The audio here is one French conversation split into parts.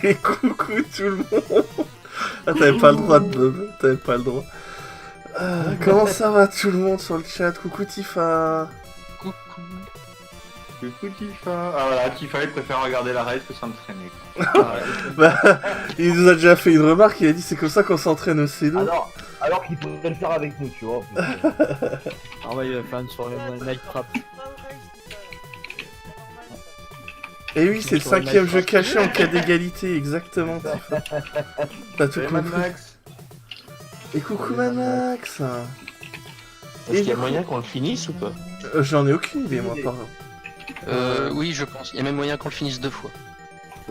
Et coucou tout le monde. Ah, t'avais pas le droit de bum, t'avais pas le droit. Comment ça va tout le monde sur le chat? Coucou Tifa. Coucou. Coucou Tifa. Ah voilà, Tifa il préfère regarder la race que s'entraîner. Bah, il nous a déjà fait une remarque, il a dit c'est comme ça qu'on s'entraîne au CEDO. Alors qu'il pourrait le faire avec nous, tu vois. Ah ouais, il va faire une soirée Night Trap. Et oui, c'est le 5ème jeu caché en cas d'égalité, exactement. Tifa. T'as tout Salut Mad compris. Max. Et coucou Manax. Est-ce qu'il y a moyen qu'on le finisse ou pas? J'en ai aucune idée moi par exemple. Oui, je pense. Il y a même moyen qu'on le finisse 2 fois.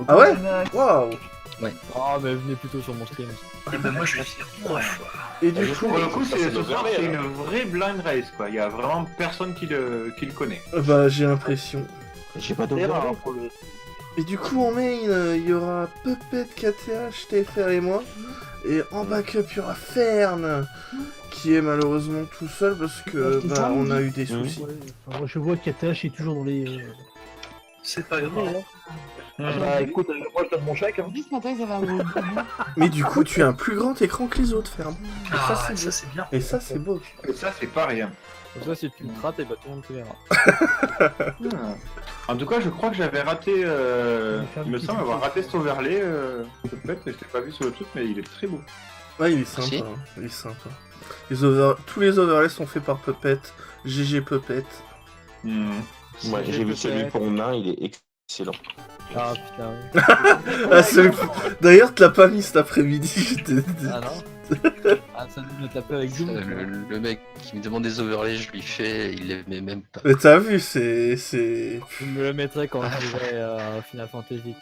Ah ouais? Waouh. Ah, mais venez plutôt sur mon stream. Et ben moi je vais faire 3 fois. Et du coup, Pour le coup, Ça, ce c'est soir l'overlay, c'est alors. une vraie blind race quoi. Il y a vraiment personne qui le connaît. bah j'ai l'impression. J'ai pas C'est rare d'overlay. pour le. Et du coup en main, il y aura Puppet, KTH, TFR et moi. Et en backup, il y aura Fern, qui est malheureusement tout seul parce que bah, on a eu des soucis. Je vois qu'Atash est toujours dans les. C'est pas grave. Bah écoute, moi je donne mon chèque. Hein. Mais du coup, tu as un plus grand écran que les autres, Fern. Et ça, Ah, c'est ça beau. c'est bien. Et ça, c'est beau. Et ça c'est pas rien. Comme ça, si tu me rates, et bah tout le monde te verra. En tout cas, je crois que j'avais raté. Il me semble avoir raté cet overlay. Peut-être, je l'ai pas vu sur le truc, mais il est très beau. Ouais, il est sympa. Si. Hein. Il est sympa. Tous les overlays sont faits par Puppet. GG Puppet. Moi j'ai vu celui pour nain, il est excellent. Ah putain, oui. Ah, d'ailleurs, tu l'as pas mis cet après-midi. Ah non. Ah, ça me taper avec Doom. Le mec qui me demande des overlays, je lui fais, il les met même pas. Mais t'as vu, c'est. Je me le mettrai quand je jouerai à Final Fantasy.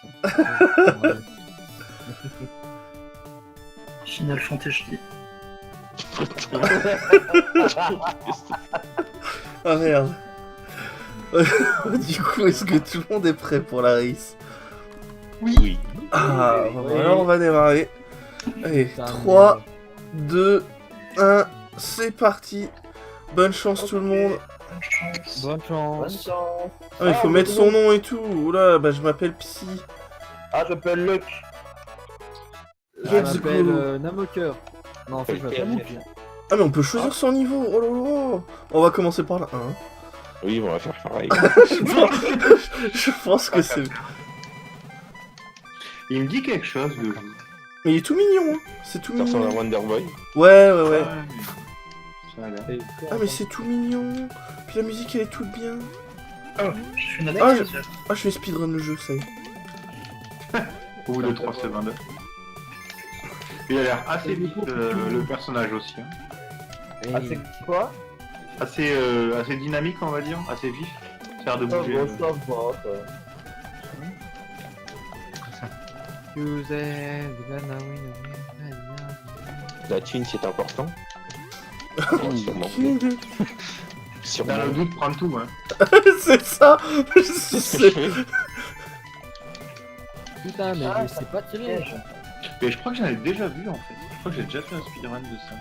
Final Fantasy. Ah merde. Du coup, est-ce que tout le monde est prêt pour la race? Oui. Ah, Oui. alors on va démarrer. Allez, Putain, 3, 2, 1, c'est parti. Bonne chance tout le monde. Bonne chance. Ah, il faut mettre son nom et tout. Oula, bah je m'appelle Psy. Ah, je m'appelle Luck. Je Let's m'appelle go. Namoker. Non, en fait, je m'appelle Luc. Ah, mais on peut choisir son niveau. Oh là là. On va commencer par le 1. Oui, on va faire pareil. Je pense que c'est. Il me dit quelque chose de. Mais il est tout mignon. Hein. C'est tout Ça ressemble à mignon. Wonder Boy. Ouais, ouais, ouais. Ça a l'air. Ah, mais c'est tout mignon. Puis la musique elle est toute bien. Oh, je suis une Ah, adepte. Ah, je vais speedrun le jeu, ça y est. Au bout de 3 secondes. Il a l'air assez vite le personnage aussi. Hein. Ah, c'est quoi? Assez dynamique on va dire, assez vif. Ça a l'air de Ça bouger. va, ça va, ça. La thune c'est important. Sûrement. Aucune idée. Sûrement. Dans le doute, prends tout. Hein. C'est ça. C'est ce que je fais. Putain, mais je sais pas tirer. Piège. Mais je crois que j'en ai déjà vu en fait. Je crois que j'ai déjà fait un speedrun de ça.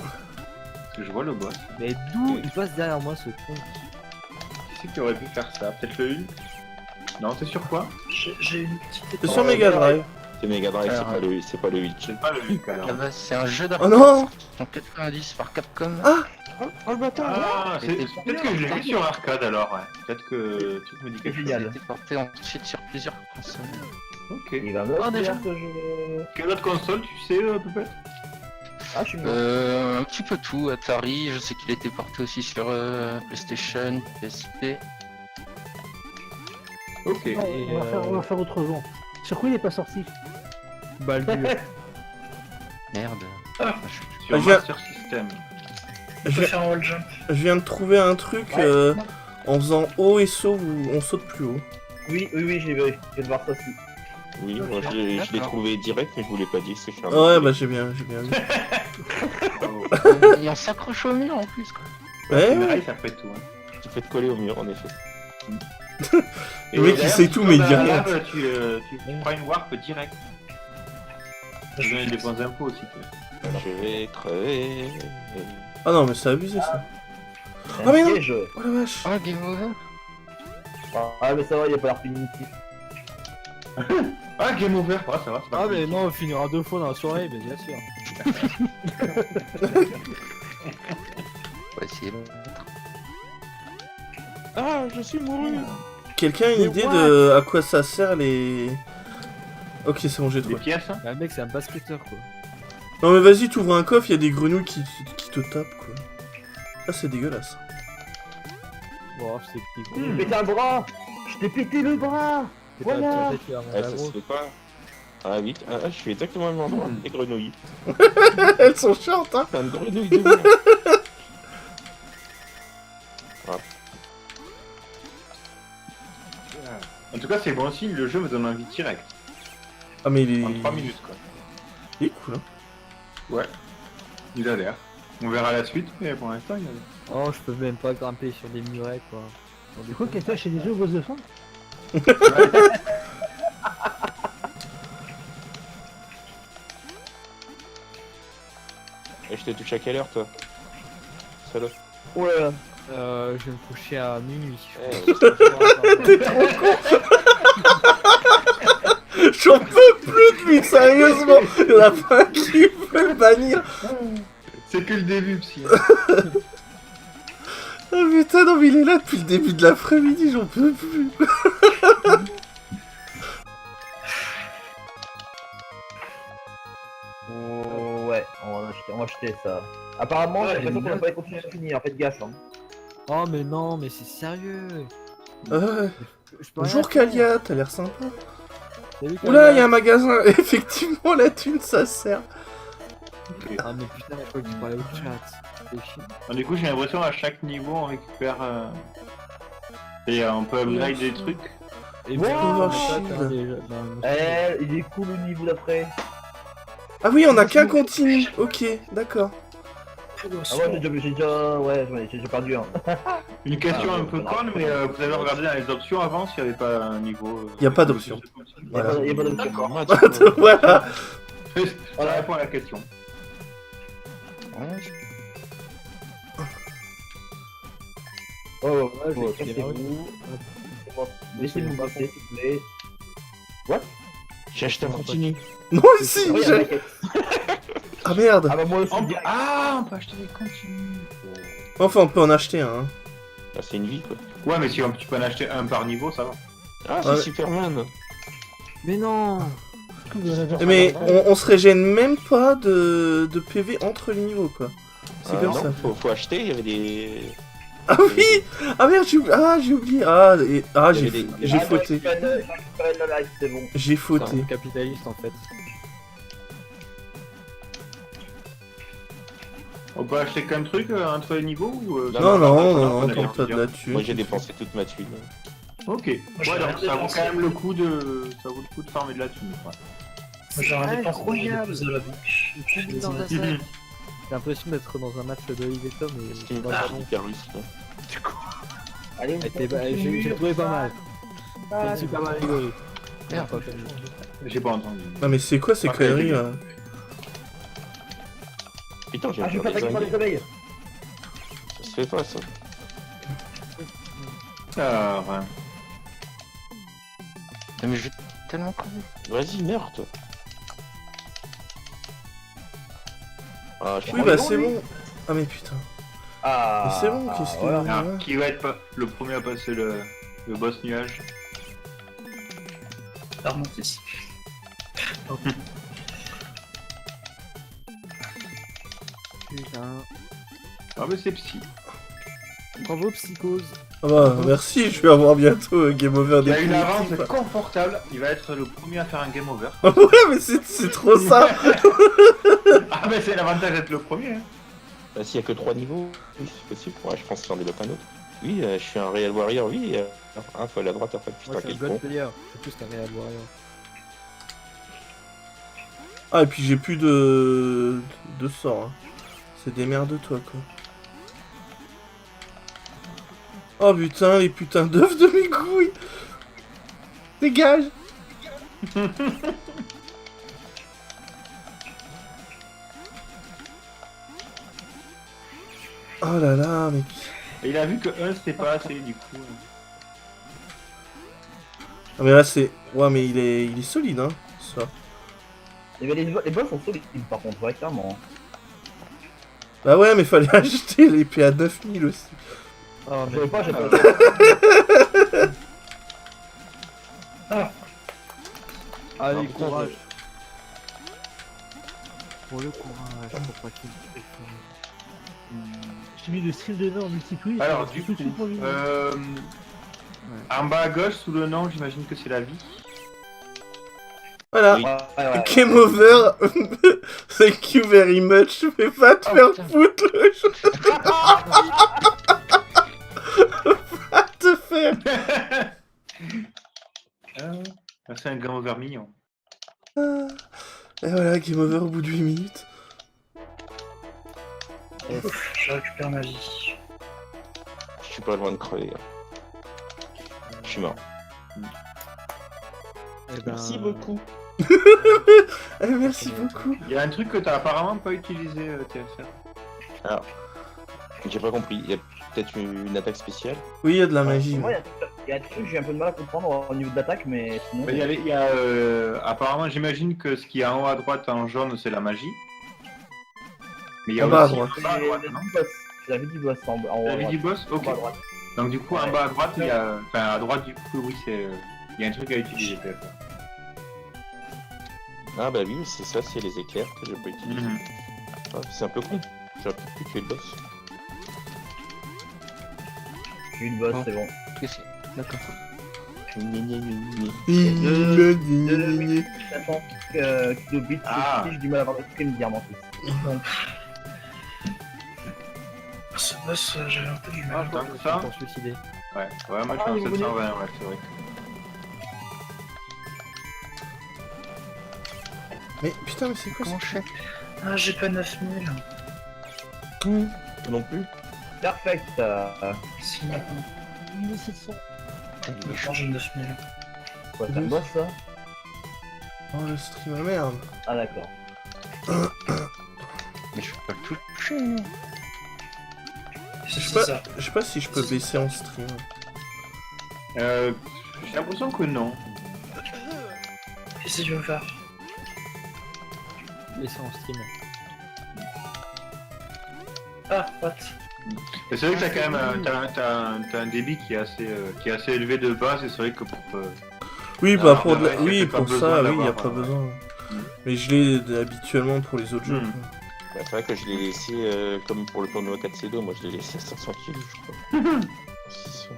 Parce que je vois le boss. Mais d'où il passe derrière moi ce con? Qui c'est qui aurait pu faire ça? Peut-être le 1? Non, t'es sur quoi? J'ai une petite C'est sur Mega Drive. C'est Mega Drive, Alors, c'est pas le 8. C'est pas le 1 Ah alors. bah, c'est un jeu Oh d'arcade non. en 90 par Capcom. Oh le bâtard. Ah, peut-être que je l'ai vu sur arcade alors, ouais. Peut-être que tu me dis quelque chose. Il a Génial. été porté ensuite sur plusieurs consoles. Ok. Il va me Oh, déjà. dire ce jeu. Quelle autre console tu sais peut-être? Ah, je suis mort. Un petit peu tout, Atari, je sais qu'il a été porté aussi sur PlayStation, PSP. Ok. Et, On va faire autrement. Sur quoi il est pas sorti? Baldur. Merde. Sur je viens- Master System. On peut faire un wall jump. Je viens de trouver un truc en faisant haut et saut où on saute plus haut. Oui, j'ai vu. Je viens de voir ça aussi. Oui, moi je l'ai trouvé direct, mais je vous l'ai pas dit que c'est cher. Ouais, bah j'ai bien vu. Et on s'accroche au mur en plus quoi. Ouais, Une ouais. race après tout. Hein. Tu peux te coller au mur en effet. Le mec, il d'ailleurs, sait si tout, tu mais il vas dit dans la rien. lave, Tu prends une warp direct. Je donne des bons impôts aussi. Toi. Je vais crever. Ah non, mais c'est abusé ça. C'est Ah, mais un non. piège. Oh la vache. Oh, game over. Ah, mais ça va, il a pas l'air primitif. Ah, game over. Ouais, ça va, c'est pas Ah, cool. mais non, on finira 2 fois dans la soirée, mais bien sûr. On va essayer. Ah, je suis mouru. Quelqu'un a une Mais idée what de à quoi ça sert les... Ok, c'est bon, j'ai Des trouvé. pièces, hein. Bah, le mec, c'est un basketteur, quoi. Non mais vas-y, t'ouvres un coffre, il y a des grenouilles qui te tapent, quoi. Ah, c'est dégueulasse. Bon, c'est petit, quoi. J'ai pété un bras. Je t'ai pété le bras. C'est pas- Voilà. tu vas peut-être faire Ah, un ça agro. se fait pas. Ah, vite. Ah, je suis exactement au même endroit. Des grenouilles. Elles sont short, hein. Plein de grenouilles devant. En tout cas, c'est bon signe, le jeu me donne envie direct. Ah mais il En est... 3 minutes, quoi. Il est cool, hein. Ouais. Il a l'air. On verra la suite, mais pour l'instant, il a l'air. Oh, je peux même pas grimper sur des murets, quoi. Du coup, Keta, chez des jeux Boss de fin. Et je t'ai touché à quelle heure, toi? Salope. Ouais. Je vais me coucher à minuit. Eh, J'en peux plus de lui, sérieusement. La fin qui veut le bannir. C'est que le début, psy. Ah putain, non mais il est là depuis le début de l'après-midi, j'en peux plus. Oh, ouais, on va acheter ça. Apparemment, j'ai l'impression qu'on va pas continuer à finir. Faites gaffe. Hein. Oh, mais non, mais c'est sérieux. Ouais. Je peux rien Bonjour faire. Kalia, t'as l'air sympa. Salut, Oula, Kalia. il y a un magasin. Effectivement, la thune, ça sert. Ah, mais putain, il faut que tu parles au chat. C'est chiant. Du coup, j'ai l'impression à chaque niveau, on récupère. Et on peut upgrade des trucs. Et Wow, puis, on Shield. attaque, hein, déjà. Non, Il est cool le niveau d'après. Ah oui, on a qu'un continu. Ok, d'accord. Ah ouais, j'ai déjà perdu un. Une question Ah, un peu voilà. conne, mais vous avez regardé dans les options avant s'il n'y avait pas un niveau. Y a pas d'option. Voilà. Il y a pas d'option. D'accord, moi, Voilà. Ça répond à la question. Oh, ouais, je vais quitter la route. Laissez-nous passer, s'il vous plaît. j'ai acheté un continu. Moi aussi, Ah, ouais, j'ai... mec. Ah merde. Ah bah moi aussi. On peut acheter des continues. Enfin, on peut en acheter un. Hein. Ah, c'est une vie, quoi. Ouais, mais si tu peux en acheter un par niveau, ça va. Ah, c'est Ouais. Superman. Mais non. Mais on se régène même pas de PV entre les niveaux, quoi. C'est Ah, comme non, ça. faut acheter, il y avait des... Ah oui. Ah merde, j'ai oublié. Ah, j'ai oublié. Ah, et... ah Il y j'ai avait des- j'ai Ah, fauté. j'ai récupéré la live, c'est bon. J'ai C'est fauté. un capitaliste, en fait. On peut acheter qu'un truc entre les niveaux ou Non, non, non, on non, a tente pas de bien. la thune. Moi, j'ai dépensé toute ma thune. Ok. Ouais, donc ça vaut quand même le coup de. Ça vaut le coup de farmer de la thune, quoi. Incroyable. Dans un sac. J'ai l'impression d'être dans un match de Ligue des Tom et C'est une pas carte vraiment. hyper russe, là. Allez, J'ai trouvé pas mal. J'ai super mal rigolé. Merde. Pas fait. J'ai pas entendu. Ah mais c'est quoi ces Ok. conneries là? Putain, j'ai Ah, je suis pas des attaqué par les abeilles. Ça se fait pas, ça. Ah, ouais. Mais je suis tellement con. Vas-y, meurs, toi. Ah, je Oui bah c'est bon. Ah mais putain. Ah. Mais c'est bon, qu'est-ce que... voilà. Ah, ouais. qui va être le premier à passer le boss nuage? Armantis. Putain. Ah, mais c'est psy. Bravo, Psychose. Ah bah merci, je vais avoir bientôt Game Over Il a une avance définitive. confortable. Il va être le premier à faire un game over. Ouais mais c'est trop ça. Ah, mais c'est l'avantage d'être le premier. Hein. Bah, s'il y a que 3 niveaux, oui, c'est possible. Ouais, je pense qu'il y en débloque un autre. Oui, je suis un Real Warrior, oui. Un fois à la droite, après, putain, Moi, c'est un quel God con. Player. C'est plus qu'un Real Warrior. Ah et puis j'ai plus de sort. Hein. C'est démerde-toi quoi. Oh putain, les putains d'œufs de mes couilles. Dégage. Oh là là, mais... Et il a vu que 1 c'était pas assez, du coup. Ah, mais là, c'est... Ouais, mais il est solide, hein, ça. Mais les boss sont solides par contre, ouais, clairement. Bah ouais, mais fallait acheter l'épée à 9000 aussi. Oh, Je sais pas, j'ai pas. Allez, putain, courage. Pour le courage, pour pas qu'il J'ai mis le style de nain en multiplié. Alors, du coup, en bas à gauche, sous le nom, j'imagine que c'est la vie. Voilà. Oui. Ouais. Game over. Thank you very much. Fais pas te Oh, faire putain. foutre le jeu. Va te faire. C'est un game over mignon. Ah. Et voilà, game over au bout de 8 minutes. Je récupère ma vie. Je suis pas loin de crever. Hein. Je suis mort. Merci beaucoup. Merci beaucoup. Il y a un truc que t'as apparemment pas utilisé, TFR. J'ai pas compris. Il y a peut-être une attaque spéciale. Oui, il y a de la magie. Moi, il y a des trucs que j'ai un peu de mal à comprendre au niveau de l'attaque, mais sinon. Mais il y a, apparemment, j'imagine que ce qui est en haut à droite en jaune, c'est la magie. Mais il y a En bas à aussi droite. en bas à droite, non C'est la vie du boss en haut. La vie du boss. En Ok. bas à droite. Donc du coup, en bas à droite, il y a, enfin à droite du coup, oui, c'est, il y a un truc à utiliser TFR. Ah bah oui, c'est ça, c'est les éclairs que je peux utiliser. Ah, c'est un peu con. J'aurais pu tuer le boss. J'ai eu le boss, Bon. c'est bon. Qu'est-ce que c'est D'accord. J'attends que le beat, Ah. j'ai du mal à avoir le stream dire mon fils. Ce boss, j'avais un peu du Ah, mal. je crois Tant que que c'est ça. pour suicider. Ouais, moi je Ah, suis en il est 720, ouais, c'est vrai. Mais putain, mais c'est quoi ça? Comment je fais Ah, j'ai pas 9000. Non plus. Perfect. Si, maintenant. 1700. Maintenant, j'ai 9000. Quoi, c'est un boss ça? Oh, le stream à merde. Ah d'accord. Mais je peux pas le toucher. non. C'est sais pas. ça. Je sais pas si je peux baisser en stream. J'ai l'impression que non. Qu'est-ce que tu veux faire? Laissez en stream. Ah, what? Mais c'est vrai que t'as quand même, t'as un débit qui est assez élevé de base, et c'est vrai que pour, Oui, Ah, bah pour, ouais, il y a oui, pas pour besoin ça, oui, d'avoir, y a pas besoin. Mm. Mais je l'ai habituellement pour les autres jeux. Mm. quoi. Bah, c'est vrai que je l'ai laissé comme pour le tournoi 4C2, moi je l'ai laissé à 500 kills, je crois. 600.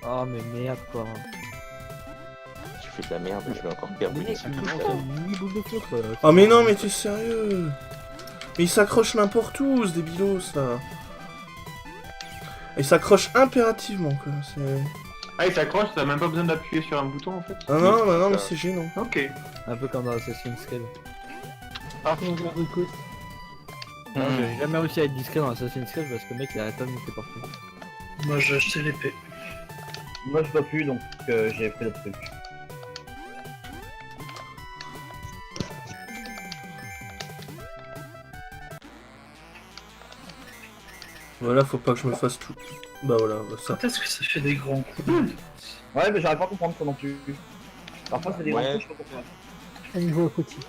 Oh, mais merde, quoi. Je fais de la merde, je vais encore perdre. Mais c'est une mini boule de feu, quoi. Oh mais non, mais t'es sérieux? Mais il s'accroche n'importe où, ce débilos, là. Il s'accroche impérativement, quoi. C'est... Ah, il s'accroche, t'as même pas besoin d'appuyer sur un bouton en fait. Ah non, bah non, mais ça. c'est gênant. Ok. Un peu comme dans Assassin's Creed. On garde le côte. Non, j'ai jamais réussi à être discret dans Assassin's Creed parce que le mec il arrête pas de me faire partout. Moi, j'ai acheté l'épée. Moi je peux plus donc j'ai fait le truc. Voilà, faut pas que je me fasse tout. Bah voilà, bah ça. Quand est-ce que ça fait des grands coups? Ouais mais j'arrive pas à comprendre ça non plus. Parfois c'est des Ouais. grands coups, je peux comprendre. À niveau aquatique.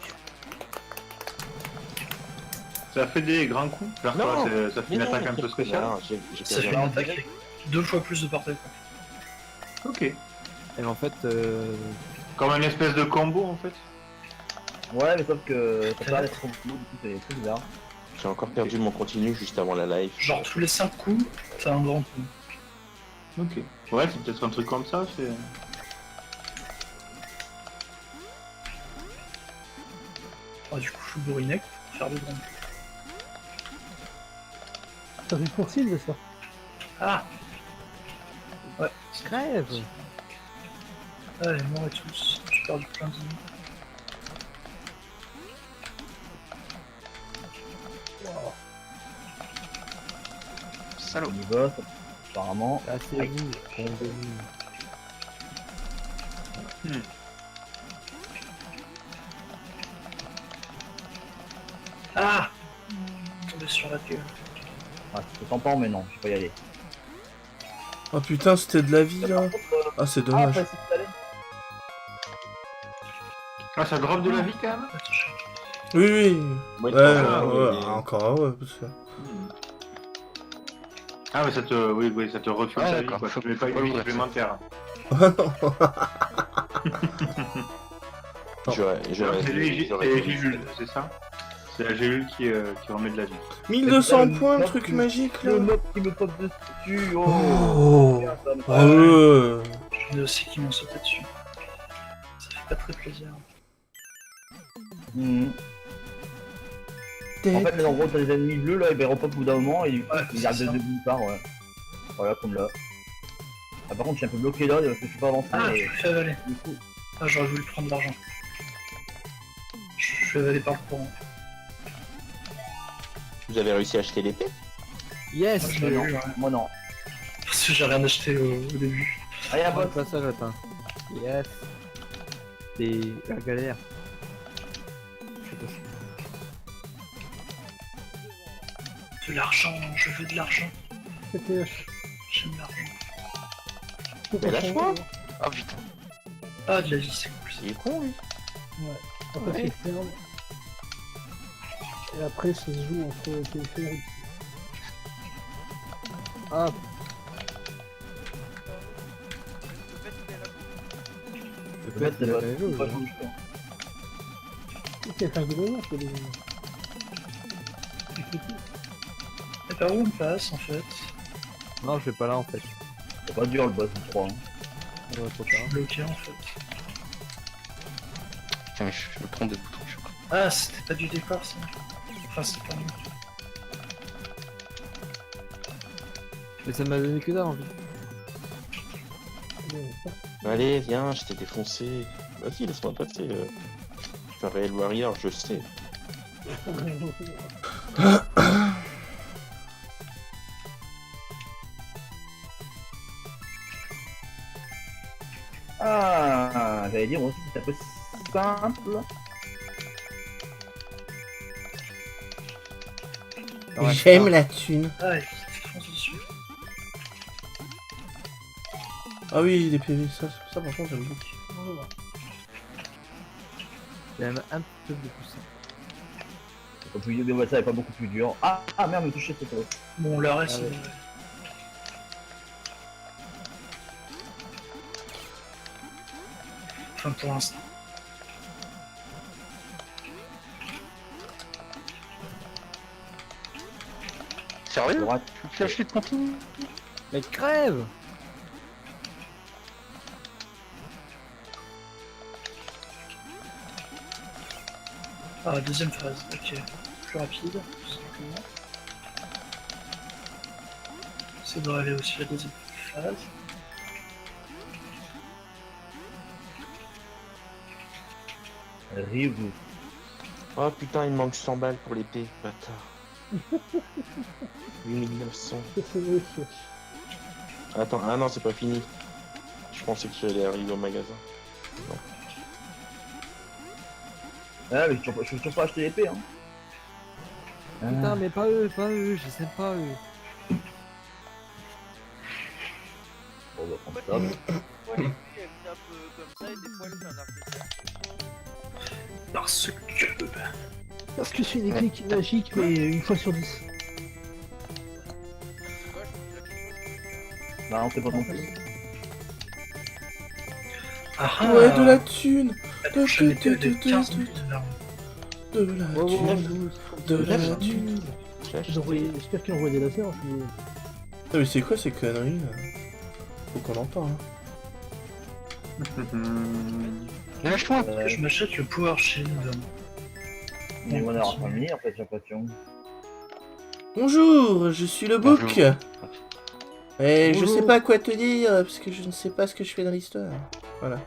Ça fait des grands coups. Vers Non. quoi ça fait une attaque un peu spéciale. Non, j'ai Ça perdu fait un- une attaque avec 2 fois plus de portée. Quoi. Ok. Et en fait, Comme une espèce de combo en fait. Ouais mais sauf que ça peut être trop flou, du coup c'est très bizarre. J'ai encore perdu mon continu juste avant la live. Genre, tous les 5 coups, t'as un grand coup. Ok. Ouais, c'est peut-être un truc comme ça. C'est. Oh, du coup, je suis bourriné pour faire des grands coups. Ça fait pour cible ça. Ah! crève. Allez, moi et tous. J'ai perdu plein de vie. Salaud. Mini boss, apparemment. Ah, c'est vous, on veut. Ah! Tombé sur la gueule. Ah, c'est tentant mais non, je peux y aller. Oh putain, c'était de la vie, là. Par contre, Ah, c'est Ah, dommage. pas si allé. Ah, ça drop de la vie quand même. Oui, oui. Ouais, Ouais, encore ouais, parce que... Ah, mais ça te, oui, ça te refuse Ah, sa vie, d'accord. quoi. Faut- Tu mets pas faut une vie le supplémentaire. Oh non. C'est les gélules, c'est ça? C'est la gélule qui remet de la vie. 1200 le points, le mob truc qui- magique, là. Le mob qui me pop dessus. Oh. Oh. Tiens, ça me- Ah ouais. J'en ai aussi qui m'ont sauté dessus. Ça fait pas très plaisir. Mhm. En fait, mais en gros, t'as des ennemis bleus là, ils repopent au bout d'un moment et ils c'est gardent ça. de nulle part, ouais. Voilà, comme là. Ah, par contre, je suis un peu bloqué là, parce que je suis pas avancé. Ah, mais je me fais avaler. du coup, Ah, j'aurais voulu prendre l'argent. Je suis avalé par le courant. Vous avez réussi à acheter l'épée? Yes. Moi, je l'ai non. vu, ouais. moi non. Parce que j'ai rien acheté au début. Ah, y'a Ah, pas le passage atteint. Yes. C'est la galère. De l'argent, je veux de l'argent. TTH. J'aime l'argent. Mais lâche-moi. Ah putain. Ah, de la vie, c'est cool. Il est con, lui. Après, c'est ferme. Et après, ça se joue entre TFR et... Ah, Le fait, c'est la pas même chose, pas hein. tout, je pense. TFR de l'honneur, c'est des... Et par où on passe en fait? non, je vais pas là en fait. C'est pas dur le boss du 3. Hein. Ouais, trop Je suis tard. bloqué en fait. Putain, mais je me trompe de bouton, je crois. Ah, c'était pas du décor ça. Enfin, c'est pas mieux. Mais ça m'a donné que dalle envie. Allez, viens, je t'ai défoncé. Vas-y, laisse-moi passer. Je suis un réel warrior, je sais. Ah, j'allais dire, moi aussi, c'est un peu simple. Ouais, J'aime la thune. Ah, il fonce dessus. Ah oui, des PV, ça par contre j'aime beaucoup. Il y en a un petit peu beaucoup ça. Quand tu dis que ça est pas beaucoup plus dur. Ah, merde, me toucher cette fois. Bon, le reste, Ah ouais. Enfin, pour l'instant. Sérieux? Droite. Tu lâches les continue? Mais crève! Ah, deuxième phase, ok. Plus rapide, tout simplement. Ça doit aller aussi la deuxième phase. Ryu. Oh putain, il me manque 100 balles pour l'épée, bâtard. 8900. C'est vrai, Attends, ah non, c'est pas fini. Je pensais que j'allais arriver au magasin. Ah, mais je suis toujours pas acheté l'épée, hein. Putain, mais pas eux, je sais pas eux. On va prendre ça. mais- Parce que... Parce que c'est des clics magiques, mais une fois sur 10. Non, c'est pas non plus. Ah ah, Ouais, de la thune. la prochaine était de 15 minutes de l'arme. De la thune. De la thune. J'espère qu'ils envoient des lasers. Mais... Ah mais c'est quoi ces conneries là? Faut qu'on en parle. Lâche-moi! Je m'achète le Power Shield. Mais on aura pas mis en fait, j'ai l'impression. Bonjour, je suis le bouc. Bonjour. Et je Bonjour. sais pas quoi te dire parce que je ne sais pas ce que je fais dans l'histoire. Voilà.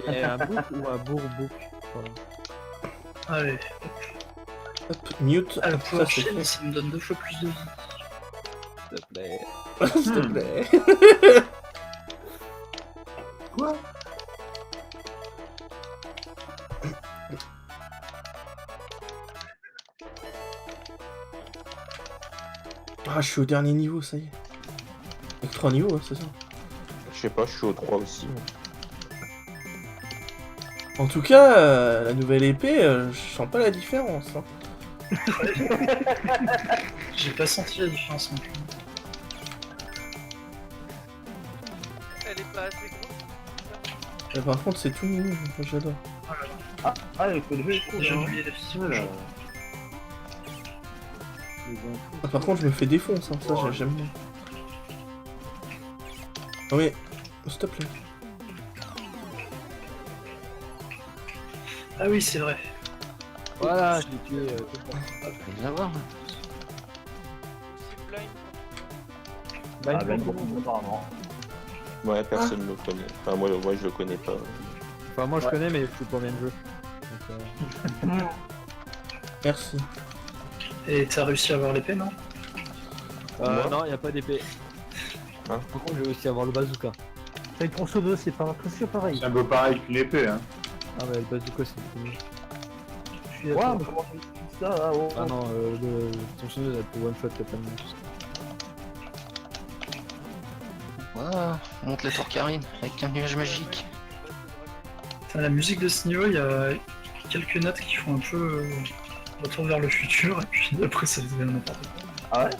Il y a un bouc ou un bourg-bouc. Voilà. Allez. Hop, mute. Ah, le Power Ça, c'est Shield, fait. ça me donne 2 fois plus de vie. S'il te plaît. S'il te plaît. Quoi? Ah, je suis au dernier niveau, ça y est. Avec 3 niveaux, hein, c'est ça. Je sais pas, je suis au 3 aussi. En tout cas, la nouvelle épée, je sens pas la différence. Hein. J'ai pas senti la différence non plus. Elle est pas assez grosse. Par contre, c'est tout mignon, moi, j'adore. Ah, le coup de jeu est cool, J'ai hein. oublié la physique. Ah, par contre, je me fais défoncer, hein, ça j'aime bien. Non mais, s'il te plaît. Ah oui, c'est vrai. Voilà, je l'ai tué. Je vais l'avoir. C'est blind. Ah, ben, beaucoup, apparemment. Ouais, personne ne le connaît. Enfin, moi je le connais pas. Enfin, moi je connais, mais je suis pas bien de jeu. Donc, Merci. Et t'as réussi à avoir l'épée, non? Moi non, y a pas d'épée. Hein Par contre, j'ai aussi avoir le bazooka. T'as une tronçonneuse, c'est pas presque pareil. C'est un peu pareil qu'une épée, hein. Ah, mais le bazooka, c'est le premier. Je suis Ouais, d'accord. mais comment tu dis ça là oh, Ah non, ton sonneuse, elle peut one shot totalement. Voilà, on monte la tour Karine avec un nuage magique. Putain, la musique de ce niveau, il y a quelques notes qui font un peu retour vers le futur, et puis après ça devient n'importe quoi. Ah ouais?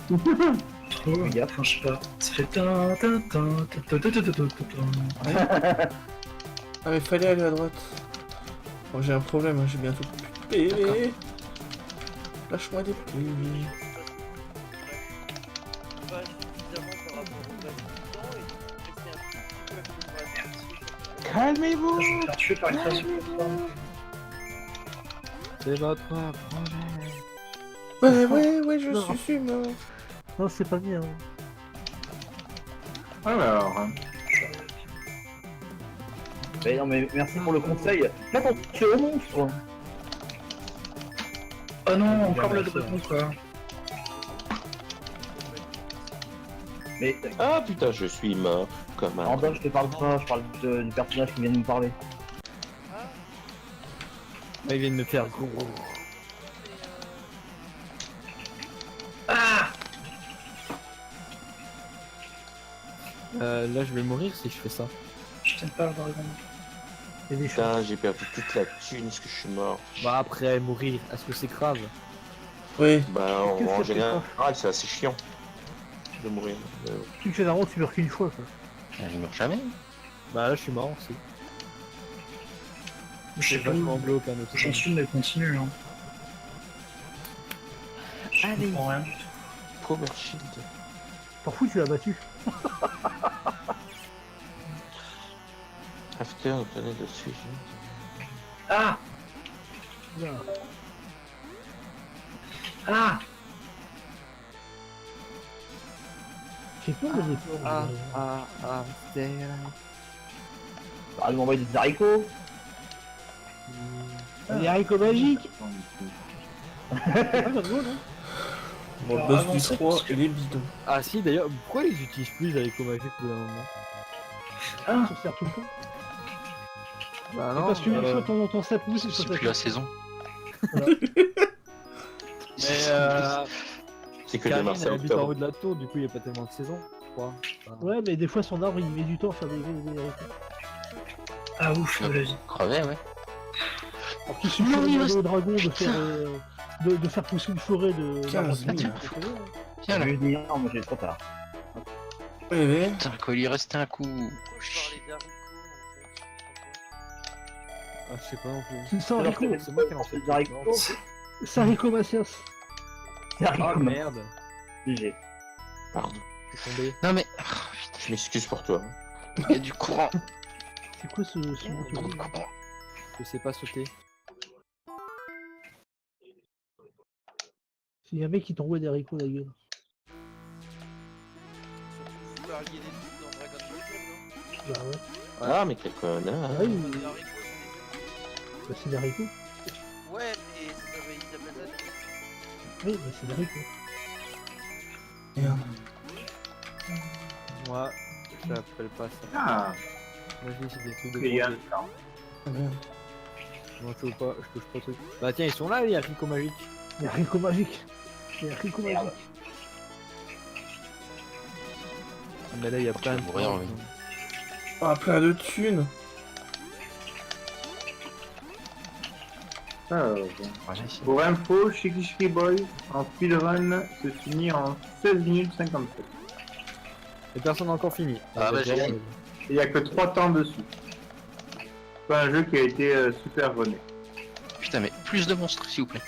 Trop, Fais gaffe. enfin je sais pas. Ça fait tin tin tin tin tin tin tin tin tin. Ah mais fallait aller à droite. Bon, j'ai un problème, hein, j'ai bientôt plus de PV. Lâche-moi des PV. Pas suffisamment par rapport au reste du temps et rester un petit peu plus bas. Calmez-vous. Je vais me faire tuer par une création de plateforme. C'est votre projet. Ouais, je Non. suis humain. Non, c'est pas bien. Alors, hein. Mais non, mais merci pour le conseil. Fais attention au monstre. Oh non, encore le dragon quoi. Mais Ah putain, je suis mort comme un. Andon, je te parle pas, je parle du personnage qui vient de nous parler. Ah, ils viennent me faire gros. Ah, Là, je vais mourir si je fais ça. je t'aime pas le dragon. Il y a des choses. Putain, j'ai perdu toute la thune parce que je suis mort. Bah, après, mourir, est-ce que c'est grave? Oui. Bah, Qu'est-ce en que c'est général, c'est assez chiant de mourir. Tu généralement, tu meurs qu'une fois, quoi. Je meurs jamais. Bah, là, je suis mort aussi. Je sais C'est pas vachement où glauque, hein, notre j'en suis, mais continue. Hein. Je comprends rien. Power Shield. T'en fous, tu l'as battu. After, donnez dessus. Ah, Là. ah, J'ai peur de l'effort. c'est... Ah, nous envoyer des haricots. Les haricots magiques. C'est pas comme ça, non? Bon, le Alors, boss du avancez, 3, parce que- il est bidon. Ah si, d'ailleurs, pourquoi ils utilisent plus les haricots magiques au bout d'un moment? Ça sert tout le temps. Bah C'est parce que une fois de temps en temps ça pousse, et C'est ça plus la saison. Mais C'est que des Karine, Marseille elle habite en haut octobre. de la tour, du coup, il n'y a pas tellement de saison, je crois. Enfin, Ouais, mais des fois son arbre il met du temps à faire des haricots. ah ouf, la vie. Crevé, ouais. Alors qu'il suffit de demander au dragon de faire, de faire pousser une forêt de. 15 000. Tiens là. Je vais dire, non, mais j'ai trop tard. Ouais, Putain, quand il restait un coup. Parler d'haricots en fait. ah, je sais pas non plus. C'est ça, Alors, haricots. C'est moi qui lance Des haricots. C'est haricots Macias. Des Ah haricots merde, obligé. Pardon. je suis tombé. Non mais. Je m'excuse pour toi. Il y a du courant. C'est quoi ce Trop de courant. Je sais pas sauter. C'est un mec qui t'envoie des haricots la gueule. Surtout vous parliez des trucs dans Dragon Ball, non? Bah ouais. Ah, mais quel connard. Ah oui, Les mais- haricots, bah, c'est des haricots. ouais, mais ils appellent ça Oui, mais c'est des haricots. Merde. Moi, je l'appelle pas ça. Ah, Moi, je dis c'est des trucs de il y a manger. Ah, merde. Moi, je touche pas au truc. Bah tiens, ils sont là, les haricots magiques. Des haricots magiques. Des haricots Merde. magiques. Ah, mais là, il y a Tu plein vas de mourir, trucs, oui. donc. Ah, plein de thunes. Alors, Voilà, ici. pour info, Shiki Shiki Boy en speedrun se finit en 16 minutes 57. Et personne n'a encore fini. Ah, bah, j'ai fini. Il n'y a que 3 temps dessus. C'est un jeu qui a été super runné. Putain, mais plus de monstres, s'il vous plaît.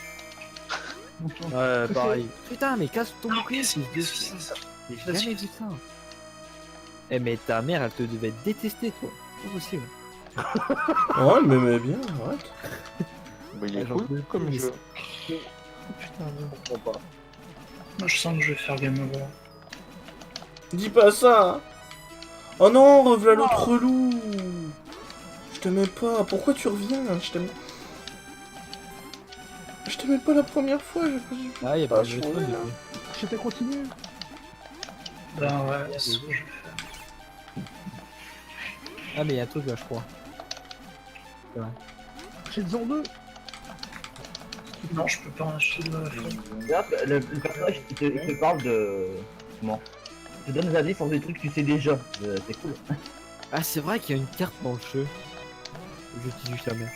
Ouais, pareil. Putain, mais casse ton bouclier, c'est c'est ça. J'ai jamais vu ça. Eh, mais ta mère, elle te devait détester, toi. C'est pas possible. Oh, elle m'aimait bien, arrête. Mais il est J'en cool peux comme plus. jeu. Putain, non. comprends pas. Moi, je sens que je vais faire game over. Dis pas ça hein. Oh non, revoilà l'autre relou. Je t'aimais pas, pourquoi tu reviens? Je t'aimais pas la première fois, j'ai pas dû... Ah, y'a pas de changer, téléphone, là. depuis. Je t'ai continué. Ben ouais, c'est ce que je vais faire. Ah, mais y'a un truc là, je crois. Achète-en deux. Non, je peux pas en acheter de la fois. Là, le personnage, il te parle de... Comment? Il te donne des indices sur des trucs que tu sais déjà. C'est cool. Ah, c'est vrai qu'il y a une carte dans le jeu. J'utilise jamais.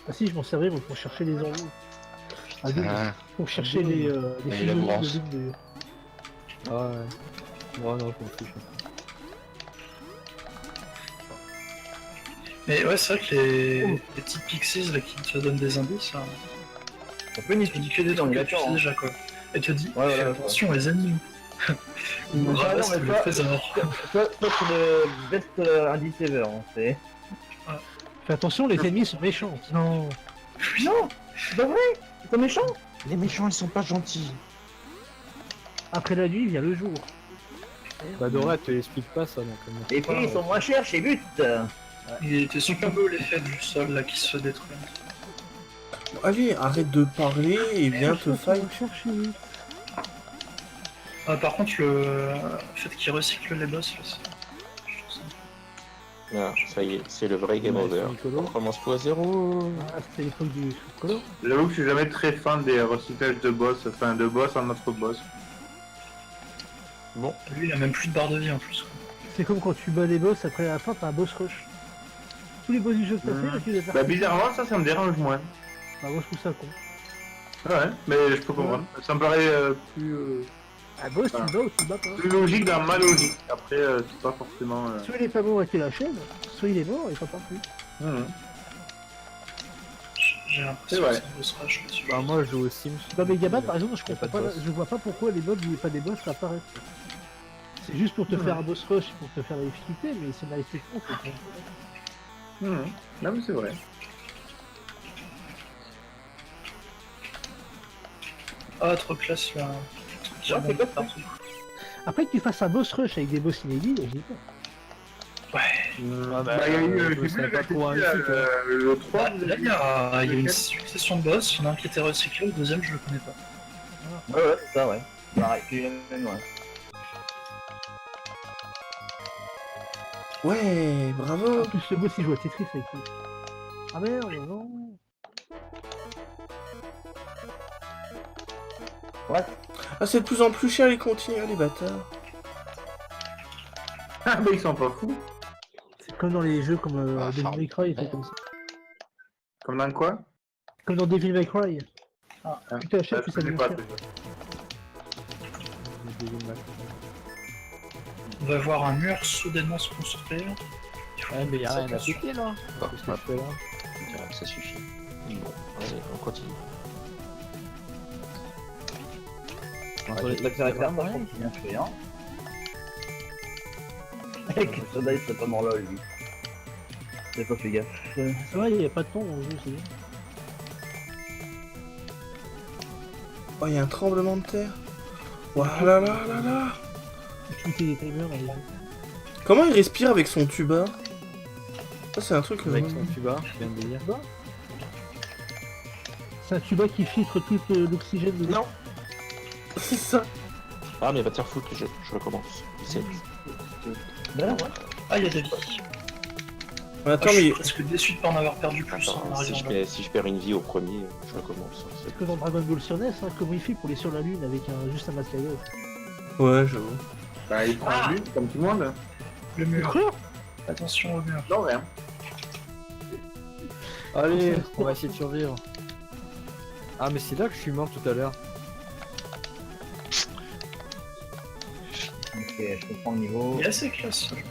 Ah si, je m'en servais moi, pour chercher les ennuis. Ah, oui, Ah, pour chercher les Et films la de bourse. Lune d'ailleurs. Ah, ouais. Moi, non, je m'en fiche. Mais ouais, c'est vrai que les petites pixies là, qui te donnent des indices, hein, On peut une te dit que des on trucs est que tu sais d'accord. déjà quoi. Elle te dit, Ouais, fais voilà, attention les animaux. Ou Ouais, ramasse non, mais le ça- trésor. Ça, c'est le best indice ever. Hein. C'est... Fais attention, les ennemis sont méchants. Non. Non, c'est pas vrai. Ils sont méchants. Les méchants, ils sont pas gentils. Après la nuit vient le jour. Bah, Dora, te l'explique pas ça, donc. Les prix ils sont moins chers chez But. Il était super beau l'effet du sol là qui se détruit. Allez, arrête de parler et viens te fight. Chercher. Ah, par contre, le fait qu'il recycle les boss là, c'est. Ah, ça y est, c'est le vrai game Ouais, over. c'est Nicolas. On recommence tout à zéro. Ah, c'était l'époque du chocolat. J'avoue que je suis jamais très fan des recyclages de boss, enfin de boss en autre boss. Bon, Lui, il a même plus de barre de vie en plus. Quoi. C'est comme quand tu bats les boss, après la fin t'as un boss rush. Tous les boss du jeu que t'as fait, tu les as Bah bizarrement ça me dérange moins. Bah moi je trouve ça con. Ouais, mais je peux comprendre. Ça me paraît plus Un boss tu Ah. le bats ou tu le bats pas. plus logique dans ma logique. Après c'est pas forcément... Soit il est pas mort avec la chaîne, soit il est mort et pas plus. Mhm. J'ai l'impression C'est que vrai. c'est un boss rush là-dessus. Bah, moi, je joue aux Sims. Dans Megaman par exemple, je Y a comprends pas de pas, boss. je vois pas pourquoi les mobs où il n'y a pas des boss apparaissent. C'est juste pour te faire un boss rush, pour te faire la difficulté, mais c'est la restriction, c'est con. Mhm. Non mais c'est vrai. Ah, trop classe là. c'est quoi, ça partout. Après que tu fasses un boss rush avec des boss inédits, j'y pas. Ouais. Bah il y a eu, je j'ai vu savais pas la trop un critique, truc, le 3, Bah, là, il y a une succession de boss. Il y en a un qui était recyclé, le deuxième, je le connais pas. Ouais, c'est ça, ouais. Pareil, tu l'as même, ouais. Ouais, bravo. En plus le boss il joue à Tetris avec lui. Ah merde, non. Ah, c'est de plus en plus cher les conteneurs, les bâtards. Ah bah ils sont pas fous. C'est comme dans les jeux comme Ah, Devil Farm. May Cry, c'est comme ça. Comme dans quoi? Comme dans Devil May Cry. Ah, Plus tu achètes, je plus ça connais devient pas. cher. On va voir un mur soudainement se construire. Il faut Ouais, mais y'a ça rien à dessus. péter là. Bon, Qu'est-ce que je fais là? je dirais que ça suffit. bon, allez, on continue. Entre les trucs caractères, moi je trouve que c'est bien fait, hein. Avec le soda, il serait pas mort là, lui. J'ai pas fait gaffe. Ça va, il n'y a pas de temps dans le jeu, c'est bien. Oh, il y a un tremblement de terre. Voilà là là là. Tu mettais des timers dans les jeux. Comment il respire avec son tuba? Ça, c'est un truc... Avec son tuba, je viens de dire. C'est un tuba qui filtre tout l'oxygène de Non. C'est ça. Ah, mais va te faire foutre, je recommence. C'est... Ah, il y a des vies. Mais attends, Ah, je suis mais... presque déçu de pas en avoir perdu plus Attends, en arrivant là. si je perds une vie au premier, je recommence. C'est que dans Dragon Ball sur NES, hein, comment il fait pour aller sur la lune avec juste un masque à gaz. Ouais, j'avoue. Bah, il prend le but, comme tout le monde. Le mur. Quoi? Attention au mur. Non, rien. Allez, on va essayer de survivre. Ah, mais c'est là que je suis mort tout à l'heure. Ok, je comprends le niveau. Il est assez classe. ce jeu.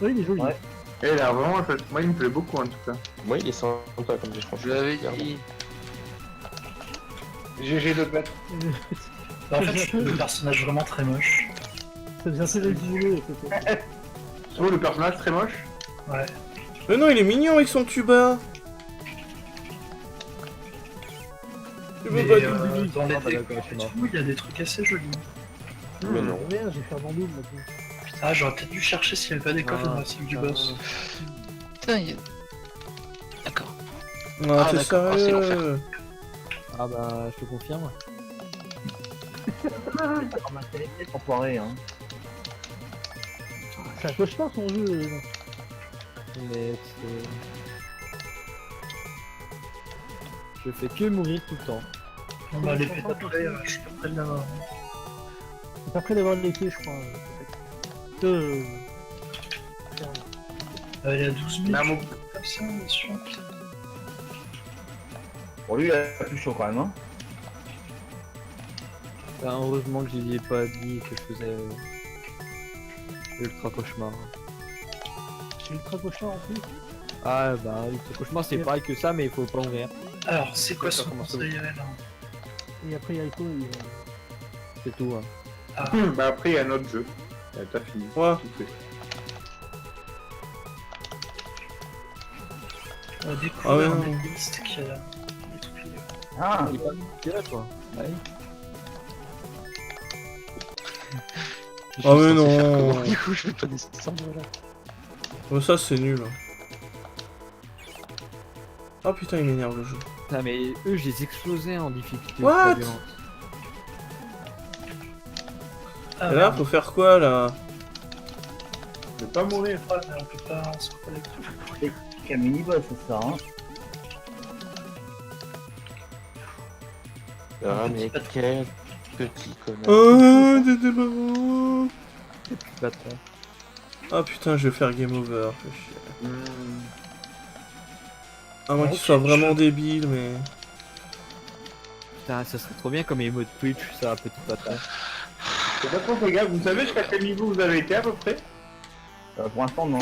Oui, il est joli. Ouais. Et il a vraiment, moi, il me plaît beaucoup en tout cas. Moi, il est sympa comme jeu, Je franchement. l'avais Clairement. dit. GG de bête. Bah, en fait, je trouve le personnage vraiment très moche. Ça faisait un peu Resident Evil, peut-être. Tu trouves le personnage très moche? Ouais. Mais non, il est mignon avec son tuba. Tu veux Mais pas dire dans les Ah, bah, décors d'accord, je suis et mort. tout, il y a des trucs assez jolis. Mais non. Merde, j'ai fait un bandoume maintenant. Ah, j'aurais peut-être dû chercher s'il n'y avait pas des coffres dans la cible du boss. Putain, il y a... D'accord. Non, Ah, t'es d'accord. Ah, c'est sérieux? Ah bah, je te confirme. On m'a fait les enfoirés, hein. C'est un cauchemar son jeu. Mais c'est... Je fais que mourir tout le temps. Bon, bah, les pétaplay, je suis pas près de l'avoir. C'est après d'avoir l'été, je crois. Elle est à 12 000. Namo. Comme ça, bien sûr. Bon, lui, il a plus chaud quand même, hein. Bah, heureusement que je lui ai pas dit que je faisais ultra cauchemar. C'est ultra cauchemar en plus. Ah bah, ultra cauchemar c'est pareil que ça, mais il faut pas ouvrir. Alors, c'est quoi Ça son commence conseil là? Et après, Yaiko, il C'est tout. Hein. Ah, Bah après, il y a un autre jeu. T'as fini. Ouais. Tout fait. on va Ah découvrir ouais, un non. liste qui a des trucs géniaux. Ah, Il est pas mis là, toi. Ouais. Ah mais Je suis censé faire non. comment, du coup, je peux pas descendre là. Oh, ça, c'est nul. Oh putain, il m'énerve le jeu. Putain, mais eux, je les explosais en difficulté. What ultra violente. Ah, Et là, merde. faut faire quoi là? Je vais pas mourir. Ah, mais on peut pas se connecter. c'est un mini-boss, c'est ça, hein. Ah, mais quel petit connard. Oh, t'étais pas bon. Patron. Ah putain, je vais faire game over. Fais chier. Hmm. À moins qu'il Ok, soit vraiment je- débile, mais. Putain, ça serait trop bien comme émote Twitch, ça, petit patron. C'est pas trop, les gars. Vous savez jusqu'à quel niveau vous avez été à peu près? Pour l'instant, non.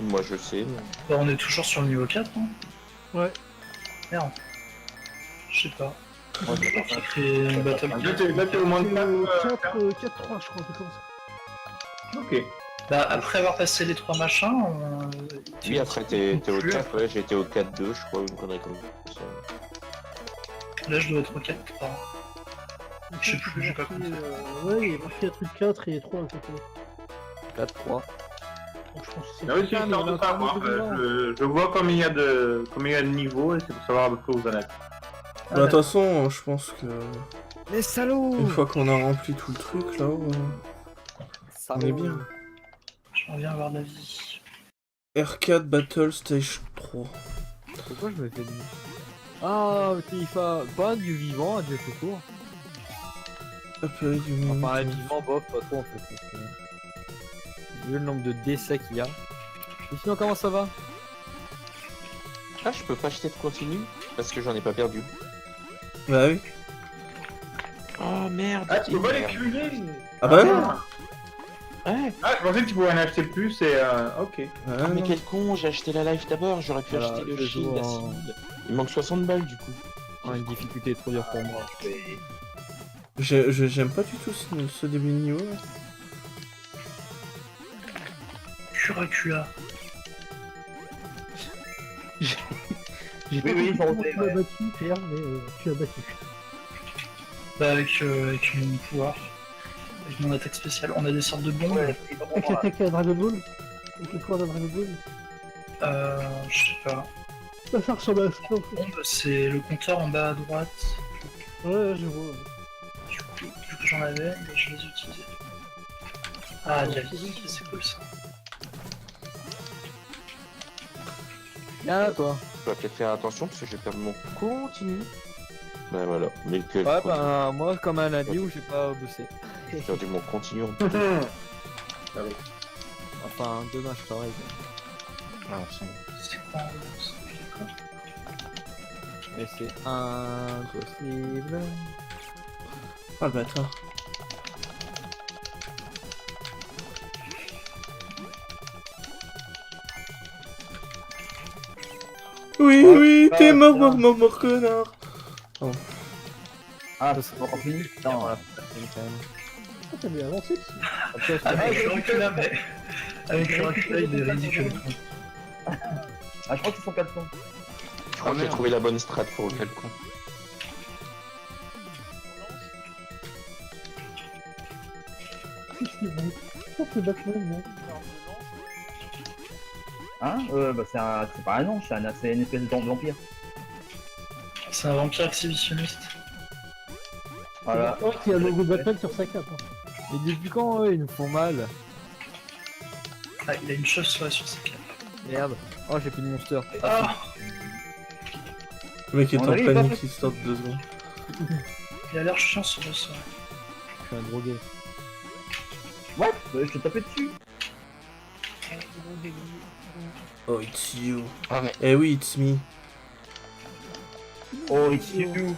Moi, je sais. mais- Bah, on est toujours sur le niveau 4, non? Ouais. Merde. Je sais pas. Moi, je- J'ai créé une battle. Là, t'es au moins de 4. 4-3, je crois, c'est comme ça. Ok. Bah, après avoir passé les 3 machins, Oui, après, t'es au Plus. 4, ouais, j'étais au 4-2, je crois, ou une connerie comme ça. là je dois être au 4. pardon. Je sais plus, j'ai pas compté. Ouais, il est marqué un truc 4 et 3 à côté. 4-3. Donc je pense que c'est Non, mais c'est putain, mais histoire il a de encore savoir. un peu devant. Je vois combien il y a de niveaux et c'est pour savoir à peu près où vous en êtes. Bah, de toute façon, je pense que. Les salauds Une fois qu'on a rempli tout le truc là, on est bien. Je reviens avoir de la vie. R4 Battle Stage 3. Pourquoi je me fais dire Ah, Tifa, pas un dieu vivant, un dieu tout court. Appelé du monde. Enfin, un vivant, bof, pas trop en fait. Vu le nombre de décès qu'il y a. Et sinon, comment ça va? Ah, je peux pas acheter de continu parce que j'en ai pas perdu. Bah oui. Oh merde. Ah, tu peux pas les merde. cumuler? Ah bah non. Ouais. Ah, je pensais que tu pouvais en acheter plus et ok. Ah, Ah, mais non. quel con, j'ai acheté la life d'abord, j'aurais pu Voilà, acheter le je shield, joue la en- shield. Il manque 60 balles du coup. Ah, une difficulté trop dure pour moi. J'aime pas du tout ce début de niveau là. Curacula. J'ai Oui, pas oui, compris pour comment ôter, tu m'as ouais. battu, Pierre, mais tu as battu. Bah, avec mon pouvoir. Avec mon attaque spéciale. On a des sortes de bombes. Avec l'attaque à Dragon Ball. Avec le corps de Dragon Ball. Je sais pas. Ça ressemble à ça en fait. Bombe, c'est le compteur en bas à droite. Ouais, je vois. Du coup, j'en avais, mais je les ai utilisés. Ah, de la vie, c'est cool ça. Viens là, toi. Je dois peut-être faire attention parce que je vais perdre mon continu. Bah voilà, mais que. Ouais, bah, moi, comme un lundi où j'ai pas bossé. J'ai perdu mon continu en Enfin, dommage, pareil. C'est quoi Mais c'est impossible. Oh le bâtard. Oui, oui, t'es mort, mort, mort, mort, connard. Ah, c'est pas encore fini. Putain, voilà. Ah, t'as bien avancé dessus. Avec le recul là, mais. Avec le recul là, il est ridicule. Ah, je crois qu'ils sont 400. Je crois que j'ai trouvé la bonne strat pour le Quel con. C'est bon. Ça, c'est Batman, non? Hein bah c'est pas un ange, c'est une espèce de vampire. C'est un vampire exhibitionniste. Voilà. Oh, il y a le logo de Batman sur sa cape. Hein. Mais depuis quand ils nous font mal? Ah, il a une chauve-souris sur sa cape. Merde. Oh, j'ai plus de monster. Ah, Le mec est On en arrive, panique, pas il sort 2 secondes. il a l'air chiant ce boss. Je suis un drogué. Ouais, je te tapais dessus. Oh, it's you. Ah, mais Eh oui, it's me. Oh, it's you.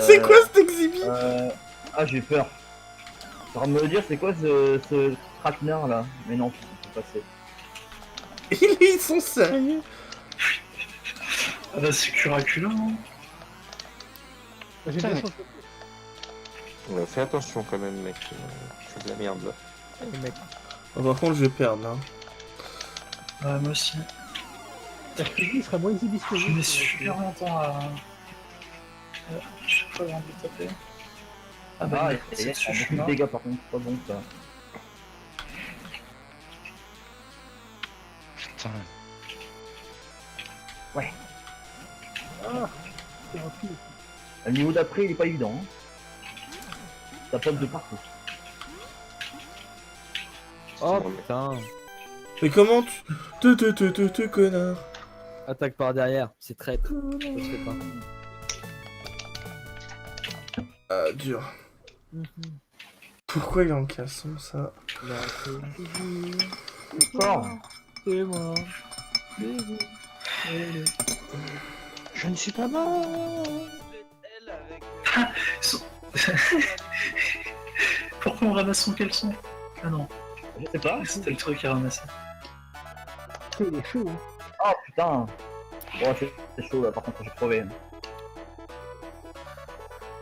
C'est quoi cet exhibit? Ah, j'ai peur. T'es en train de me dire, c'est quoi ce traquenard là? Mais non, c'est passé. Ils sont sérieux? Ah bah c'est curaculant, hein. J'ai Putain, bien mais- senti. Fais attention quand même, mec. Je fais de la merde là. Allez, mec. Oh, par contre, je vais perdre là. Ouais, moi aussi. RPG, il sera moins Je exhibitionniste. mets super longtemps à. Je sais pas, j'ai envie de taper. Ah bah, Ah, il il c'est y a dessus, je suis beaucoup de mort. dégâts par contre, c'est pas bon ça. putain. Ah, c'est un coup. Le niveau d'après, il est pas évident. Hein. Ça pop de partout. Oh Bon, mais- putain. Mais comment tu... connard. Attaque par derrière, c'est traître. Je sais pas. Ah, dur. Pourquoi il est en caleçon, ça? Il a fait Fort. c'est moi. Je ne suis pas mort. Elle avec. Ils sont- Pourquoi on ramasse son caleçon? Ah non, Je sais pas. c'était le truc à ramasser. Il est chaud. Hein. Oh putain. Bon, c'est chaud là, par contre, j'ai crevé.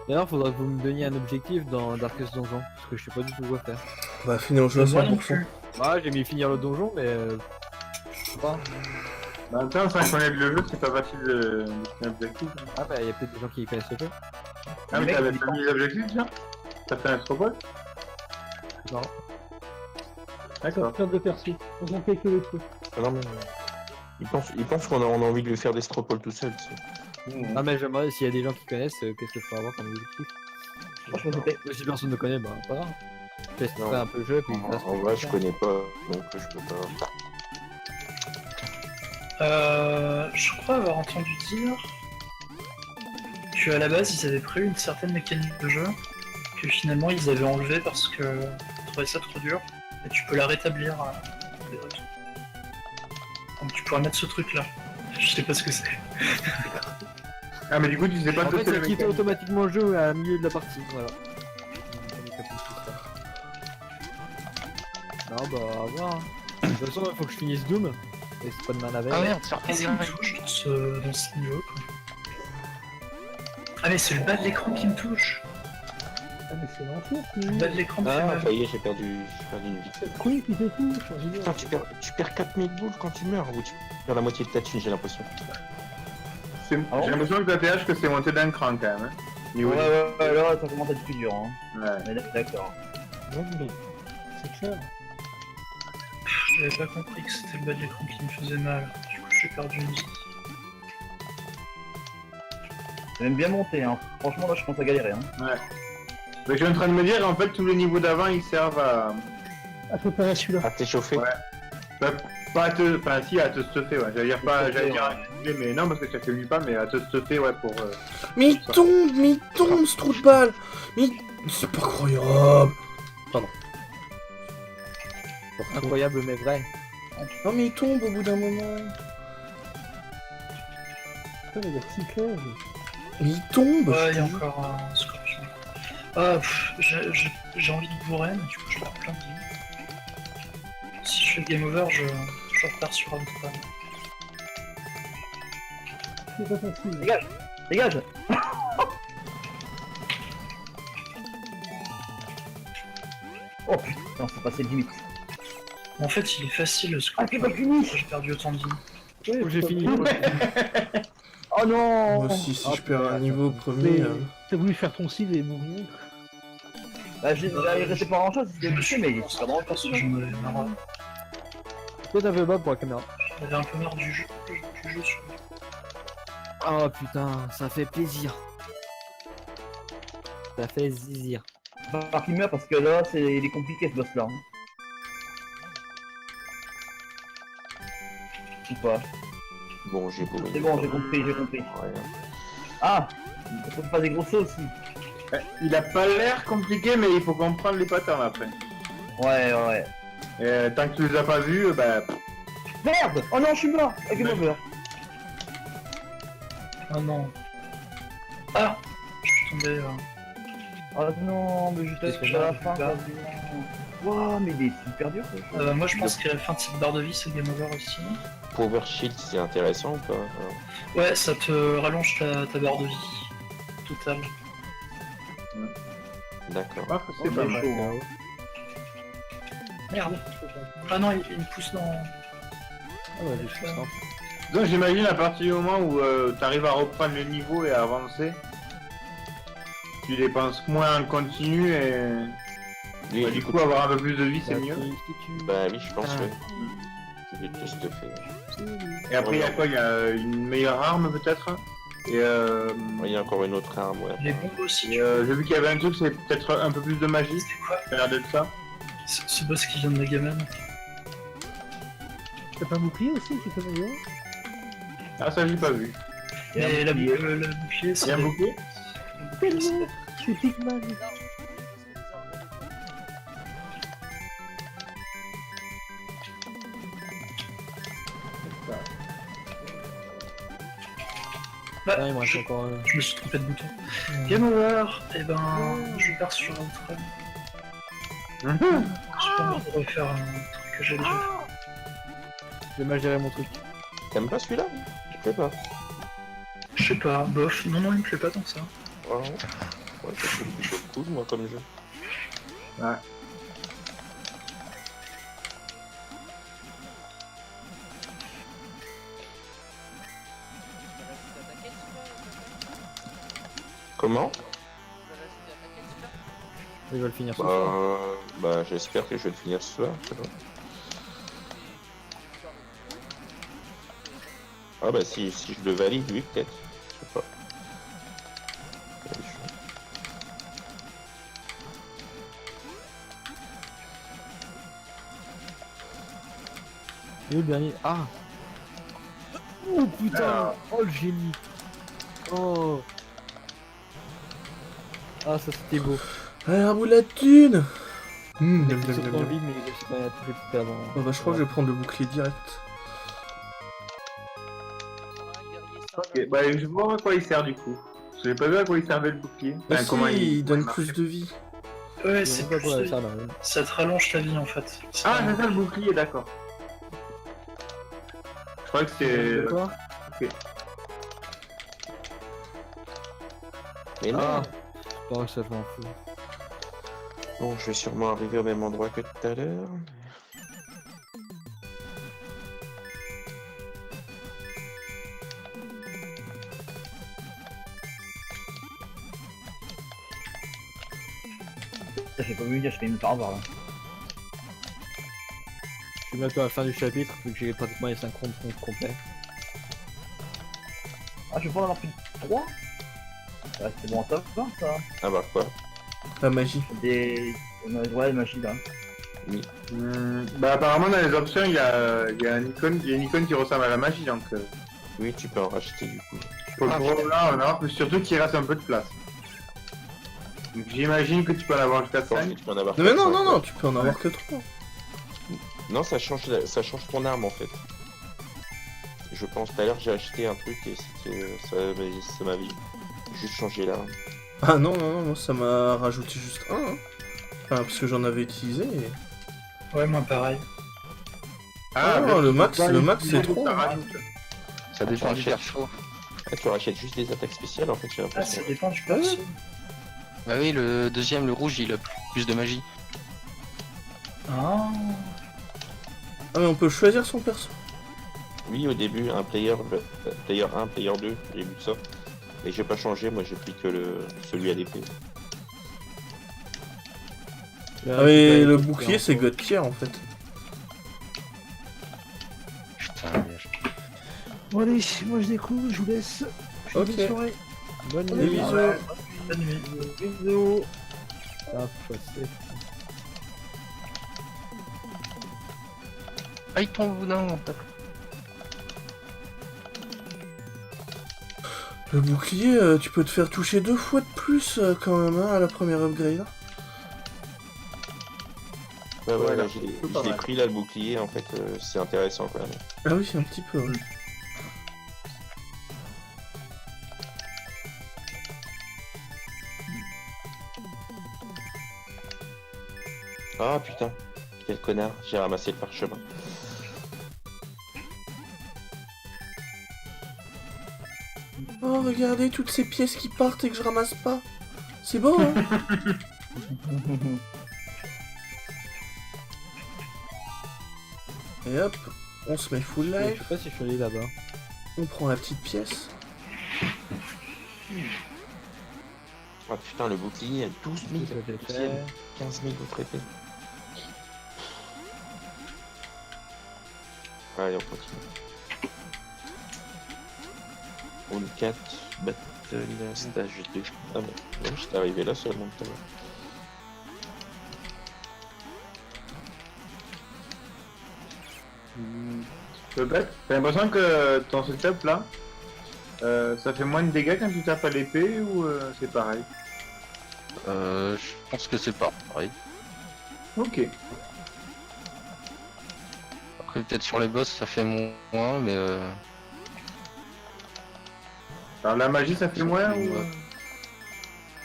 D'ailleurs, faudra que vous me donniez un objectif dans Darkest Donjon, parce que je sais pas du tout quoi faire. Bah, finir le jeu à Moi non 100%. plus. Bah, j'ai mis finir le donjon, mais je sais pas. En même temps, sans connaître le jeu, c'est pas facile de faire un objectif. Ah bah, y a peut-être des gens qui connaissent le jeu. Ah, mais t'avais pas mis les objectifs déjà? T'as fait un stropole? Non. D'accord, plein de perçus. On en fait que le truc. Ah non, mais. Il pense qu'on a envie de lui faire des stropoles tout seul. Ah, mais j'aimerais, s'il y a des gens qui connaissent, qu'est-ce que je peux avoir comme objectif? Franchement, c'était. Si personne ne connaît, bah, pas grave. Je testerai un peu le jeu, puis En vrai, je connais pas, donc je peux pas. Je crois avoir entendu dire qu'à la base ils avaient pris une certaine mécanique de jeu que finalement ils avaient enlevé parce que ils trouvaient ça trop dur et tu peux la rétablir. Donc tu pourrais mettre ce truc là. Je sais pas ce que c'est. Ah, mais du coup, tu sais pas En ce fait, que c'est ça le quitte mécanisme. automatiquement le jeu à milieu de la partie, voilà. Non, bah, à voir. Hein. De toute façon, il faut que je finisse Doom. Et c'est pas de mana veille. Ah merde, sur Qu'est-ce qui me touche dans ce niveau quoi? Ah mais c'est le bas de l'écran qui me touche. Ah, mais c'est l'enfer. Le bas de l'écran me fait Ah, mal. ça y est, j'ai perdu une vie. C'est le truc qui te touche. Génial. Putain, tu perds 4000 boules quand tu meurs, ou tu perds la moitié de ta thune, j'ai l'impression. J'ai l'impression que ta TH que c'est monté d'un cran quand même. Hein. Ouais, Niveau ouais, là, ça commence à être plus dur. Hein. Ouais. On est d'accord. C'est cher. J'avais pas compris que c'était le bas de l'écran qui me faisait mal. Du coup j'ai perdu une vie. C'est même bien monté. Hein. Franchement, là, je commence à galérer. Hein. Ouais. Mais je suis en train de me dire, en fait, tous les niveaux d'avant, ils servent à... Ah, faut pas celui-là. Ah, t'es chauffé? Ouais. Bah, Pas à te... Enfin, si, à te stuffer, ouais. J'allais dire pas... J'allais dire à te stuffer, mais non, parce que ça fait lui pas, mais à te stuffer, ouais, pour... Mais il tombe, ce trou de balle. Mais c'est pas croyable. Incroyable mais vrai. Non mais il tombe au bout d'un moment. Putain, il a cyclé. Mais il tombe. Ouais, je il y a te dis. encore un scorpion. Ah, j'ai envie de bourrer, mais du coup, je perds plein de vie. Si je fais game over, je repars sur un total. C'est pas facile. Dégage. Dégage. Oh putain, c'est passé limite. En fait, il est facile le Ah, scorpion. c'est pas fini. J'ai perdu autant de vie. Oh, j'ai fini. Oh non. Moi aussi, si Oh, je perds un putain, niveau au premier... Mais t'as voulu faire ton cible et mourir. Bah, il restait pas grand chose, c'était touché, mais il est vraiment pas Parce que j'en avais marre. Toi t'avais bas pour la caméra. J'avais un peu marre du jeu sur Oh putain, ça fait plaisir. Ça fait zizir. Par qui meurt parce que là, il est compliqué ce boss là. Ou pas. Bon, j'ai beau. C'est bon, j'ai compris. Ouais. Ah, il faut faire des gros sauts aussi. Il a pas l'air compliqué, mais il faut comprendre les patterns après. Ouais. Et tant que tu les as pas vus, bah... Merde. Oh non, je suis mort. Ok, Ouais. over. Oh non. Ah, je suis tombé. Oh non, mais juste Qu'est-ce que à la j'ai fin. fait là Waouh, mais il est super dur ce jeu. Moi, je pense qu'à la fin de cette barre de vie, c'est game over aussi. Power Shield, c'est intéressant ou pas? Ouais, ça te rallonge ta barre de vie. Totale. D'accord. Ah, c'est Oh, pas c'est mal. chaud, hein. Merde. Ah non, il me pousse dans... Ah ouais, je suis simple. Donc j'imagine à partir du moment où t'arrives à reprendre le niveau et à avancer, tu dépenses moins en continu et Oui, du coup avoir un peu plus de vie c'est mieux. Bah oui, je pense Ah. que je vais tout ce que fait. Et après il y a quoi? Il y a une meilleure arme peut-être. Et Il y a encore une autre arme, ouais. Les bombes aussi. j'ai vu qu'il y avait un truc, c'est peut-être un peu plus de magie. C'était quoi Ça a l'air d'être ça. ce boss qui vient de Megaman. T'as pas un bouclier aussi qui peut m'aider? Ah ça j'ai pas vu. Et Et un bouclier. le bouclier, Il y c'est... a un bouclier? C'est Pigman. Bah, Ah, il me reste je, encore. je me suis trompé de bouton. Game over. Et ben, je pars sur un train. J'ai pas envie de refaire un truc que j'ai déjà fait. J'ai mal géré mon truc. T'aimes pas celui-là? Je sais pas. Je sais pas, bof. Non, il me plaît pas tant que ça. Ouais, ouais, c'est plutôt cool, moi, comme jeu. Ouais. Comment? Il va le finir ce soir. Bah, j'espère que je vais le finir ce soir. Je sais pas. Ah bah si je le valide, oui, peut-être. Je sais pas. Et le dernier. Ah. Oh putain. Oh le génie. Oh. Ah ça c'était beau. Allez, un bout de la thune. Il était sur ton vide mais il a pas tout fait avant. Oh bah je crois que je vais prendre le bouclier direct. Ok, bah je vois à quoi il sert du coup. Parce que j'ai pas vu à quoi il servait le bouclier. Bah Enfin, si, comment il donne marche. plus de vie. Ouais, C'est c'est pas plus... quoi ça là. Ça te rallonge ta vie en fait. Ah c'est ça le bouclier, d'accord. Je crois que c'est... Quoi? Mais non. Ah. Oh ça je m'en fous. Bon, je vais sûrement arriver au même endroit que tout à l'heure. J'ai pas vu dire, je fais une part là. Je suis bientôt à la fin du chapitre vu que j'ai pratiquement les 50 comptes complets. Ah, je vais pas en avoir plus de 3. Ouais, c'est bon, top 20 ça. Ah bah quoi? La magie. Ouais, magie là. Bah apparemment dans les options il y a une icône qui ressemble à la magie donc Oui, tu peux en racheter du coup. faut le gros là on a mais surtout qu'il reste un peu de place. Donc j'imagine que tu peux en avoir jusqu'à 5. Tu peux en avoir Non mais non, 4, non, 5, non, tu peux en avoir que 3. Non, ça change ton arme en fait. Je pense tout à l'heure j'ai acheté un truc et ça m'avait juste changé l'arme. Ah non, non, non, moi ça m'a rajouté juste un. Hein. Enfin, parce que j'en avais utilisé et... Ouais, moi pareil. Ah, bah, le max c'est ça trop. rajoute. Ça dépend du cher. perso. Ah, tu rachètes juste des attaques spéciales en fait, j'ai Ah, l'impression. ça dépend du perso. Bah oui, le deuxième, le rouge, il a plus de magie. Ah. Ah mais on peut choisir son perso. Oui, au début, un player 1, player 2, j'ai vu ça. Et j'ai pas changé, moi j'ai pris que celui à l'épée. Ah mais le bouclier c'est Godtier en fait. Putain, Bon allez, moi je découvre, je vous laisse. Ok. Bonne soirée. Bonne Des nuit. bisous. Bonne nuit. Bisous. Ah, faut passer. Ah, il tombe, non. Le bouclier, tu peux te faire toucher 2 fois de plus quand même hein, à la première upgrade. Ouais, là, c'est je pas l'ai mal. pris là le bouclier, en fait, c'est intéressant quand même. Ah oui, un petit peu. Ouais. Ah putain, quel connard, j'ai ramassé le parchemin. Oh regardez toutes ces pièces qui partent et que je ramasse pas. C'est beau hein. Et hop, on se met full Je sais life, pas si je suis allé là-bas. on prend la petite pièce. Ah putain, le bouclier à 12 000, Je l'ai fait. 15 000 autres épées. Allez, on continue. On 4, battle, stage 2. Ah bon, non, j'étais arrivé là seulement tout à l'heure. Peut-être. T'as l'impression que ton setup là, ça fait moins de dégâts quand tu tapes à l'épée ou c'est pareil? Je pense que c'est pas pareil. Ok. Après, peut-être sur les boss, ça fait moins, mais Alors la magie ça fait moins ou...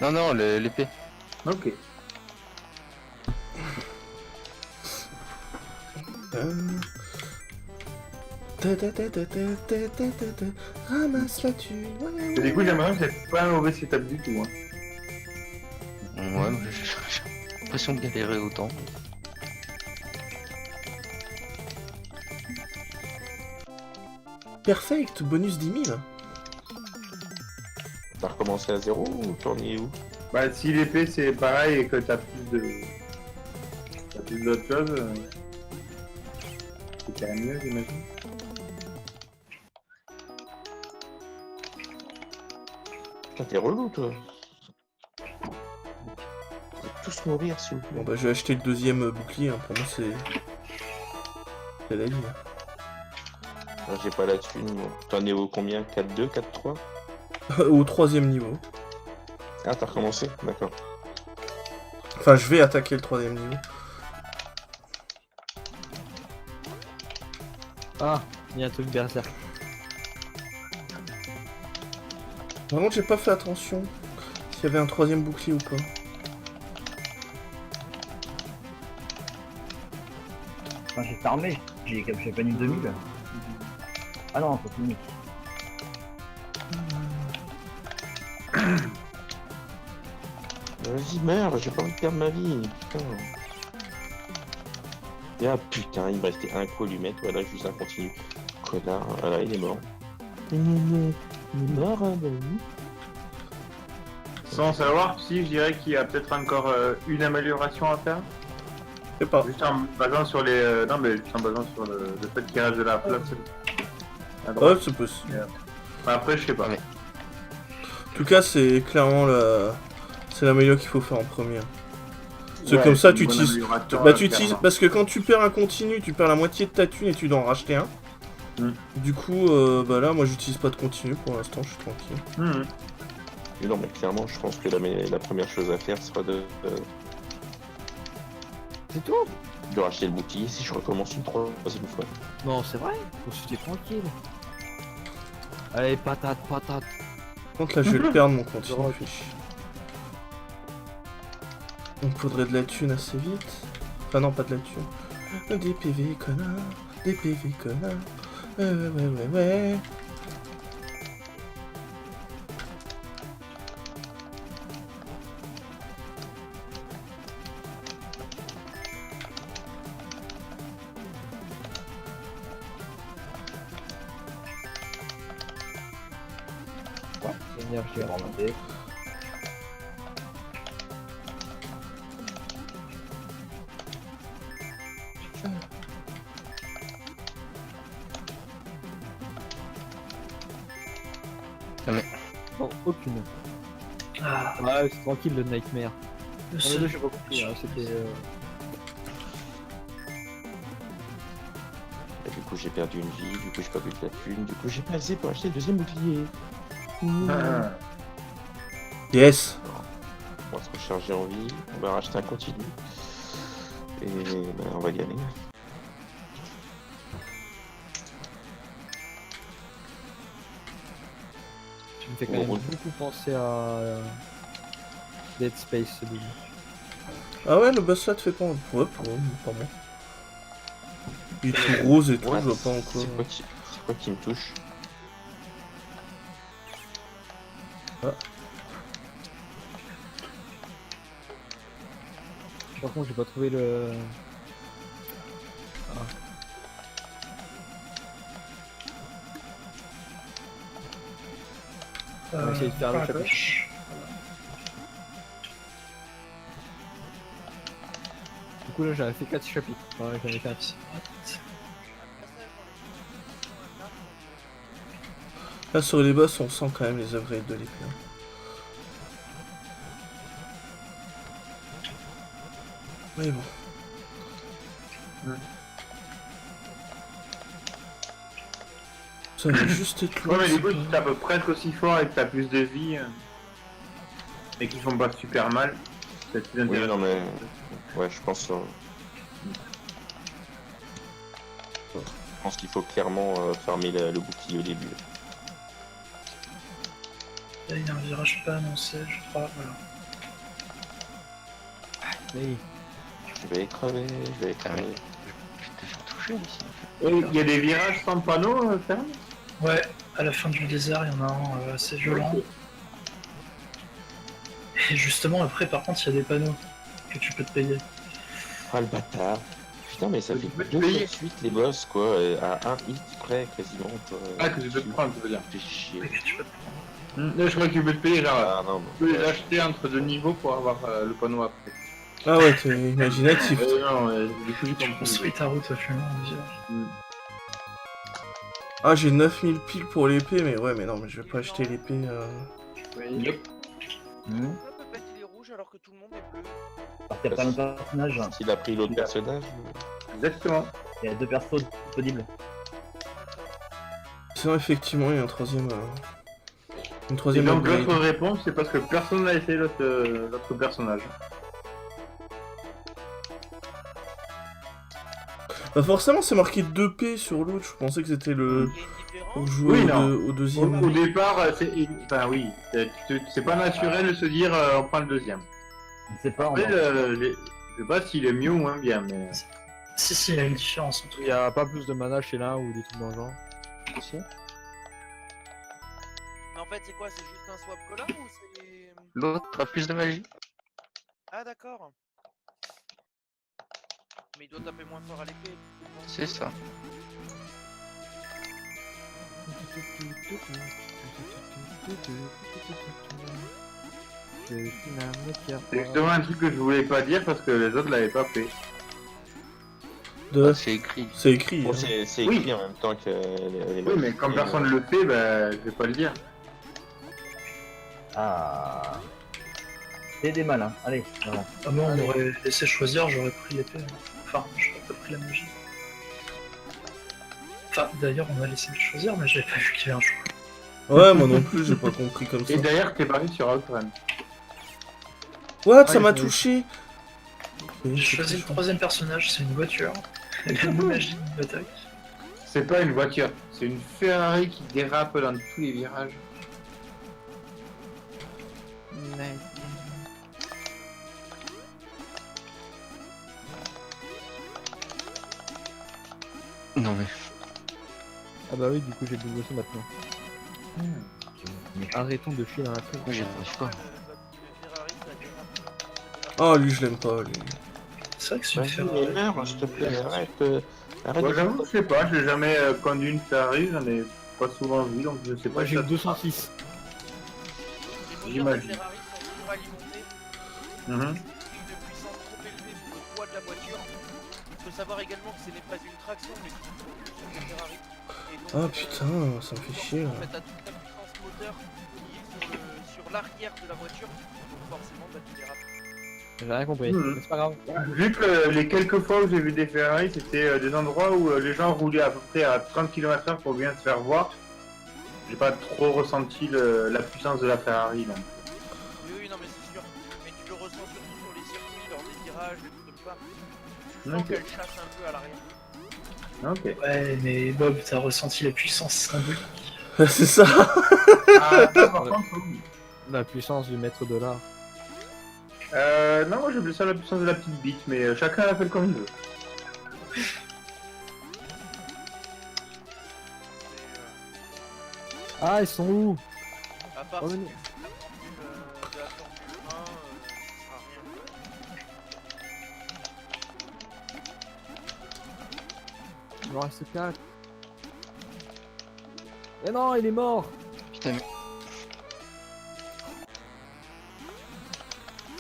non, non, l'épée. Ok. Ramasse la thune. Ouais, Et du coup j'ai l'impression que c'est pas un mauvais setup du tout. Hein. Ouais, mais j'ai l'impression de galérer autant. Perfect, bonus 10 000. T'as recommencé à 0 ou t'en es où? Bah si l'épée c'est pareil et que t'as plus de... T'as plus d'autres choses, c'est quand même mieux j'imagine. Putain, t'es relou toi. Vous allez tous mourir s'il vous plaît. Bon bah je vais acheter le deuxième bouclier, hein. Pour moi c'est la vie. Hein. Moi, j'ai pas la thune, moi. T'en es au combien? 4-2, 4-3? Au 3ème niveau. Ah, t'as recommencé? D'accord. Enfin je vais attaquer le 3ème niveau. Ah, il y a un truc berserk. Par contre j'ai pas fait attention s'il y avait un 3ème bouclier ou pas. Enfin, j'ai farmé, j'ai pas mis 2000. Ah non, faut finir. Vas-y, meurs, j'ai pas envie de perdre ma vie, putain. Et ah putain, il me restait un coup à lui mettre, voilà, juste un continu. Connard, voilà, il est mort. Il est mort, hein, bah oui. Sans savoir si je dirais qu'il y a peut-être encore une amélioration à faire. Je sais pas. Juste en basant sur les... non mais juste en basant sur le fait qu'il reste de la place à Ouais, droite. c'est possible. Après je sais pas. Ouais. En tout cas c'est clairement la... C'est la meilleure qu'il faut faire en premier. C'est Ouais, comme ça, une tu bonne utilises. amélioration, Bah, tu utilises. clairement. Parce que quand tu perds un continu, tu perds la moitié de ta thune et tu dois en racheter un. Mm. Du coup, bah là, moi j'utilise pas de continu pour l'instant, je suis tranquille. Mhm. Mais non, mais clairement, je pense que la première chose à faire sera C'est tout? de racheter le bouclier si je recommence une troisième fois. Non, c'est vrai. Faut se fier tranquille. Allez, patate, patate. Par contre, là, je vais le perdre mon continu. Fait chier. Il me faudrait de la thune assez vite. Enfin, non, pas de la thune. Des PV, connard. Des PV, connard. Ouais. L'énergie Je vais remonter. Non, aucune. Ah, Ouais, c'est tranquille le Nightmare. le Non, seul- les deux, j'ai pas compris, hein, c'était... Et du coup, j'ai perdu une vie, du coup, j'ai perdu de la thune, du coup, j'ai pas assez pour acheter le deuxième bouclier. Ah. Yes. On va se recharger en vie, on va racheter un continu. Et ben, on va gagner. Tu me fais quand même beaucoup penser à... Dead Space, ce double. Ah ouais, le boss là te fait pas. Ouais, pas moi. Il est tout rose et tout, Ouais, je vois pas encore. c'est quoi qui me touche? Par contre, j'ai pas trouvé le... On va essayer de faire le par la chapitre. gauche. Du coup, là, j'avais fait 4 chapitres. Ouais, j'en ai 4. Là sur les boss, on sent quand même les upgrades de l'épée. Hein. Mais bon. Ça va juste être Ouais, long. mais du c'est coup, pas- si t'as à peu près aussi fort et que t'as plus de vie, et qu'ils font pas super mal, c'est plus Oui, intéressant. non, mais. Ouais, je pense. Je pense qu'il faut clairement farmer le bouclier au début. Là, il y a un virage pas annoncé, je crois. Voilà. Oui. Je vais crever, je vais crever. Je vais te faire toucher ici. Et il y a des virages sans panneau, ferme. Ouais, à la fin du désert, il y en a un assez violent. Et justement, après, par contre, il y a des panneaux que tu peux te payer. Ah le bâtard. Putain, mais ça fait Tu peux te 2 fois payer. de suite les boss, quoi, à un hit près quasiment. Quoi. Ah, que tu peux te prendre, tu veux dire. Fais chier. Et que tu peux te prendre. Là, je crois que tu peux te payer, genre, Ah non, tu peux les ouais. acheter entre deux niveaux pour avoir le panneau après. Ah ouais, t'es imaginatif. Non, du coup, j'ai Tu compris. construis ta route au fur et à mesure. Ah, j'ai 9000 piles pour l'épée, mais ouais, mais non, mais je vais pas acheter l'épée. Yep. Pourquoi Pepette il est rouge alors que tout le monde est bleu? Parce qu'il y a plein de personnages. Il a pris l'autre personnage. Exactement. Il y a 2 persos disponibles. Sinon, effectivement, il y a un troisième. Une Et troisième donc, upgrade. l'autre réponse, c'est parce que personne n'a essayé l'autre personnage. Bah, forcément, c'est marqué 2P sur l'autre. Je pensais que c'était le. Il est différent. Pour jouer Oui, au, non. au Au deuxième. départ, enfin oui, c'est pas naturel de se dire on prend le deuxième. Je sais pas, on Après, va... je sais pas s'il est mieux ou moins bien, mais. Si, il y a une différence en tout Il y a pas plus de mana chez l'un ou des trucs dans le genre. Mais en fait, c'est quoi? C'est juste un swap collant ou c'est. L'autre a plus de magie. Ah, d'accord. Mais il doit taper moins fort à l'épée. C'est ça. Je suis un mec qui a- C'est justement un truc que je voulais pas dire parce que les autres l'avaient pas fait. De... C'est écrit. C'est écrit. Bon, hein. c'est Oui. écrit en même temps que les Oui, mais comme personne le fait, bah, je vais pas le dire. Ah. C'est des malins. Allez, voilà. Ah moi on m'aurait laissé choisir, j'aurais pris l'épée. Enfin, j'aurais pas pris la magie. Enfin, d'ailleurs on m'a laissé le choisir, mais j'avais pas vu qu'il y avait un choix. Ouais, moi non plus, j'ai pas compris comme ça. Et d'ailleurs, t'es parti sur Outrun. What, ça Ouais, m'a je- touché. J'ai choisi le troisième personnage, c'est une voiture. Elle a une magie d'attaque. C'est pas une voiture, c'est une Ferrari qui dérape dans tous les virages. Non mais. Ah bah oui, du coup j'ai double ça maintenant. Arrêtons de chier dans la tête. Moi j'y arrive pas. Oh, lui, je l'aime pas, lui. C'est vrai que c'est une Vas-y, Ferrari. meurs, s'il te plaît, arrête. Arrête Moi de j'avoue que je sais pas, j'ai jamais conduit une Ferrari, j'en ai pas souvent vu, donc je sais pas. Moi j'ai si eu ça- 206. Les moteurs de J'imagine. Ferrari sont toujours alimentés Mhm. avec une puissance trop élevée pour le poids de la voiture. Il faut savoir également que ce n'est pas une traction, mais une propulsion de Ferrari. Et donc, Oh putain, ça me fait chier. en là. fait, t'as toute la puissance moteur qui est sur l'arrière de la voiture, donc forcément, bah, tu dérapes. J'ai rien compris, Mhm. mais c'est pas grave. Vu que les quelques fois où j'ai vu des Ferrari, c'était des endroits où les gens roulaient à peu près à 30 km/h pour bien se faire voir. J'ai pas trop ressenti la puissance de la Ferrari. Donc. Oui, oui, non, mais c'est sûr. Mais tu le ressens surtout sur les circuits, lors des virages, des trucs comme ça. Tu sens Ok. qu'elle chasse un peu à l'arrière. Ok. Ouais, mais Bob, t'as ressenti la puissance symbolique. C'est ça. Ah, ça, par contre, oui. La puissance du maître de l'art. Non, moi j'appelle ça la puissance de la petite bite, mais chacun l'appelle comme il veut. Ah, ils sont où? À part Oh, si mais- tu fais de la Formule 1, ça sera rien. Il m'en reste 4. Mais non, il est mort. Putain, mais.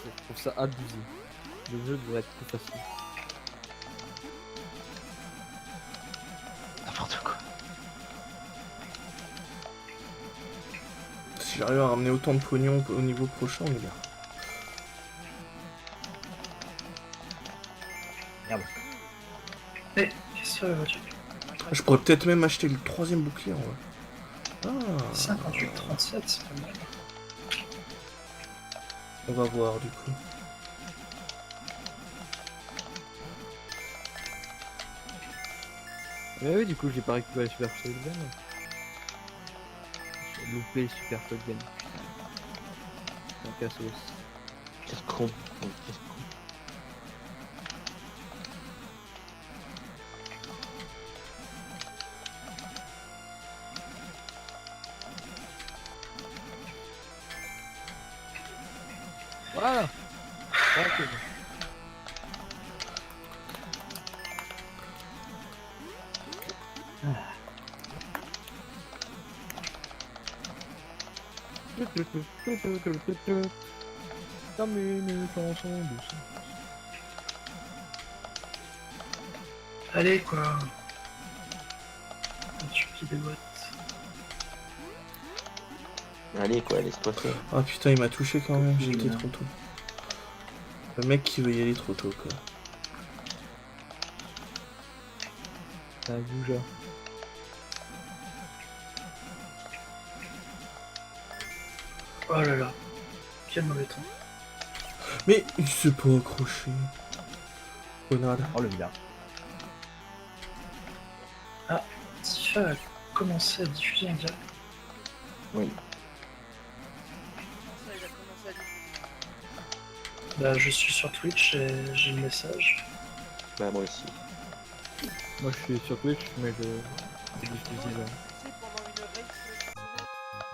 Je trouve ça abusé. Le jeu devrait être plus facile. N'importe quoi. Si j'arrive à ramener autant de pognon au niveau prochain, on est bien. Mais, qu'est-ce que la voiture Je pourrais peut-être même acheter le troisième bouclier en vrai. Ah, 58-37, c'est pas mal. on va voir du coup. Mais oui, du coup, j'ai pas récupéré Super Shotgun. J'ai loupé Super Shotgun. C'est un cassos. Quel con. Quel con. Voilà. Ok. Comme une chanson douce. Allez, quoi. Tu qui déboîte. Allez quoi, laisse-toi faire. Ah putain, il m'a touché quand même, j'ai été trop tôt. Le mec qui veut y aller trop tôt quoi. C'est un goujat. Oh là là. Quel mauvais temps. Mais il s'est pas accroché. Connard. Oh le vilain. Tifa a commencé à diffuser en direct. Oui. Ça, il a commencé à diffuser. Bah, je suis sur Twitch et j'ai le message. Bah moi aussi. Moi je suis sur Twitch, mais je diffuse déjà. Tu sais, pendant une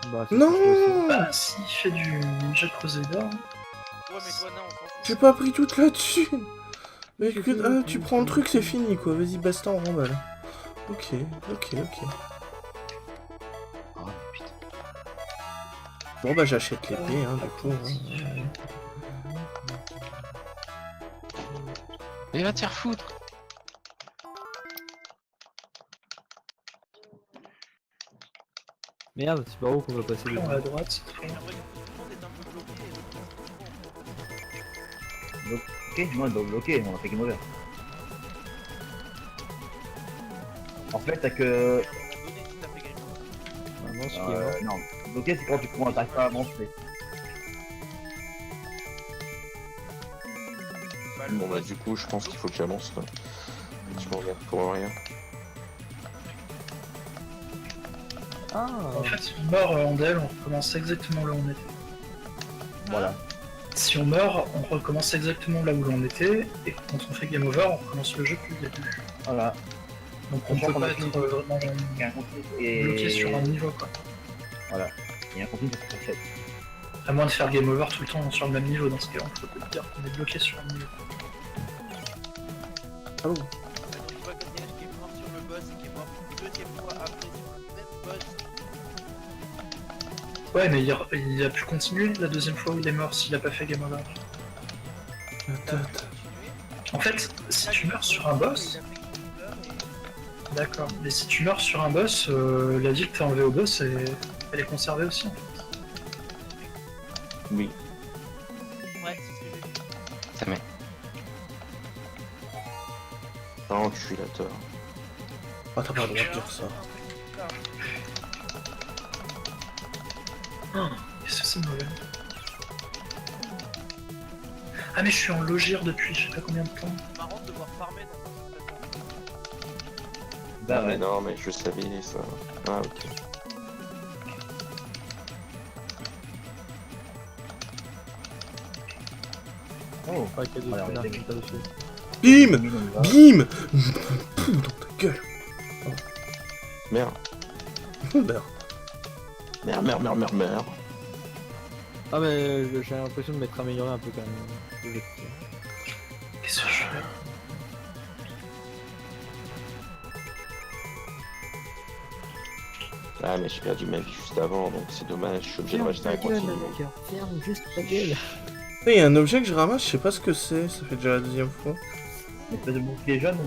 race, Bah, c'est ce que je fais aussi. Non, Bah, s'il fait du Ninja Crusader, ouais, mais toi, non, on s'en fout. j'ai pas pris toute la thune. Mais que, tu prends le truc, c'est fini quoi. Vas-y, basta, on remballe. Ok. Oh putain. Bon bah j'achète l'épée hein, du coup. Hein. Mais va te faire foutre. Merde, c'est par où qu'on va passer on le va à droite cette fois. J'ai l'impression que tout le monde est un peu bloqué. Donc, ok, moi, donc, ok, on a fait game over. En fait, t'as que. On a donné si t'as fait game. Vraiment, ce qui est mort. Non, bloqué, c'est quand tu prends un attaque pas avancé. Bah, le Bon bah boss, du coup je pense qu'il faut que j'avance quoi. Je me regarde pour rien. Ah, En fait, si on meurt en DL, on recommence exactement là où on était. Voilà. Si on meurt, on recommence exactement là où l'on était, et quand on fait game over, on recommence le jeu depuis le début. Voilà. Donc on Sachant peut qu'on pas a être fini. vraiment Il y a un contenu et. bloqué sur un niveau, quoi. Voilà. Il y a un contenu sur cette. À moins de faire game over tout le temps sur le même niveau, dans ce cas-là, on peut pas dire qu'on est bloqué sur un niveau. Allô. donc je vois Kotesh qui est mort sur le boss et qui est mort une deuxième fois après sur le même boss. Ouais, mais il a pu continuer la deuxième fois où il est mort s'il a pas fait game over. Il a continué. En fait, si tu meurs sur un boss, Il a fait game over et- d'accord, mais si tu meurs sur un boss, la vie que t'as enlevée au boss, elle est conservée aussi, en fait. Oui. Ouais, c'est ce que j'ai vu. Ça met. Enculateur. Ah, t'as pas le droit de dire ça. Qu'est-ce que c'est mauvais. Ah mais je suis en logir depuis je sais pas combien de temps. C'est marrant de devoir farmer dans un simulateur. Bah Ah mais ouais. non mais je savais ça. Ah ok. Oh, pas qu'il y a Voilà, des on connards est qui tapent dessus. Bim. Bim. Poum, dans ta gueule. Merde. Merde. Merde. Ah, mais j'ai l'impression de m'être amélioré un peu quand même. Le jeu. Qu'est-ce que je fais? Ah mais j'ai perdu ma vie juste avant donc c'est dommage, je suis obligé de racheter un continu. Ferme juste ta gueule. Il y a un objet que je ramasse, je sais pas ce que c'est, ça fait déjà la deuxième fois. Une espèce de bouclier jaune.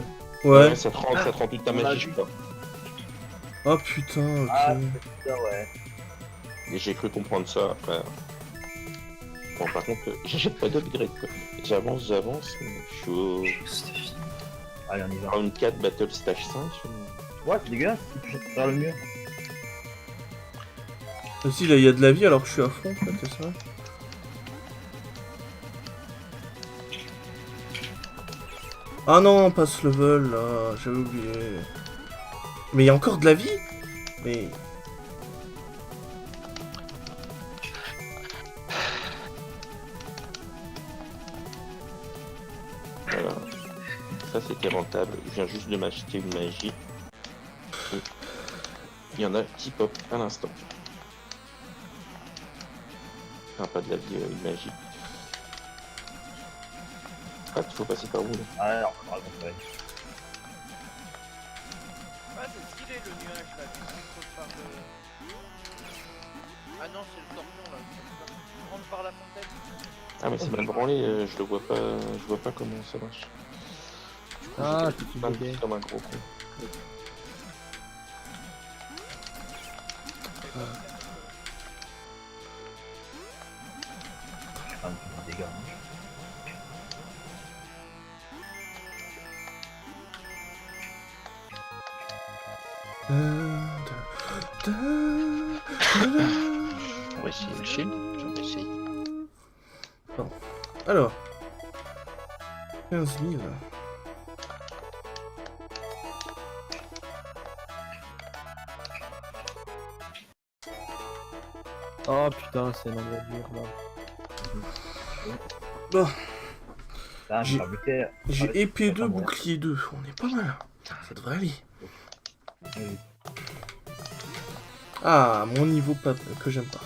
Ouais. Ça te rend toute ta on l'a magie vu. je crois. Oh putain, ok. Ah, c'est ça, ouais. Et j'ai cru comprendre ça après. Bon par contre j'achète pas d'upgrade quoi. J'avance, mais je suis au C'était fini. Allez, on y va. round 4 battle stage 5. Ouais, c'est dégueulasse si tu jettes vers le mur. Vas-y, là, il y a de la vie alors que je suis à fond, en fait, c'est ça. Ah non, pas ce level, là, j'avais oublié. Mais il y a encore de la vie. Mais... Voilà. Ça c'était rentable. Je viens juste de m'acheter une magie. Et il y en a qui pop à l'instant. Enfin, pas de la vie, une magie. Ah, il faut passer par où là? Ah, alors, on va récupérer. Ah, c'est stylé le nuage là, qui saute par le. Ah non, c'est le scorpion là. Il rentre par la fontaine. Ah mais c'est mal branlé, je le vois pas, je vois pas comment ça marche. Ah, J'étais tu plein de buguais. trucs comme un gros con. Ah, des dégâts. On va essayer le shield. J'en essaye. Alors... 15 000. Oh putain, c'est un endroit dur là. Bon, Ah, J'ai- j'ai buté. j'ai épée 2, Enfin, bon. bouclier 2. On est pas mal. Ça devrait aller. Oui. Ah, mon niveau pas... que j'aime pas.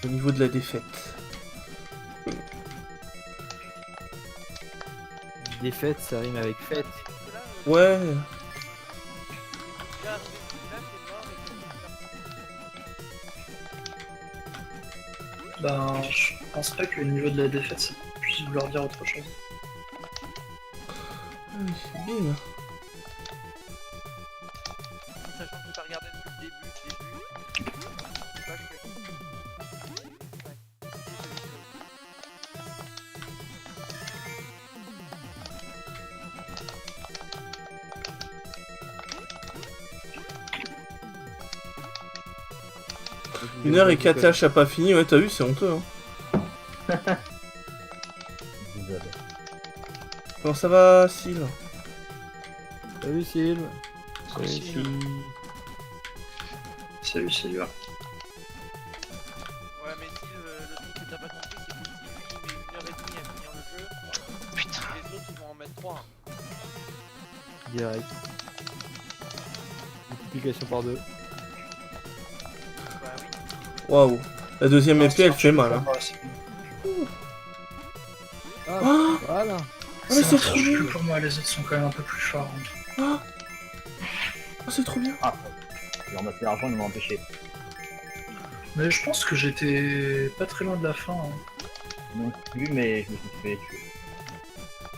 Au niveau de la défaite. Défaite, ça rime avec fête. Parce que là, Ouais. il est arrivé du village, c'est mort et que Ben, je pense pas que le niveau de la défaite ça puisse vouloir dire autre chose. Bim. sachant que t'as regardé depuis le début. Je sais pas, je fais- Ouais. 1h04 a pas fini, ouais, t'as vu, c'est honteux. Hein. Désolé. Comment ça va, Syl? Salut Syl. Salut, Syl. Salut, salut. Ouais, mais si le truc que t'as pas compris, c'est que si lui il met 1h30 à finir le jeu, Putain. les autres ils vont en mettre 3. Direct. Multiplication par 2. Bah oui. Waouh. La deuxième Non, épée, elle c'est fait un mal. jeu Hein. pour moi, c'est bon. Ah, Oh, voilà. mais c'est un trop jeu bien. pour moi, les autres sont quand même un peu plus forts. Oh, c'est trop bien. Ah, j'ai ramassé l'argent, ils m'ont empêché. Mais je pense que j'étais pas très loin de la fin. Hein. Non plus, mais je me suis fait tuer.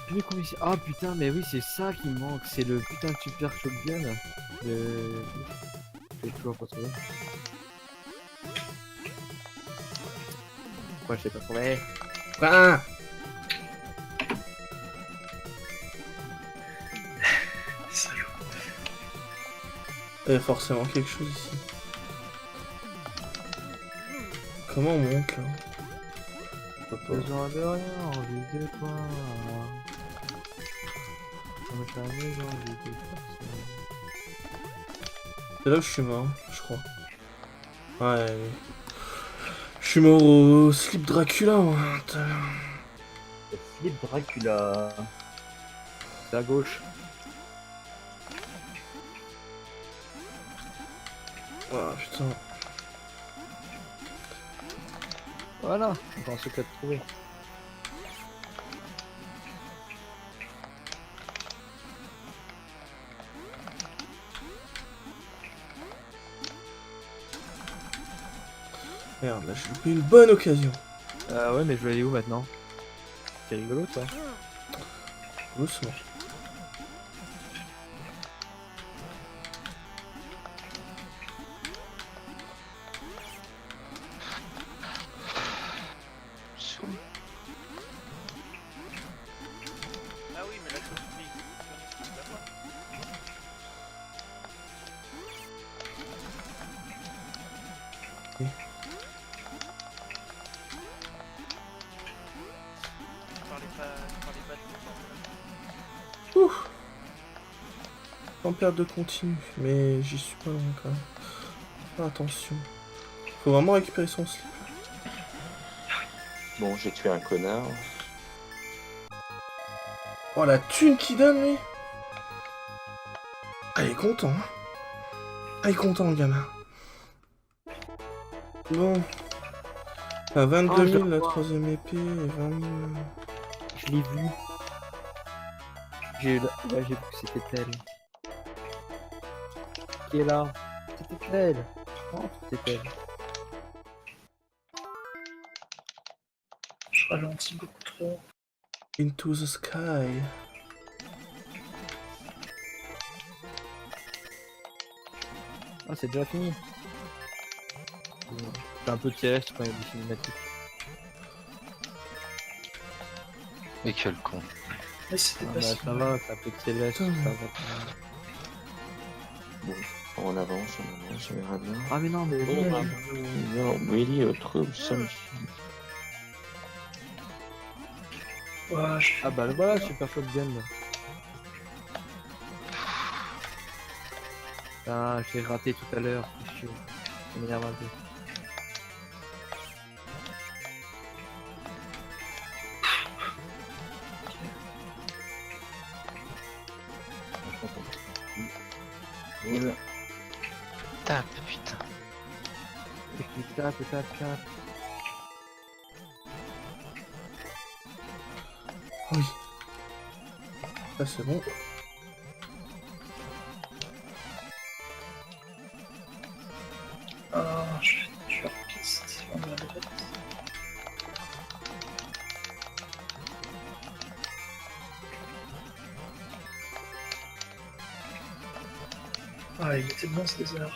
Putain, combien c'est- Ah putain, mais oui, c'est ça qui me manque. C'est le putain de super shotgun. De... J'ai toujours pas trouvé. Pourquoi je l'ai pas trouvé? Ah, Salaud. il y a forcément quelque chose ici. Comment on monte là? On peut pas. Besoin de rien, envie de toi. Comme jamais envie de personne. C'est là où je suis mort, je crois. Ouais. Je suis mort au slip Dracula, moi. tout à l'heure. Le slip Dracula. C'est à gauche. Ah putain. Voilà, encore un secret de trouver. Merde, là j'ai loupé une bonne occasion. Ouais, mais je vais aller où maintenant? C'est rigolo, toi. Doucement. Ah oui, mais la chose c'est d'abord. Parlez pas de Ouf. Sans perdre de continu, mais j'y suis pas loin quand même. Faire attention. Faut vraiment récupérer son slip. Bon, j'ai tué un connard. Oh la thune qu'il donne lui. Ah, il est content. Hein. Ah, il est content le gamin. Bon. À 22 000 la troisième épée et 20 000... Je l'ai vu. Là, j'ai vu que c'était elle. Qui est là? C'était elle. Oh, c'était elle. Je ralentis beaucoup trop. Into the sky. Ah, c'est déjà fini. C'est un peu tiré quand il y a des cinématiques. Mais quel con. Mais c'était Ah, pas bah, si ça mal. va, c'est un peu céleste. Ça Putain. va. Bon, on avance, on verra bien. Ah, mais non, mais. Non, mais il est trop simple. Ouais, je Ah, bah voilà, super shotgun. Là. Ah, je l'ai raté tout à l'heure, c'est chiant. Ça m'énerve un peu. Tape, putain. Et puis tape, tape, tape. Oui. Ça c'est bon. Ah, je vais tuer la piste. On va la droite. Ah, il était bon ce désert.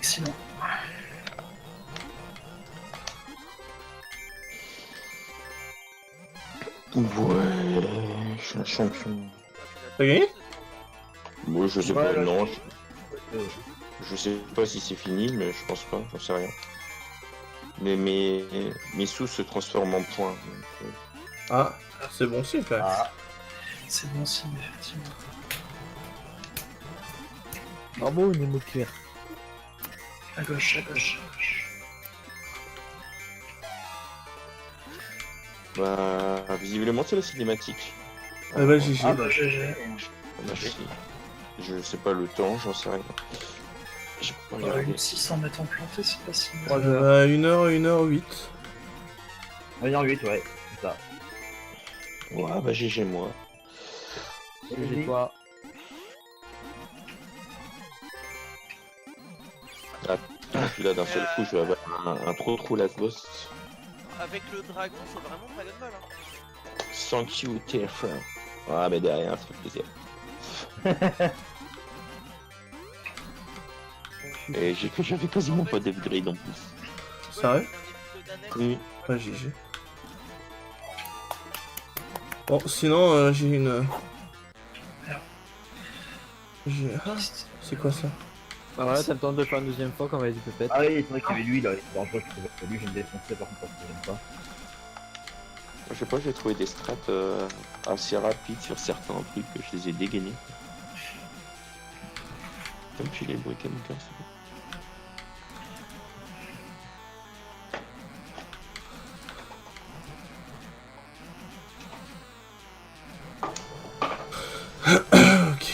Excellent. Ouais, je suis un champion. T'as gagné? Moi, je sais Ouais, pas, là, non. Euh, Je sais pas si c'est fini, mais je pense pas, j'en sais rien. Mais mes sous se transforment en points. Donc, Ah, c'est bon signe quand même. Ah, C'est bon signe, effectivement. Bravo, une émote claire. À gauche, à gauche, à gauche. bah, visiblement, c'est la cinématique. Ah bah GG. Ah bah GG. Merci. Je sais pas le temps, j'en sais rien. J'ai pas regardé. Une 6 en m'étant planté, c'est pas si mal. 3 heures. 1h, 1h08. on va dire 8, ouais, c'est ça. Ouais, bah GG moi. GG toi. Puis là, d'un seul coup, je vais avoir un trop last boss. Avec le dragon, c'est vraiment pas de mal. Hein. Thank you, TF1. Ah, mais derrière, ça fait plaisir. Et j'avais quasiment pas d'upgrade en plus. Sérieux? Oui. Ouais, GG. Bon, sinon, j'ai une... Ah, c'est quoi ça? Bah voilà, t'as le temps de le faire une deuxième fois quand on va être pépette. Ah oui, c'est vrai qu'il y avait lui là, c'est dangereux, je trouvais que lui, je me défonçais par contre parce que j'aime pas. Je sais pas, j'ai trouvé des strats assez rapides sur certains trucs que je les ai dégainés. Comme chez les brick and mortar, c'est bon. Ok.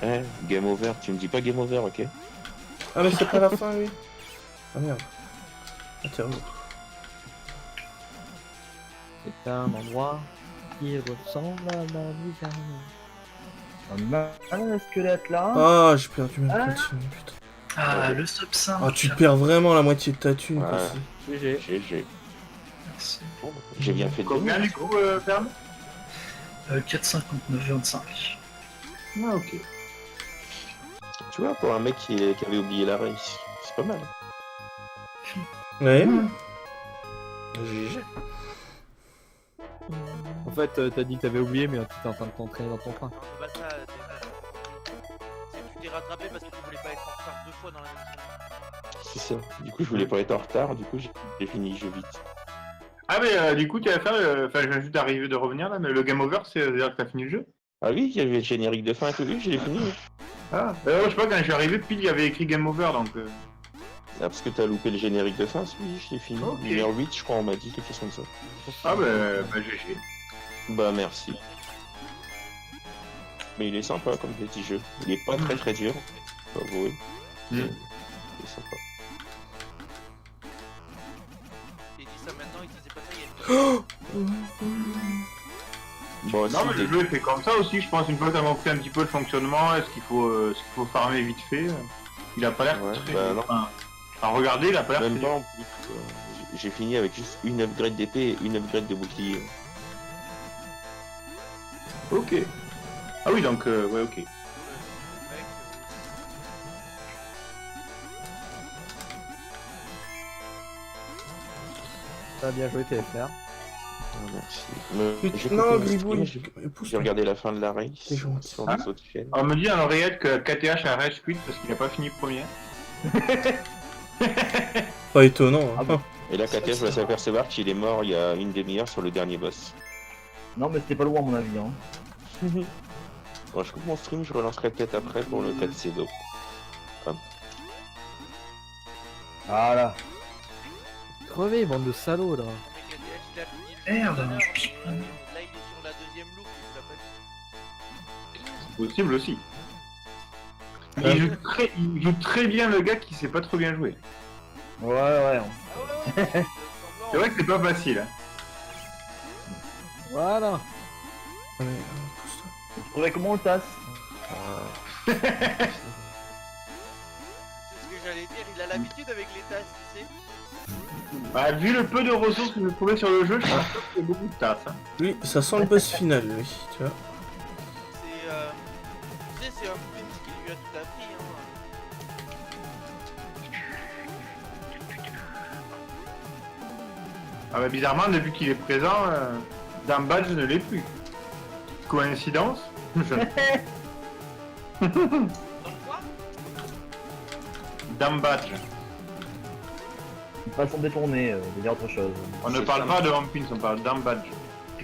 Eh, game over, tu me dis pas game over, ok? Ah mais c'est pas la fin, oui. Ah merde. Interview. C'est un endroit qui ressemble à ma maison. Un squelette là. Ah, j'ai perdu ma platine, putain. Ah, le sub 5. Ah, tu perds vraiment la moitié de ta thune, quoi. Ouais. c'est- GG. Merci. J'ai bien fait de Combien du coup, Ferme 4,59,25. Ah, ok. Tu vois, pour un mec qui avait oublié la race, c'est pas mal. Ouais. GG. En fait, t'as dit que t'avais oublié, mais tu t'es en train de t'entraîner dans ton train. Bah ça, c'est que tu t'es rattrapé parce que tu voulais pas être en retard 2 fois dans la même semaine. C'est ça. Du coup, je voulais pas être en retard, du coup, j'ai fini le jeu vite. Ah, mais du coup, tu vas faire. Enfin, je viens juste d'arriver de revenir là, mais le game over, c'est-à-dire que t'as fini le jeu? Ah oui, il y avait le générique de fin et tout, oui, je l'ai fini. Ah, je sais pas, quand je suis arrivé, pile il y avait écrit game over donc. Ah, parce que t'as loupé le générique de fin, oui, je l'ai fini. Ok. Numéro 8, je crois, on m'a dit quelque chose comme ça. Ah, bah GG. Bah, merci. Mais il est sympa comme petit jeu. Il est pas très dur, faut avouer. Mm. Il est sympa. J'ai dit ça maintenant, il disait pas ça il y a Bon, Non, mais le jeu est fait comme ça aussi, je pense. Une fois que t'as compris un petit peu le fonctionnement, est-ce qu'il faut farmer vite fait, il a pas l'air Ouais, très. bah non. Enfin, à regarder, il a pas l'air Même très. pas en plus. J'ai fini avec juste une upgrade d'épée et une upgrade de bouclier. Ok. Ah oui, donc, ouais, ok. T'as bien joué TFR. Ah, merci. Putain, non, Gribouille, J'ai pousse-moi. regardé la fin de la race C'est gentil. sur Ah. les autres chaînes. On me dit à l'oreillette que KTH a rage quit parce qu'il a pas fini premier. Pas étonnant. Hein. Ah bon. Et là, KTH va s'apercevoir qu'il est mort il y a une demi-heure sur le dernier boss. Non, mais c'était pas loin à mon avis. Hein. Bon, je coupe mon stream, je relancerai peut-être après pour le 4C d'eau. Voilà. Crevez, bande de salauds là. Merde, Là, je me suis il est sur la deuxième loop, il vous l'a pas dit. C'est possible aussi. Il joue très bien le gars qui sait pas trop bien jouer. Ouais, ouais. Ah ouais, C'est vrai que c'est pas facile. Hein. Voilà. Allez, pousse-toi. Tu trouvais comment on tasse? C'est ce que j'allais dire, il a l'habitude avec les tasses, tu sais. Bah, vu le peu de ressources que j'ai trouvé sur le jeu, je pense qu'il y a beaucoup de tasses. Hein. Lui, ça sent le boss final, lui. Tu vois. C'est tu sais, c'est un Prince qui lui a tout appris, hein. Ah bah bizarrement, depuis qu'il est présent, Dame Badge ne l'est plus. Coïncidence? Dans quoi? Dame Badge. Une façon détournée de dire autre chose. On ne C'est parle ça. pas de One Piece, on parle Dame Badge.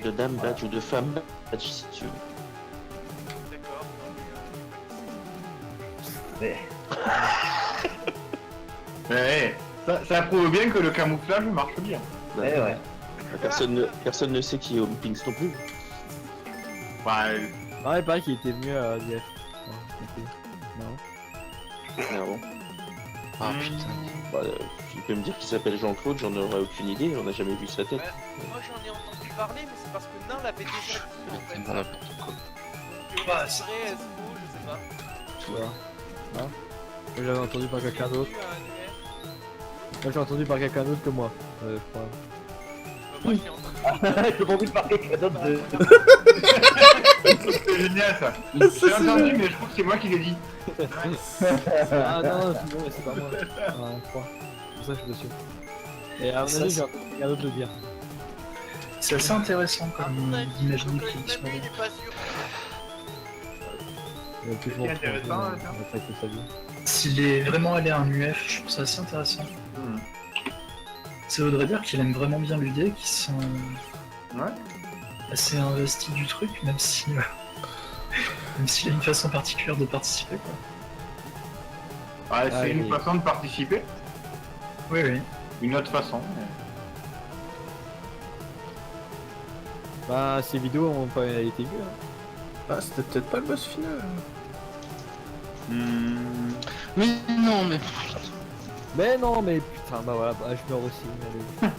De dame badge ou de femme badge si tu veux. D'accord. Mais Ouais, ça prouve bien que le camouflage marche bien. Bah, ouais. Personne ne sait qui est Home Pinks non plus. Bah, Ah, il paraît qu'il était venu à l'IF. Non. Ah bon. Ah putain. Bah, tu peux me dire qu'il s'appelle Jean-Claude, j'en aurais aucune idée, on n'a jamais vu sa tête. Moi j'en ai entendu parler, mais c'est parce que Nain l'avait déjà dit en fait. Dans n'importe quoi. Que Bah, est-ce vrai, est-ce faux, je sais pas. Tu vois. Hein? Moi, j'avais entendu par quelqu'un d'autre. J'ai vu un annuaire. Moi, j'ai entendu par quelqu'un d'autre que moi. Je crois. Moi je l'ai entendu. j'ai pas envie de parler quelqu'un d'autre de... c'est génial ça. J'ai entendu, mais je crois que c'est moi qui l'ai dit. Ah non, c'est bon, c'est pas moi. Ah, je crois. C'est pour ça que je suis sûr. Et à mon Ça, avis, c'est- j'ai entendu quelqu'un d'autre le dire. C'est assez intéressant À mon comme avis, d'imaginer quand qu'il il se m'a mis, il est pas sûr. Il a plus C'est intéressant, hein, ça. après toute sa vie. S'il est vraiment allé à un UF, je trouve ça assez intéressant. Ça voudrait dire qu'il aime vraiment bien l'UD, qu'il se sent Ouais. assez investi du truc, même si même s'il a une façon particulière de participer, quoi. Ouais, c'est Ah, une oui. façon de participer, Oui, oui. une autre façon. Bah, ces vidéos ont pas été vues. Hein. Ah, c'était peut-être pas le boss final. Oui, non, mais. Mais non, mais putain, bah voilà, bah, je meurs aussi. Allez.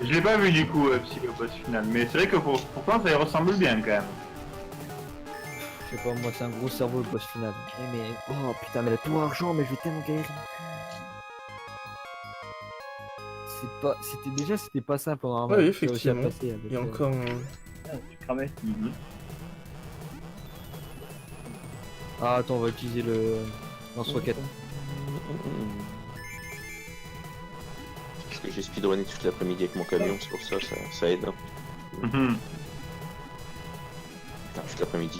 Je l'ai pas vu du coup, Psy, le boss final, mais c'est vrai que pourtant ça y ressemble bien quand même. Je sais pas, moi c'est un gros cerveau le boss final. Mais oh putain, mais elle a tout l'argent, mais je vais tellement galérer. C'était pas simple pendant un Ouais, moment. oui, J'ai réussi à effectivement. passer avec, Il y a encore Tu cramais. Ah attends, on va utiliser le lance-roquette. Parce que j'ai speedrunné toute l'après-midi avec mon camion, c'est pour ça, ça aide. Hein. Mhm. Enfin, toute l'après-midi,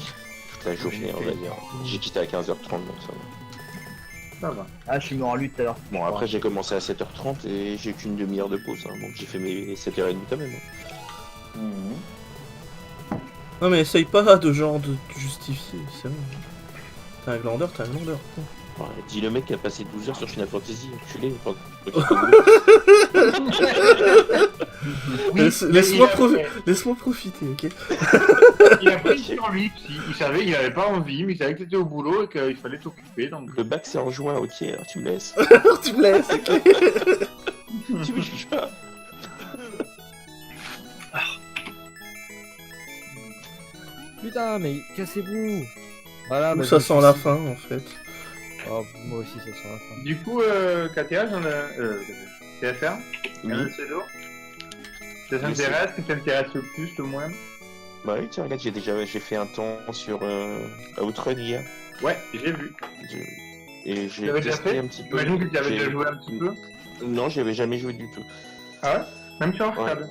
toute la journée, on va dire. J'ai quitté à 15h30, donc ça va. Ça va. Ah, je suis mort en lui tout à l'heure. Bon, après j'ai commencé à 7h30 et j'ai qu'une demi-heure de pause, hein, donc j'ai fait mes 7h30 quand même. Hein. Non mais essaye pas de genre de te justifier, c'est bon. T'as un glandeur, t'as un glandeur. Ouais, dis le mec qui a passé 12 heures sur Final Fantasy, enculé. Laisse-moi profiter, ok? Il a pris sur lui, Psy. Il savait qu'il avait pas envie, mais il savait que t'étais au boulot et qu'il fallait t'occuper, donc... Le bac c'est en juin, ok, alors tu me laisses. Alors tu me laisses, ok? Tu me juges pas. Putain, mais cassez-vous. Voilà, Ou bah, ça je sent me la suis- fin en fait. Oh, moi aussi ça sent la fin. Du coup, KTA, j'en ai... TFR, Oui. CEDO. Ça t'intéresse? Qui t'intéresse le plus, le moins? Bah oui, tiens, regarde, j'ai fait un temps sur Outrun hier. Ouais, j'ai vu. Et Tu j'ai l'avais déjà testé fait? un petit peu. J'imagine que tu avais J'ai- déjà joué un petit peu. Non, j'y avais jamais joué du tout. Ah ouais? Même sur arcade?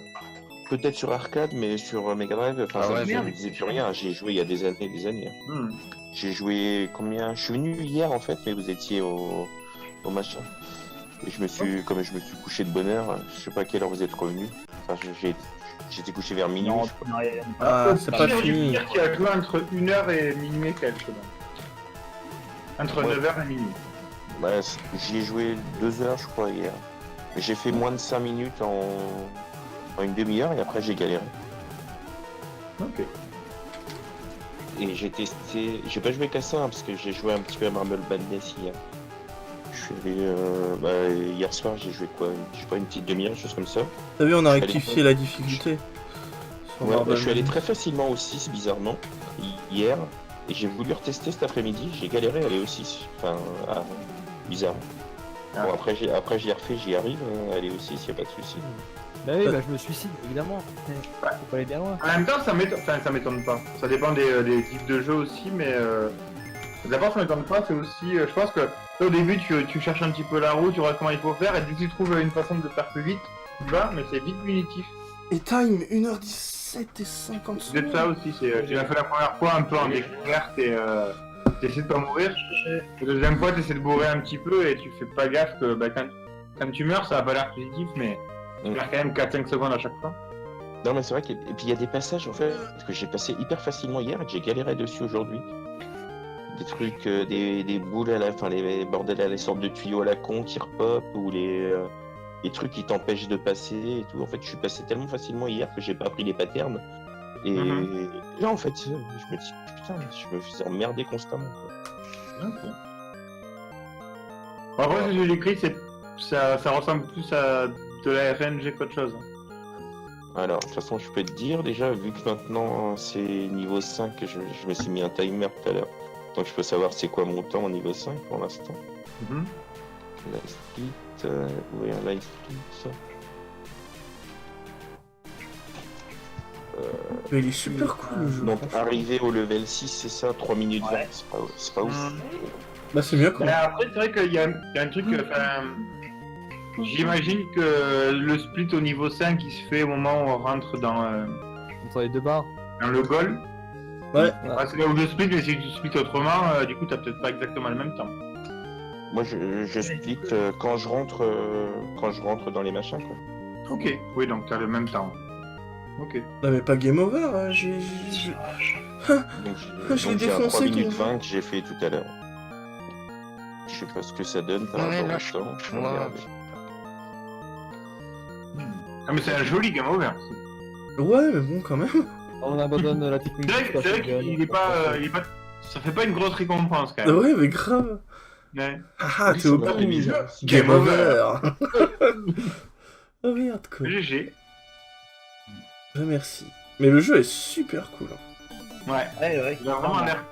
Peut-être sur arcade, mais sur Mega Drive, enfin, Ah ça ouais, me merde. disait plus rien. J'ai joué il y a des années et des années. Hmm. J'ai joué combien? Je suis venu hier en fait, mais vous étiez au machin. Et je me suis, comme je me suis couché de bonne heure, je sais pas à quelle heure vous êtes revenu. Enfin, j'étais couché vers minuit. Non, je crois. non, rien. Ah, c'est pas J'ai fini. dire qu'il a joué entre 1h et minuit et quelques. donc. Entre Ouais. 9h et minuit. Bah, j'y ai joué 2 heures, je crois, hier. Mais j'ai fait moins de 5 minutes en une demi-heure et après j'ai galéré. Ok. Et j'ai testé. J'ai pas joué qu'à ça, hein, parce que j'ai joué un petit peu à Marble Madness hier. Je suis allé. Hier soir, j'ai joué quoi? Je sais pas, une petite demi-heure, chose comme ça. T'as vu, on a Je suis rectifié la difficulté. Sur Ouais, Marble je suis allé Man. très facilement au 6, bizarrement, hier. Et j'ai voulu retester cet après-midi. J'ai galéré à aller au 6. Enfin, bizarre. Ah. Bon, après j'y ai refait, j'y arrive. À aller au 6, y a pas de souci. Bah oui, bah je me suicide, évidemment. Faut pas aller bien loin. En même temps, ça m'étonne pas. Ça dépend des types de jeux aussi, mais d'abord, ça m'étonne pas. C'est aussi, je pense que au début, tu cherches un petit peu la route, tu vois comment il faut faire, et dès que tu trouves une façon de le faire plus vite, bas, mais c'est vite punitif. Et time 1h17 et 50 C'est peut-être secondes. ça aussi, tu l'as fait la première fois un peu en découverte et t'essaies de pas mourir. La deuxième fois, t'essaies de bourrer un petit peu et tu fais pas gaffe que quand tu meurs, ça a pas l'air positif, mais tu perds quand même 4-5 secondes à chaque fois. Non, mais c'est vrai et puis il y a des passages en fait que j'ai passé hyper facilement hier et que j'ai galéré dessus aujourd'hui. Des trucs, des boules à la fin, les bordels à les sortes de tuyaux à la con qui repopent ou les trucs qui t'empêchent de passer et tout. En fait, je suis passé tellement facilement hier que j'ai pas appris les patterns. Et là, en fait, je me dis, putain, je me faisais emmerder constamment. Quoi. Après, ce que j'ai écrit, ça ressemble plus à de la RNG qu'autre chose. Alors, de toute façon, je peux te dire, déjà, vu que maintenant c'est niveau 5, je me suis mis un timer tout à l'heure. Donc, je peux savoir c'est quoi mon temps au niveau 5 pour l'instant. Live split, ouvrir live split. Mais il est super cool le jeu. Donc, franchement. arriver au level 6, c'est ça, 3 minutes 20, Ouais. c'est pas ouf. Bah c'est mieux quoi. Mais après, c'est vrai qu'il y a un truc. J'imagine que le split au niveau 5 il se fait au moment où on rentre dans Entre les deux barres. le goal. Ouais. Ah, c'est là où je split, mais si tu split autrement, du coup, t'as peut-être pas exactement le même temps. Moi, je split quand je rentre dans les machins, quoi. Ok, oui, donc t'as le même temps. Ok. Non mais pas game over, hein, Donc, Je l'ai donc, j'ai un 3 défoncé, minutes toi. 20 que j'ai fait tout à l'heure. Je sais pas ce que ça donne par Ouais, rapport là, au je temps. comprends. On va regarder. Ah, mais c'est un joli game over. Ouais, mais bon, quand même. On abandonne la technique. C'est vrai qu'il est pas, ça fait pas une grosse récompense quand même. Ouais, mais grave. Ouais. Ah, Oui, t'es ça au m'a bout. fait bizarre. Game over. Oh merde, quoi. GG. Bah, merci. Mais le jeu est super cool. Hein. Ouais. Ouais. Il a vraiment l'air.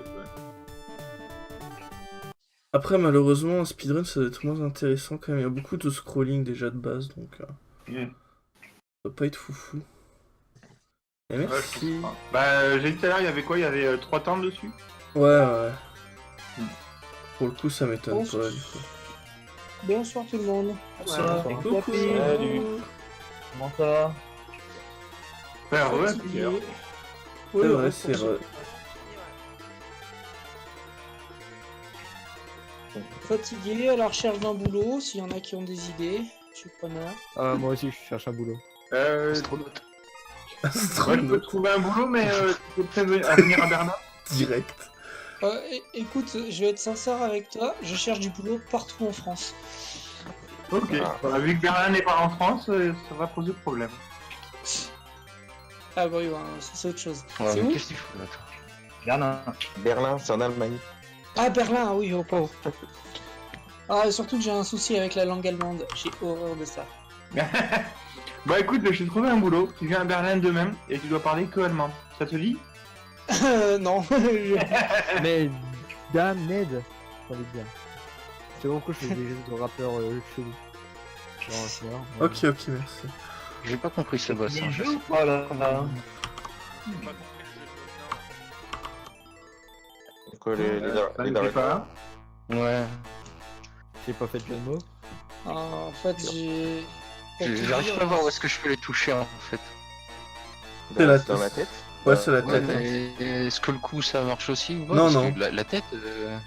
Après, malheureusement, un speedrun, ça doit être moins intéressant quand même. Il y a beaucoup de scrolling déjà de base, donc ça doit pas être foufou. Et merci. Bah, j'ai dit tout à l'heure, il y avait quoi? Il y avait 3 temps dessus. Ouais. Pour le coup, ça m'étonne pas, du coup. Bonsoir tout le monde. Ouais. Coucou. Salut. Comment ça va? Faire ouais, Fatigué. C'est vrai, c'est vrai. Fatigué, à la recherche d'un boulot. S'il y en a qui ont des idées, je suis preneur. Moi aussi, je cherche un boulot. Moi, je peux trouver un boulot, mais tu peux prévenir à venir à Berlin. Direct. Écoute, je vais être sincère avec toi, je cherche du boulot partout en France. Ok. Bah, vu que Berlin n'est pas en France, ça va poser problème. Ah bah oui, ouais, ça c'est autre chose. Ouais, C'est mais où? qu'est-ce que tu fous là, toi? Berlin. Berlin, c'est en Allemagne. Ah Berlin, oui, oh pauvre. Ah, surtout que j'ai un souci avec la langue allemande, j'ai horreur de ça. Bah écoute, je t'ai trouvé un boulot. Tu viens à Berlin demain et tu dois parler que allemand. Ça te dit? Non. Mais Dame Ned, j'ai envie de dire. C'est pourquoi je fais des jeux de rappeurs chelous. Ok, merci. J'ai pas compris ce boss. Il Hein, joue ou pas là? J'ai pas compris le jeu, Quoi, les Je sais pas. Ouais. J'ai pas fait de jeu de mots. En fait, j'ai... J'arrive pas à voir où est-ce que je peux les toucher en fait. C'est la dans la tête. tête. Ouais, c'est la Ouais, tête. mais est-ce que le coup ça marche aussi ou pas? Non, Parce non. que la tête, Ouais,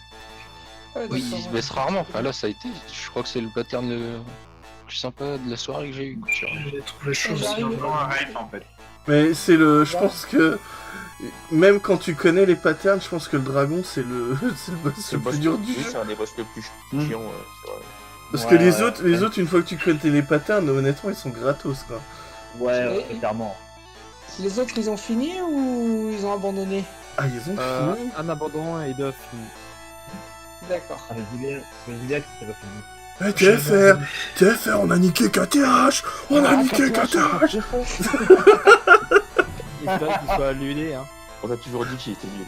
oui, d'accord, il se baisse rarement. Enfin là, ça a été. Je crois que c'est le pattern le plus sympa de la soirée que j'ai eu. J'ai trouvé chaud aussi. J'arrive. C'est vraiment un rêve en fait. Mais c'est le... Je pense que... Même quand tu connais les patterns, je pense que le dragon, c'est le boss le plus dur du Oui, jeu. c'est un des boss le plus chiant. C'est vrai. Parce Ouais, que les ouais. autres, une fois que tu connais les patterns, honnêtement, ils sont gratos, quoi. Ouais, clairement. Les autres, ils ont fini ou ils ont abandonné? Ah, ils ont fini. Un abandon et deux finis. D'accord. Ah, je dis bien que c'est pas fini. Eh, TFR, on a niqué KTH. On a niqué KTH. Il faut qu'il soit annulé, hein. On a toujours dit qu'il était nul.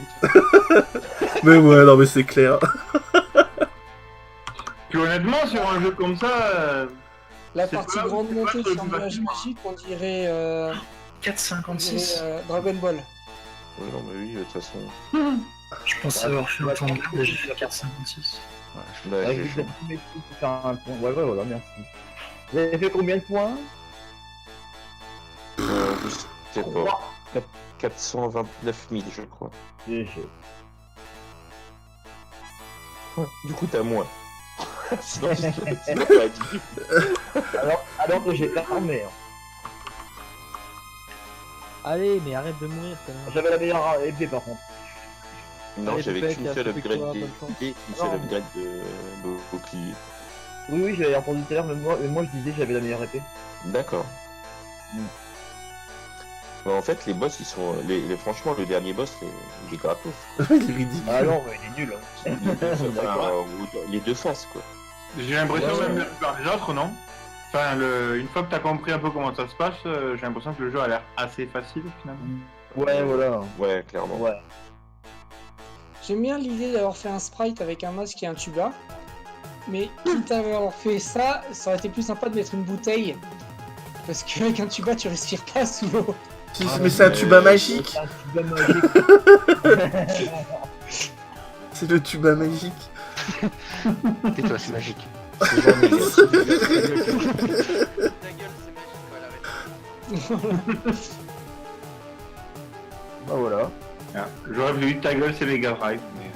Mais ouais, non, mais c'est clair. Puis honnêtement, sur un jeu comme ça, La C'est partie pas- grande c'est pas montée le sur plus nuage facile. magique, on dirait, on 4,56. dirait Dragon Ball. Oui, non, mais oui, de toute façon. Je pense avoir fait autant de bien, mais j'ai fait 4,56. Bah, Ouais, j'ai j'ai chaud. fait tous mes trucs pour faire un point. Ouais, voilà, merci. Vous avez fait combien de points? Peut-être pas. 429 000, je crois. Du coup, t'as moins. Sinon, tu l'as pas dit. Alors que j'ai l'armée. Allez, mais arrête de mourir quand même. J'avais la meilleure épée par contre. Non, Allez, j'avais Pépé, qu'une t'as seule fait upgrade quoi, des bonne chance. épées, une seule Non. upgrade de bouclier. Oui, j'avais entendu tout à l'heure, mais moi je disais que j'avais la meilleure épée. D'accord. Bah, en fait, les boss, ils sont. Franchement, le dernier boss, il est gratos. Il est ridicule. Ah non, mais il est nul. Hein. Les deux faces, quoi. J'ai l'impression Ouais, même ouais. la plupart des autres, non? Enfin, une fois que t'as compris un peu comment ça se passe, j'ai l'impression que le jeu a l'air assez facile finalement. Ouais, voilà. Ouais, clairement. Ouais. J'aime bien l'idée d'avoir fait un sprite avec un masque et un tuba. Mais quitte à avoir fait ça, ça aurait été plus sympa de mettre une bouteille. Parce qu'avec un tuba, tu respires pas sous l'eau. Si, mais c'est un tuba magique. C'est un tuba magique. C'est le tuba magique. Tais-toi, c'est magique. C'est genre méga. Ta gueule, c'est magique, voilà, arrête. Bah voilà. Ah, j'aurais voulu ta gueule, c'est Mega Drive, mais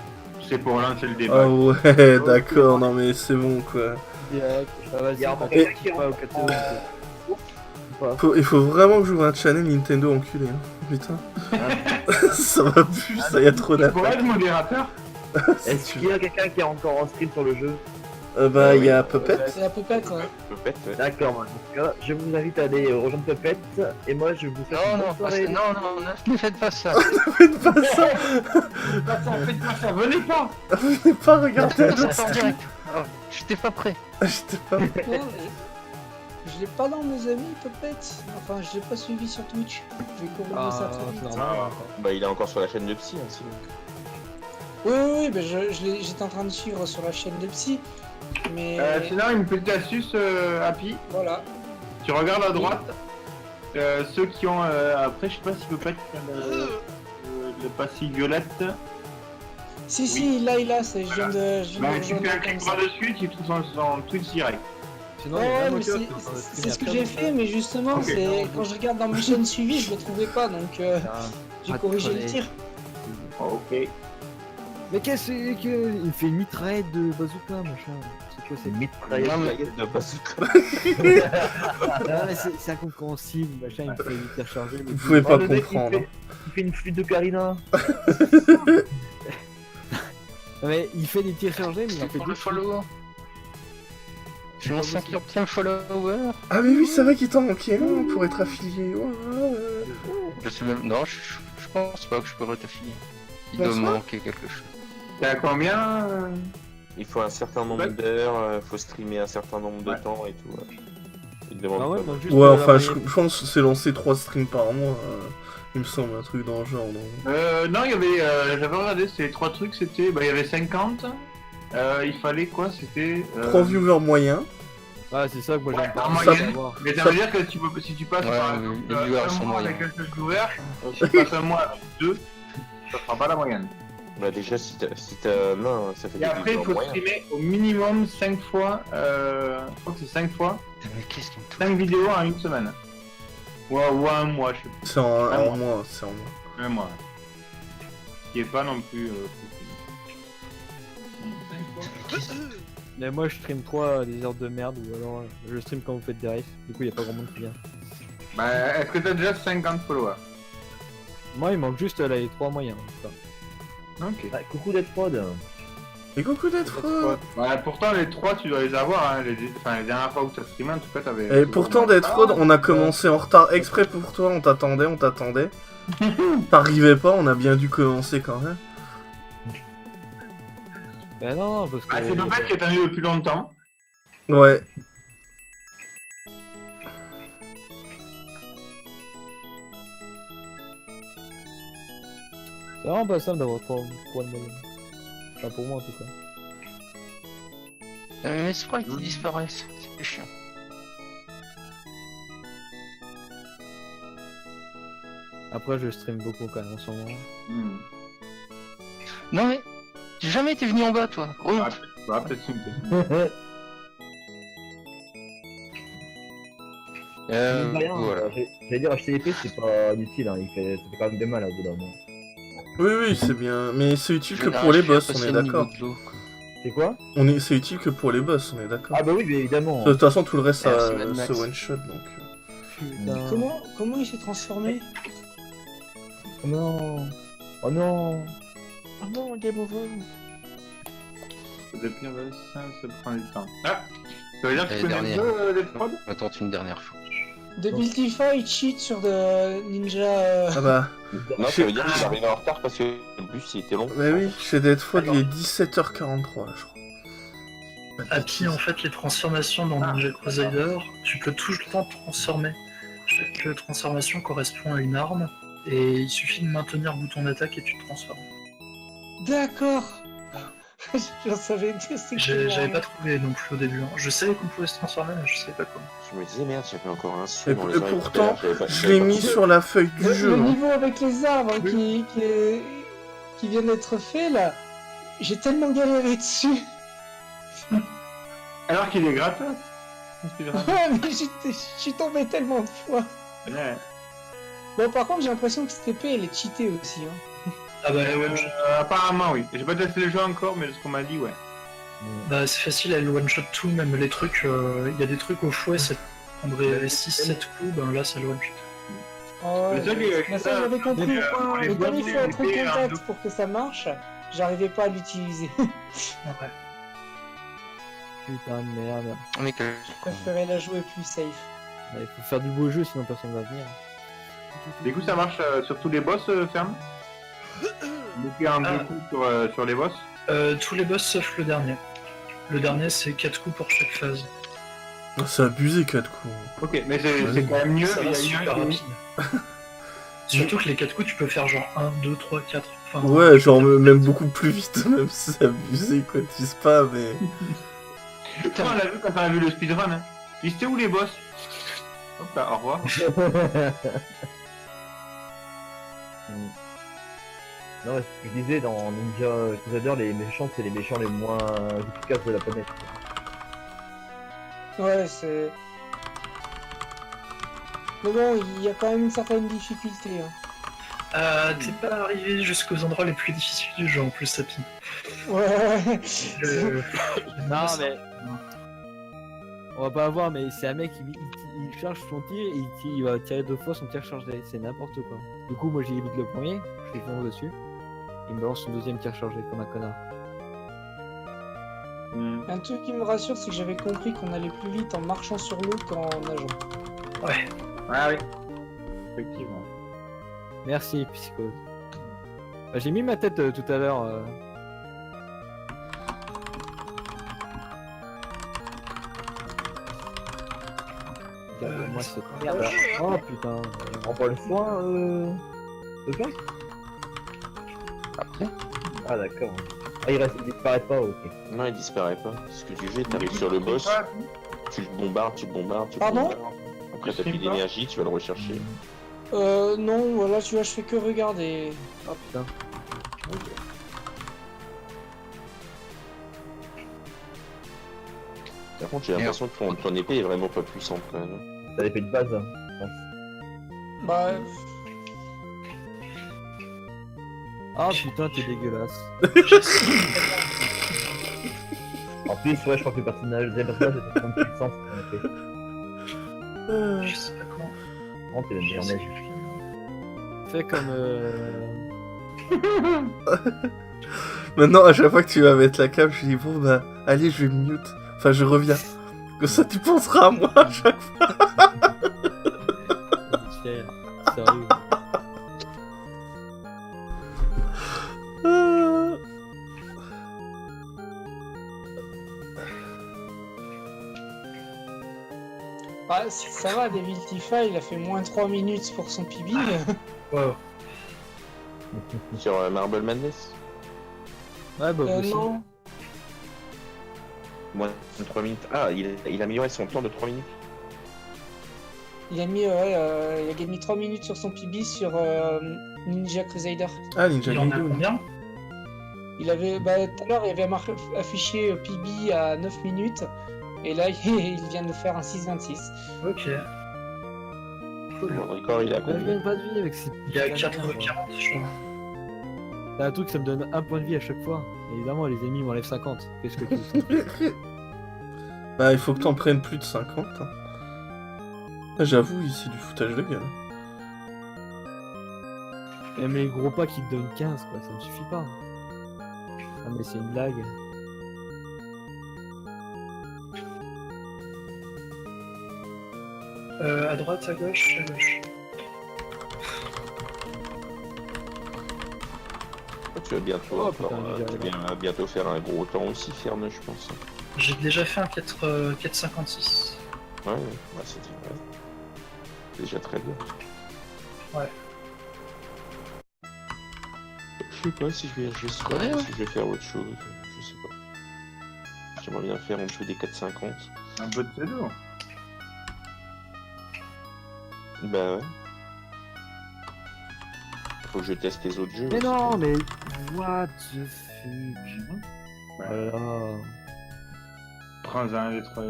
c'est pour lancer le débat. Ah ouais, d'accord, non mais c'est bon quoi. Direct. Ah, vas-y, Il y a encore t'inquiète quelqu'un qui pas, rentre. au KTO. Il faut vraiment que j'ouvre un channel Nintendo enculé, hein. Putain. Ça va plus, ça y a trop Tu pourrais d'attaques. être modérateur? Est-ce qu'il y a quelqu'un qui est encore en stream sur le jeu? Bah, il y a Puppet. C'est la poupette, ouais. Peut-être, ouais. D'accord, dans ce cas, je vous invite à aller rejoindre Puppet et moi je vous souhaite Non, une non, bonne soirée. ne faites pas ça. Faites pas ça. Faites pas ça, venez pas! Venez pas regarder la J'attends direct. Oh, j'étais pas prêt. J'étais pas. Non, je l'ai pas dans mes amis, Puppet. Enfin, je l'ai pas suivi sur Twitch. Je vais corriger ça très c'est vite. normal. Bah, il est encore sur la chaîne de Psy, hein, sinon. Oui, bah j'étais en train de suivre sur la chaîne de Psy. Mais Sinon, une petite astuce, Happy. voilà. Tu regardes à droite, ceux qui ont. Après, je sais pas si peut pas être le passé violette. Si, si, il l'a, je viens de Bah, tu rejoindre fais un comme clic ça. droit dessus, tu trouves son Twitch direct. Sinon, Ouais, il y a ouais, vraiment mais que c'est toi qui vas c'est ce que streamer j'ai après, fait, mais justement, Ok. c'est quand je regarde dans mes chaînes suivies, je le trouvais pas, donc Ah, j'ai pas de corrigé le conneries. tir. Ok. Mais qu'est-ce que. Il fait une mitraillette de bazooka, machin. C'est quoi, c'est C'est mitraillette. Non, mais de bazooka. Ah, mais c'est incompréhensible, machin, il me fait une tirs chargés. Vous pouvez Oh, pas le mec, comprendre. il fait une flûte de Karina. Non, mais il fait des tirs chargés, mais il en fait Pour deux le follow. J'ai mon 50e follower. Ah, mais oui, c'est vrai qu'il t'en manquait un pour être affilié. Ouais. Je sais même. Non, je pense pas que je pourrais t'affilier. Il Bah, doit ça me va. manquer quelque chose. T'es à combien Il faut un certain nombre Ouais. d'heures, faut streamer un certain nombre de Ouais. temps et tout. Ouais. Il demande Ah ouais, pas donc juste Ouais, la enfin, je variété. pense que c'est lancé 3 streams par mois. Il me semble, un truc dans le genre. Donc. Non, il y avait. J'avais regardé, ces 3 trucs, c'était. Bah, il y avait 50. Il fallait quoi? C'était. 3 viewers moyens. Ah, c'est ça que moi Ouais, j'aime pas. en moyenne. savoir. Mais ça veut dire que si tu passes Ouais, par oui, exemple, les viewers un sont mois moyens. avec un seul viewer, si tu passes un mois avec 2, ça fera pas la moyenne. Bah, déjà, si t'as. Non, ça fait Et des après, il vidéos faut moyennes. streamer au minimum 5 fois, je crois que c'est 5 fois, Putain, mais qu'est-ce qui me touche 5 vidéos en une semaine. Ou un mois, je sais C'est en Un mois. mois, c'est en mois. plus. Un mois. Qui est pas non plus. Mais moi je stream 3 des heures de merde ou alors je stream quand vous faites des races. Du coup, il y a pas grand monde qui vient. Bah, est-ce que t'as déjà 50 followers? Moi, il manque juste là, les 3 moyens. en tout cas. Ok. Ah, coucou Dead Prod. Et coucou d'être. Bah, pourtant, les 3, tu dois les avoir. Hein. Enfin, les dernières fois où t'as streamé, en tout cas, t'avais. Et pourtant, d'être Fraud, on a commencé en retard exprès pour toi, on t'attendait. T'arrivais pas, on a bien dû commencer quand même. Ben non, parce que. Ah, c'est Bobette qui est arrivé depuis longtemps. Ouais. C'est vraiment pas simple d'avoir 3 de moyenne. Enfin, pour moi en tout cas. Mes sprites ils disparaissent. C'est chiant. Après, je stream beaucoup quand même en ce moment. Non mais. J'ai jamais été venu en bas, toi. Oh, Peut-être une. Mine de rien, Voilà. j'allais dire acheter l'épée c'est pas inutile, hein. Ça fait quand même des mal au bout d'un moment. Oui, c'est bien. Mais c'est utile que Ah, pour les je suis boss, on passé est le niveau d'accord. de l'eau, quoi. C'est quoi? C'est utile que pour les boss, on est d'accord. Ah bah oui, mais évidemment. De toute façon, tout le reste, Merci, ça Mad Max. se one-shot, donc... Putain. Comment il s'est transformé? Oh non. Oh non. Ah non, game over. Depuis ça prend du temps. Ah, ça veut dire que Et tu connais dernière. le jeu Death Prod? On va tenter une dernière fois. Debiltify cheat sur de Ninja. Ah bah... Non, ça veut dire qu'il est arrivé en retard parce que le bus il était long. Bah oui, chez Deadfall, il est 17h43, là, je crois. Ah, puis en fait, les transformations dans Ninja Crusader, tu peux tout le temps te transformer. Chaque transformation correspond à une arme, et il suffit de maintenir le bouton d'attaque et tu te transformes. D'accord. J'en savais dire c'est J'avais pas trouvé non plus au début. Hein. Je savais qu'on pouvait se transformer, mais je savais pas comment. Je me disais merde, j'avais encore un Et, sou dans les et oreilles. pourtant, J'avais pas- je j'avais l'ai pas mis pensé. sur la feuille du Le jeu. hein. niveau avec les arbres qui vient d'être fait là, j'ai tellement galéré dessus. Alors qu'il est gratos. Ouais, mais je suis tombé tellement de fois. Ouais. Bon, par contre, j'ai l'impression que cette épée elle est cheatée aussi. Hein. Ah bah ouais, Apparemment oui. J'ai pas testé le jeu encore, mais de ce qu'on m'a dit, ouais. bah, c'est facile, elle one-shot tout, même les trucs, il y a des trucs au fouet, ça prendrait 6-7 coups, ben là ça le one-shot. Oh, ouais, Le seul qui- mais ça j'avais compris. les Mais comme il faut être au épées, un contact double. pour que ça marche, j'arrivais pas à l'utiliser. Ouais. Putain de merde. On est que... Je préférais la jouer plus safe. Il faut faire du beau jeu sinon personne va venir. Du coup, ça marche sur tous les boss, ferme. Donc un deux coups sur les boss. Tous les boss sauf le dernier. Le dernier c'est 4 coups pour chaque phase. Oh, c'est abusé 4 coups. Ok, mais c'est quand même mieux. Ça Il y va a super une rapide. Surtout que les 4 coups tu peux faire genre 1, 2, 3, 4. Enfin, Ouais, genre même beaucoup plus vite, même si c'est abusé, quoi, tu sais pas, mais... Putain, on l'a vu quand on a vu le speedrun. Hein. Ils étaient où les boss? Hop là, au revoir. Non, ce que je disais dans Ninja Crusader, les méchants c'est les méchants les moins efficaces de la planète. Ouais, c'est. Mais bon, il y a quand même une certaine difficulté. Hein. t'es pas arrivé jusqu'aux endroits les plus difficiles du jeu en plus, Sapi. Ouais. Non mais... On va pas avoir, mais c'est un mec il charge son tir et il va tirer 2 fois son tir chargé, c'est n'importe quoi. Du coup moi j'évite le premier, je lui fonce dessus, il me balance son deuxième tir chargé comme un connard. Un truc qui me rassure, c'est que j'avais compris qu'on allait plus vite en marchant sur l'eau qu'en nageant. Ouais. Ah oui. Effectivement. Merci Psychose. Bah, j'ai mis ma tête tout à l'heure. Regarde-moi cette merde. Oh putain. On prend le soin de faire Après Ah d'accord. Ah il disparaît pas, ok. Non, il disparaît pas. Ce que tu fais, t'arrives sur le boss, tu le bombardes, tu le bombardes, tu le Pardon bombardes. Après, t'as plus d'énergie, tu vas le rechercher. Non, voilà, tu vois, je fais que regarder. Oh putain. Par contre, j'ai l'impression que ton épée est vraiment pas puissante quand même. T'as l'épée de base, hein, je pense. Bah. Ah putain, t'es dégueulasse. En plus, ouais, je crois que le deuxième personnage est de puissance en effet. Je sais pas comment. Oh, t'es le meilleur mec. Fais comme Maintenant, à chaque fois que tu vas mettre la cam, je dis bon bah, allez, je vais mute. Enfin, je reviens. Comme ça, tu penseras à moi à chaque fois. Sérieux. Ah, ça va, Deviltify, il a fait moins 3 minutes pour son PB. Wow. Sur Marble Madness, Ouais, bah aussi. Non. moins de 3 minutes. Ah, il a amélioré son temps de 3 minutes. Il a mis, il a gagné 3 minutes sur son PB sur Ninja Crusader. Ah, Ninja Il en a Gaiden. combien? Il avait, bah, tout à l'heure, il avait affiché PB à 9 minutes. Et là, il vient de faire un 6,26. Ok. cool. Ricard, il a Bah, je combien? gagne pas de vie avec ces. Il y a putains de 4 merde. 40, je crois. C'est un truc, ça me donne un point de vie à chaque fois. Évidemment, les ennemis m'enlèvent 50. Qu'est-ce que tu veux? Bah, il faut que t'en prennes plus de 50. Hein. Ah, j'avoue, ici, du foutage de gueule. Même les gros pas qui te donnent 15, quoi, ça me suffit pas. Ah, mais c'est une blague. À droite, à gauche, à gauche. Tu vas bientôt, Oh, encore, putain, tu vas bientôt faire un gros temps aussi, Ferne, je pense. J'ai déjà fait un 4,56. Ouais, bah, c'était déjà très bien. Ouais. Je sais pas si je vais si je vais faire autre chose. Je sais pas. J'aimerais bien faire en dessous des 4,50. Un peu de pseudo. Bah ouais. Faut que je teste les autres jeux. Mais aussi. non, mais. What the fuck? Ouais. Oh là là. Prends un des trois.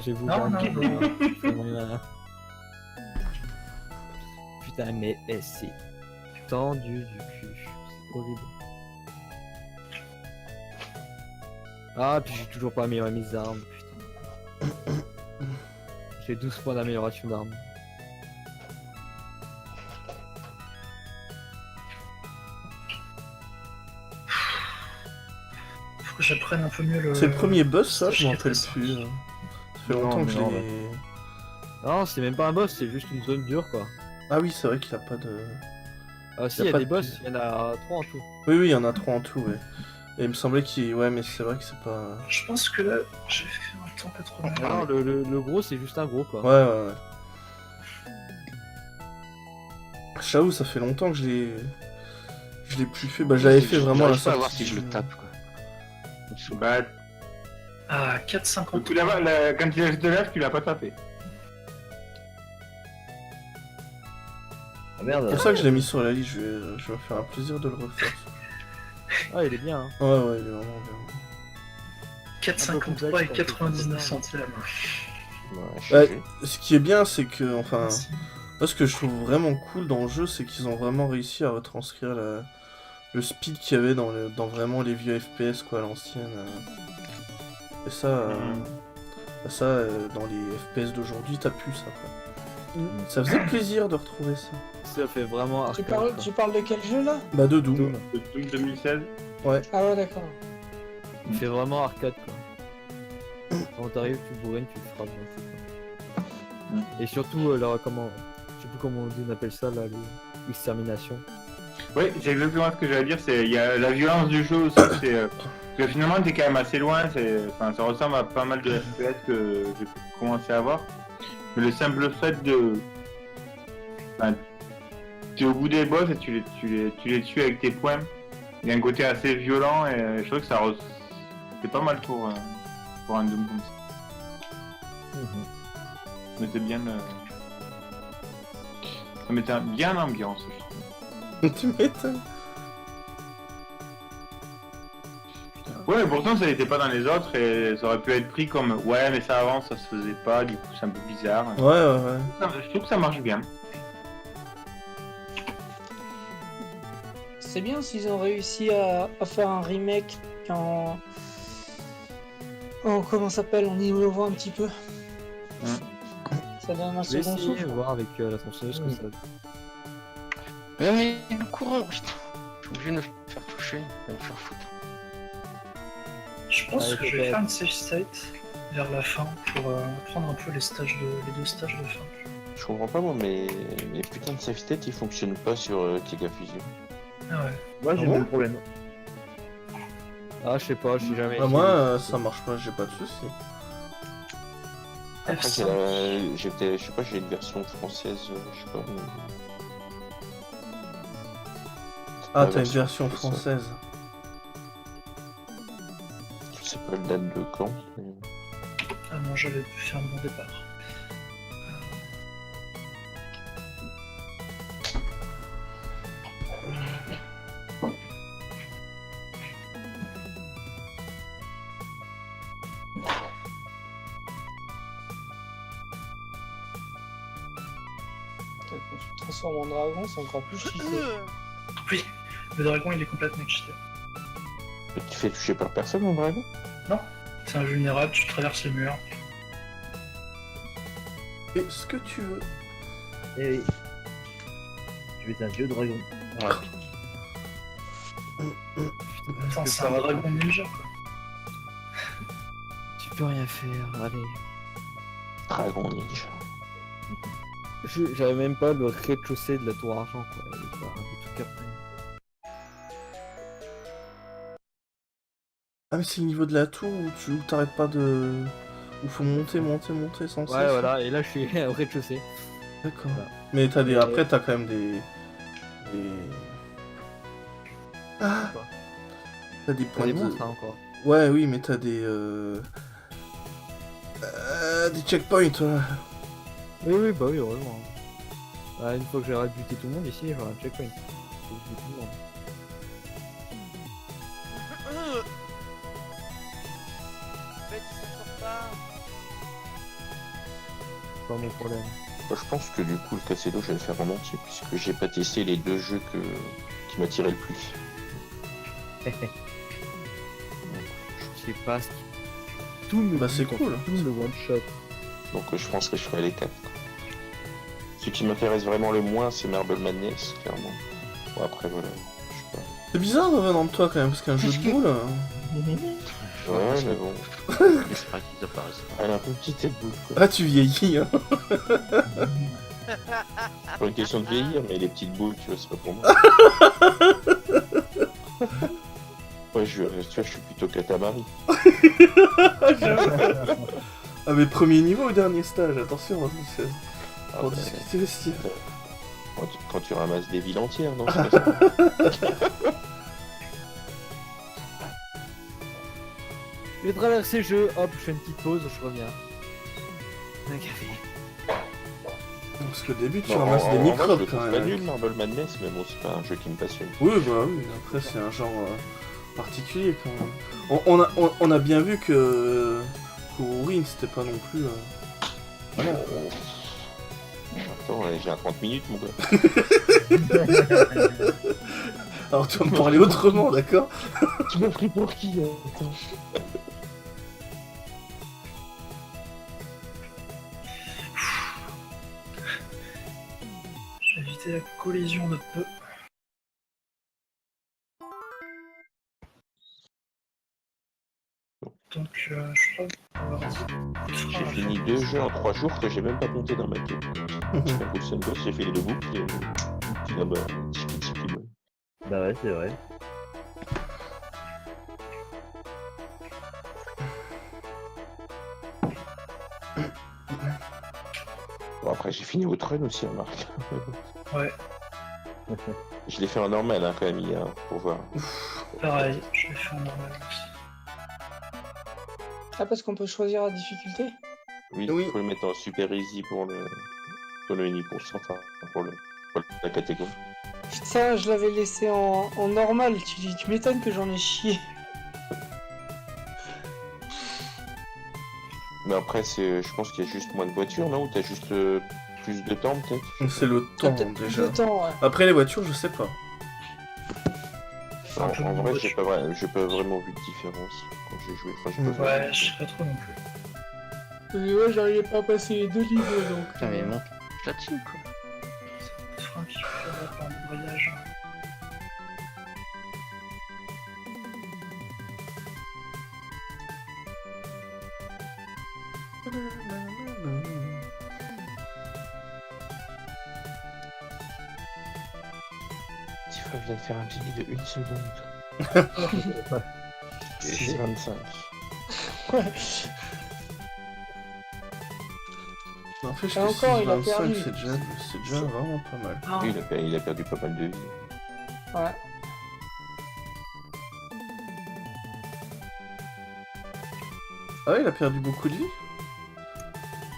J'ai voulu Non, un non, peu, non. c'est bon, voilà. Putain, mais c'est tendu du cul. C'est horrible. Ah, puis j'ai toujours pas amélioré mes armes, putain. J'ai 12 points d'amélioration d'armes. Faut que j'apprenne un peu mieux le. C'est le premier boss, ça, je m'en J'ai rappelle fait ça. plus. Ça fait Non, longtemps que je mais non, l'ai. Non, c'est même pas un boss, c'est juste une zone dure, quoi. Ah oui, c'est vrai qu'il a pas de. Ah si, Y a il y a pas des de boss, plus. il y en a 3 en tout. Oui, oui, il y en a 3 en tout, ouais. Et il me semblait qu'il. Ouais, mais c'est vrai que c'est pas. Je pense que là, j'ai fait un temps 80. Non, le gros, c'est juste un gros, quoi. Ouais, ouais, ouais. J'avoue, ça fait longtemps que je l'ai. Je l'ai plus fait. Bah, j'avais fait vraiment la J'arrive pas à voir sortie. si je le tape, quoi. Bah, Ah, 4,50. tu l'as, quand tu lèves de l'âge, tu l'as pas tapé. Ah merde. C'est pour ça que je l'ai mis sur la liste, je vais me faire un plaisir de le refaire. Ah, il est bien, hein. Ouais, ouais, il est vraiment bien. 4,53 et 99 centimes. Ouais, Ouais, GG. ce qui est bien, c'est que, enfin, Merci. moi, ce que je trouve vraiment cool dans le jeu, c'est qu'ils ont vraiment réussi à retranscrire le speed qu'il y avait dans vraiment les vieux FPS, quoi, à l'ancienne. Et ça, dans les FPS d'aujourd'hui, t'as plus ça, quoi. Ça faisait plaisir de retrouver ça. Ça fait vraiment Tu arcade, parles, quoi. tu parles de quel jeu là? Bah, de Doom. Doom. Le Doom 2016. Ah ouais, d'accord. Il fait vraiment arcade, quoi. Quand t'arrives, tu bourrines, tu frappes d'un coup, quoi. Et surtout, comment... Je sais plus comment on appelle ça, là, l'extermination. Oui, c'est exactement ce que j'allais dire. Il y a la violence du jeu aussi. Parce que finalement, t'es quand même assez loin. Enfin, ça ressemble à pas mal de FPS que j'ai commencé à voir. Mais le simple fait de. Enfin, t'es au bout des boss et tu les tues avec tes poings. Il y a un côté assez violent et je trouve que c'est pas mal pour un Doom comme ça. Mais c'est bien. Ça mettait bien l'ambiance, je trouve. Tu m'étonnes. Ouais, pourtant ça n'était pas dans les autres et ça aurait pu être pris comme ouais, mais ça avance, ça se faisait pas, du coup c'est un peu bizarre. Ouais, ouais, ouais. Je trouve que ça marche bien. C'est bien s'ils ont réussi à faire un remake en comment ça s'appelle, en innovant un petit peu. Ça donne un Je vais second essayer de souffle. voir avec la tronçonneuse que ça... Mais le courant, putain. Je suis obligé de me faire toucher, de me faire foutre. Je pense Ouais, que je vais peut-être. faire une save state vers la fin pour prendre un peu les deux stages de fin. Je comprends pas moi, mais les putains de save state ils fonctionnent pas sur Kega Fusion. Ah ouais. Moi j'ai Ah le bon même problème. Ah, je sais pas, je sais jamais... Bah, moi, ça marche pas, j'ai pas de soucis. Après F5. je sais pas, j'ai une version française, je sais pas. Ah, La t'as une version c'est ça. française. Je sais pas le date de quand. Mais... Ah non, j'avais pu faire mon départ. transforme en dragon, c'est encore plus cheaté. Oui, le dragon il est complètement cheaté. Tu fais toucher par personne, mon dragon? C'est invulnérable, tu traverses le mur. Et ce que tu veux. Eh oui. Je vais être un vieux dragon. Attends, c'est un dragon ninja quoi. Tu peux rien faire, allez. Dragon ninja. J'avais même pas le rez-de-chaussée de la tour argent, quoi. Il y a pas des trucs après. Ah, mais c'est le niveau de la tour où tu t'arrêtes pas de. Où faut monter sans cesse. Ouais, voilà, et là je suis au rez-de-chaussée. D'accord. Voilà. Mais t'as des. Après, t'as quand même des. Ah! Quoi T'as des Pour points les de. monstres, hein, encore. Ouais, oui, mais t'as des. Des checkpoints, voilà. Oui, bah oui, heureusement. Bah, une fois que j'aurai buté tout le monde ici, j'aurai un checkpoint. Faut que je bute tout le monde. En fait, ils s'en sortent pas. C'est pas mon problème. Moi, je pense que du coup, le Cassedo, je vais le faire en entier, puisque j'ai pas testé les deux jeux qui m'attiraient le plus. Je sais pas ce qui... Tout me Bah, c'est bute, cool. Tout me one shot. Donc je pense que je ferai les 4. Ce qui m'intéresse vraiment le moins, c'est Marble Madness, clairement. Bon, après, voilà, je sais pas. C'est bizarre de venant de toi quand même, parce qu'un jeu de boule. Ouais, mais bon. Les sprites, ils apparaissent. Elle a un peu petite tête boule, quoi. Ah, tu vieillis, hein. C'est pas une question de vieillir, mais les petites boules, tu vois, c'est pas pour moi. Ouais, tu vois, je suis plutôt Katamari. Ah, mais premier niveau au dernier stage, attention, hein, c'est Ah, pour bah, discuter vestiaire. quand tu ramasses des villes entières, non? C'est pas ça. Je vais traverser le jeu, hop, je fais une petite pause, je reviens. Un café. Parce qu'au début, tu Non, ramasses en des vrai, je microbes le quand trouve pas même. nul, Marble Madness, mais bon, c'est pas un jeu qui me passionne. Oui, bah oui, après, c'est un genre particulier quand même. On a bien vu que Kururin, c'était pas non plus. Voilà. Attends, j'ai un 30 minutes, mon gars. Alors, tu vas me parler autrement, d'accord? Tu m'as pris pour qui, attends. Je vais éviter la collision de peu. Donc, je crois avoir dit. J'ai fini 2 jeux en 3 jours que j'ai même pas compté dans ma tête. J'ai fait un coup de Sundos, j'ai fait les 2 boucles et puis là-bas, tiki. Bah ouais, c'est vrai. Bon, après, j'ai fini Outrun aussi, remarque. Ouais, Je l'ai fait en normal, hein, quand même, hier, pour voir. pareil, je l'ai fait en normal aussi. Ah, parce qu'on peut choisir la difficulté? Oui, Oui. il faut le mettre en super easy pour le unique enfin, pour la catégorie. Putain, je l'avais laissé en normal, tu m'étonnes que j'en ai chié. Mais après, je pense qu'il y a juste moins de voitures, non? Ou t'as juste plus de temps, peut-être? C'est le temps Peut-être plus déjà. de temps, ouais. Après les voitures, je sais pas. En peu moins de vrai, voitures. j'ai pas vraiment vu de différence quand j'ai joué. Enfin, j'ai pas vu. Ouais, je sais pas trop non plus. Mais ouais, j'arrivais pas à passer les 2 niveaux donc. Putain, mais monte là-dessus, quoi. Ça fera un petit peu par le voyage. Tifa vient de faire un billet de 1 seconde. 6,25. Ouais. N'empêche Et que encore, il a 6,25, perdu. c'est déjà vraiment pas mal. Ah, Oui, il a perdu pas mal de vie. Ouais. Ah ouais, il a perdu beaucoup de vie.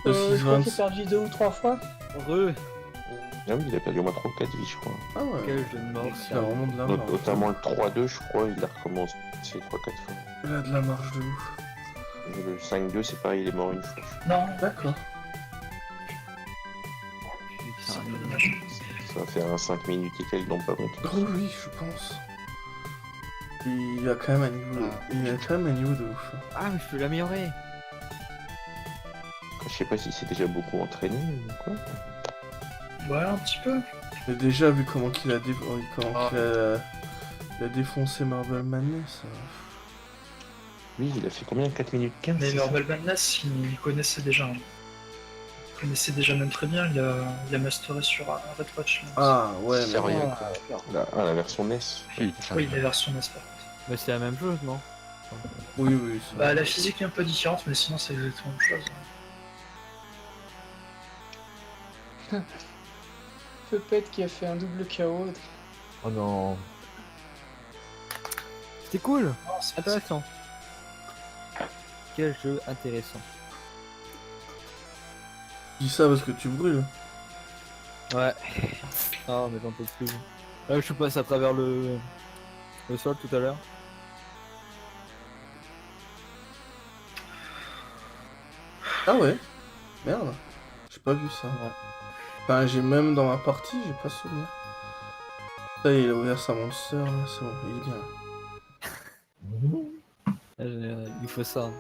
Le Je crois qu'il a 6,25. perdu 2 ou 3 fois. Heureux. Ah oui, il a perdu au moins 3 ou 4 vies, je crois. Ah ouais. Quel jeu de mort. Il a vraiment de la marge. Notamment le 3-2, je crois, il a recommencé 3-4 fois. Il a de la marge de ouf. Et le 5-2, c'est pareil, il est mort une fois. non, D'accord. c'est dommage. Ça va faire un 5 minutes et quelques dans pas longtemps. Oh oui, je pense. Il a quand même un niveau, il a quand même un niveau de ouf. Ah, mais je peux l'améliorer. Je sais pas si c'est déjà beaucoup entraîné ou quoi. Ouais, un petit peu. Mais déjà, vu comment qu'il a, comment Ah. il a défoncé Marble Madness. Oui, il a fait combien? 4 minutes 15 Mais c'est ça Marvel Madness, il connaissait déjà. Hein. Il connaissait déjà même très bien, il a masteré sur Red Watch. Ah ouais, mais Sérieux. la version NES. Putain. Oui, la version NES par contre. Mais c'est la même chose, non? oui, oui. c'est- Bah, la physique est un peu différente, mais sinon c'est exactement la même chose. Puppet qui a fait un double KO. Oh non. C'était cool. Non, c'est Intéressant. Quel jeu intéressant. Je dis ça parce que tu brûles. Ouais. Ah, mais j'en peux plus. Là, je suis passé à travers le sol tout à l'heure. Ah ouais. Merde. J'ai pas vu ça. Enfin, j'ai même dans ma partie, j'ai pas souvenir. Ça y est, il a ouvert sa monster, là, c'est bon, il est bien. Il faut ça.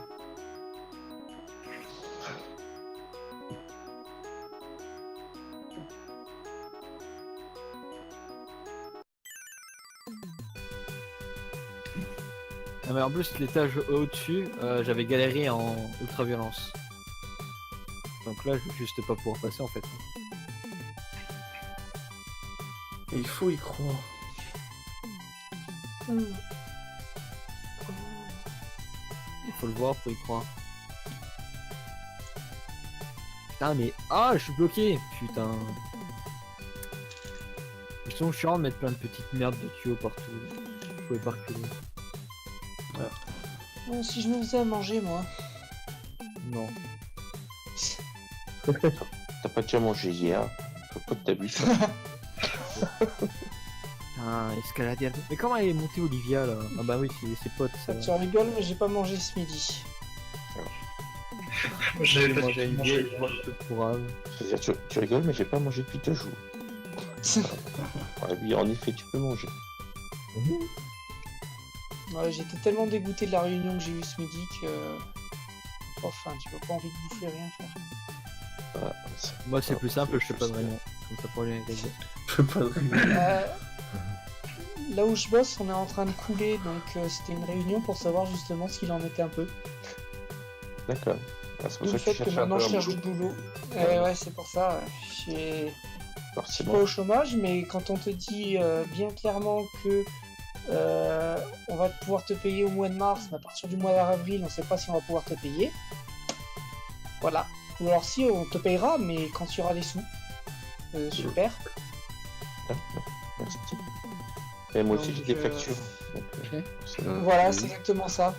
Ah, mais en plus, l'étage au-dessus, j'avais galéré en ultra-violence. Donc là, je vais juste pas pouvoir passer en fait. Et il faut y croire. Il faut le voir pour y croire. Putain, mais. Ah, je suis bloqué! Putain. Ils sont chiants de mettre plein de petites merdes de tuyaux partout. Je pouvais pas reculer. Bon, si je me faisais à manger, moi. Non. T'as pas déjà mangé hier? Pourquoi t'as bu ça? Ah, escalade. Mais comment elle est montée Olivia là? Ah bah oui, c'est ses potes ça. Tu rigoles, mais j'ai pas mangé ce midi. J'avais pas mangé du une tout vieille mangé. broche de fourrage. C'est-à-dire, tu rigoles, mais j'ai pas mangé depuis 2 jours. Ouais, oui, en effet, tu peux manger. Ouais, j'étais tellement dégoûté de la réunion que j'ai eue ce midi que... Enfin, tu n'as pas envie de bouffer rien faire. Voilà, Moi c'est plus simple, je fais pas de réunion. Comme ça pour les régler. Je fais pas de rire. Là où je bosse, on est en train de couler, donc c'était une réunion pour savoir justement ce qu'il en était un peu. D'accord. Ah, c'est pour D'où ça le que fait tu que cherches un maintenant peu je un cherche du boulot. boulot. Ouais, c'est pour ça. Je suis pas Forcément. au chômage, mais quand on te dit bien clairement que on va pouvoir te payer au mois de mars, mais à partir du mois d'avril, on sait pas si on va pouvoir te payer. Voilà. Ou alors si, on te payera, mais quand il y aura des sous. Super. Merci. Et moi aussi, Donc, j'ai des factures. Donc, Voilà, c'est exactement ça.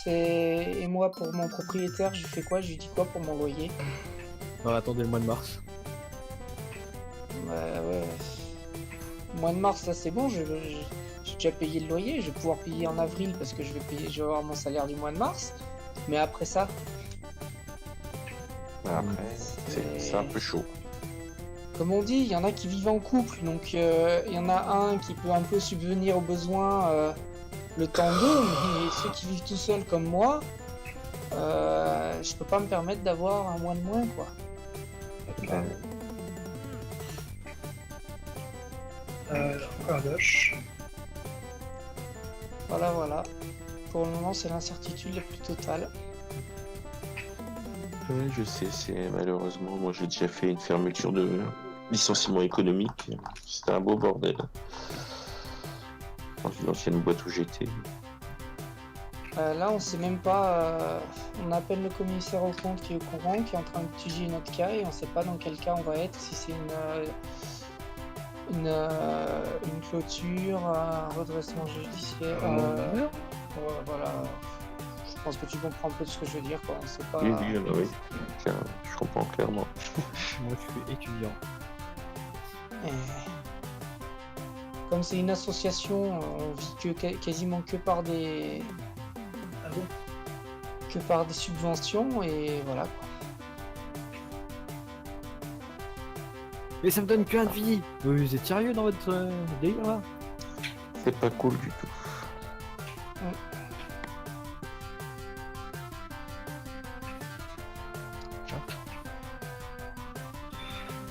Et moi, pour mon propriétaire, je lui fais quoi? Je lui dis quoi pour mon loyer? On va attendre le mois de mars. Ouais. Mois de mars, là, c'est bon, j'ai déjà payé le loyer, je vais pouvoir payer en avril parce que je vais avoir mon salaire du mois de mars. Mais après ça, Après, c'est un peu chaud. comme on dit, il y en a qui vivent en couple, donc il y en a un qui peut un peu subvenir aux besoins le temps d'eux, mais ceux qui vivent tout seuls comme moi, je peux pas me permettre d'avoir un mois de moins, quoi. Encore à gauche. Voilà. Pour le moment, c'est l'incertitude la plus totale. Ouais, je sais, c'est malheureusement, moi j'ai déjà fait une fermeture de licenciement économique. C'était un beau bordel. Dans une ancienne boîte où j'étais. Là, on sait même pas. On appelle le commissaire au compte qui est au courant, qui est en train d'étudier notre cas, et on sait pas dans quel cas on va être, si c'est une clôture, un redressement judiciaire. Voilà. Je pense que tu comprends un peu ce que je veux dire, quoi. On sait pas. Oui, oui. Je comprends clairement. Moi je suis étudiant. Comme c'est une association, on vit quasiment que par des. Que par des subventions, et voilà, quoi. Mais ça me donne qu'un de vie. Vous êtes sérieux dans votre délire là? C'est pas cool du tout.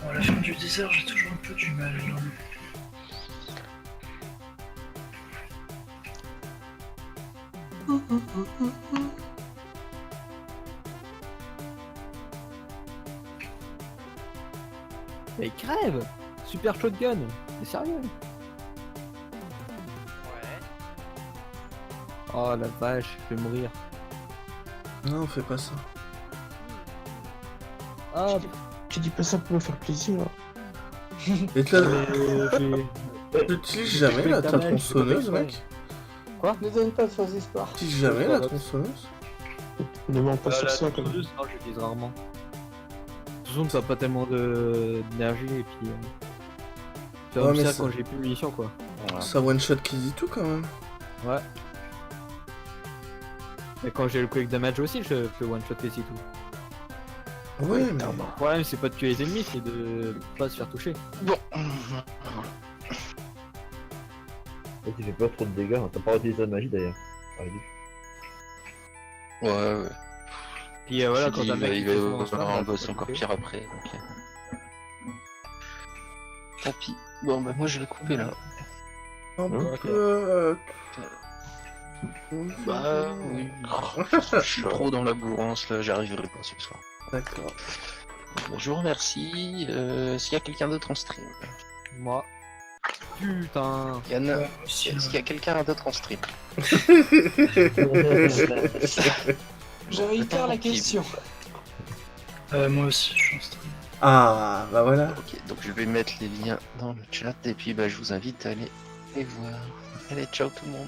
Bon, à la fin du désert, j'ai toujours un peu du mal. Là. Mais crève! Super shotgun! T'es sérieux? Ouais. Oh la vache, je vais mourir. Non, fais pas ça. Ah, Tu dis pas ça pour me faire plaisir. Et t'utilises jamais la ta tronçonneuse, mec? Ne donne pas de fausses espoirs. T'utilises jamais la tronçonneuse? Ne mens pas sur la ça quand même. tondeuse, non, je l'utilise rarement. De toute façon, ça a pas tellement d'énergie et puis. Ça va Ouais, me mais servir ça- quand j'ai plus de munitions quoi. Ça one shot quasi tout quand même. Ouais. Et quand j'ai le quick damage aussi, je peux one shot quasi tout. Ouais, mais... Le problème, c'est pas de tuer les ennemis, c'est de pas se faire toucher. Bon. Et tu fais pas trop de dégâts, hein. T'as pas utilisé de magie d'ailleurs. Ouais, ouais. Puis voilà, quand il un va, mec il qui fait son va lancement, avoir un bah, boss faut encore couper. pire après. Donc... Tant pis. Bon, bah moi je vais couper là. On Ok. peut... Bah oui. Je suis trop dans la bourrance là, j'arriverai pas ce soir. D'accord. Bon, je vous remercie. S'il y a quelqu'un d'autre en stream. Moi. Putain. Yann, Ouais, aussi, est-ce qu'il y a quelqu'un d'autre en stream? Je réitère la question. Moi aussi, je suis en stream. Ah, bah voilà. Ok, donc je vais mettre les liens dans le chat et puis bah je vous invite à aller les voir. Allez, ciao tout le monde.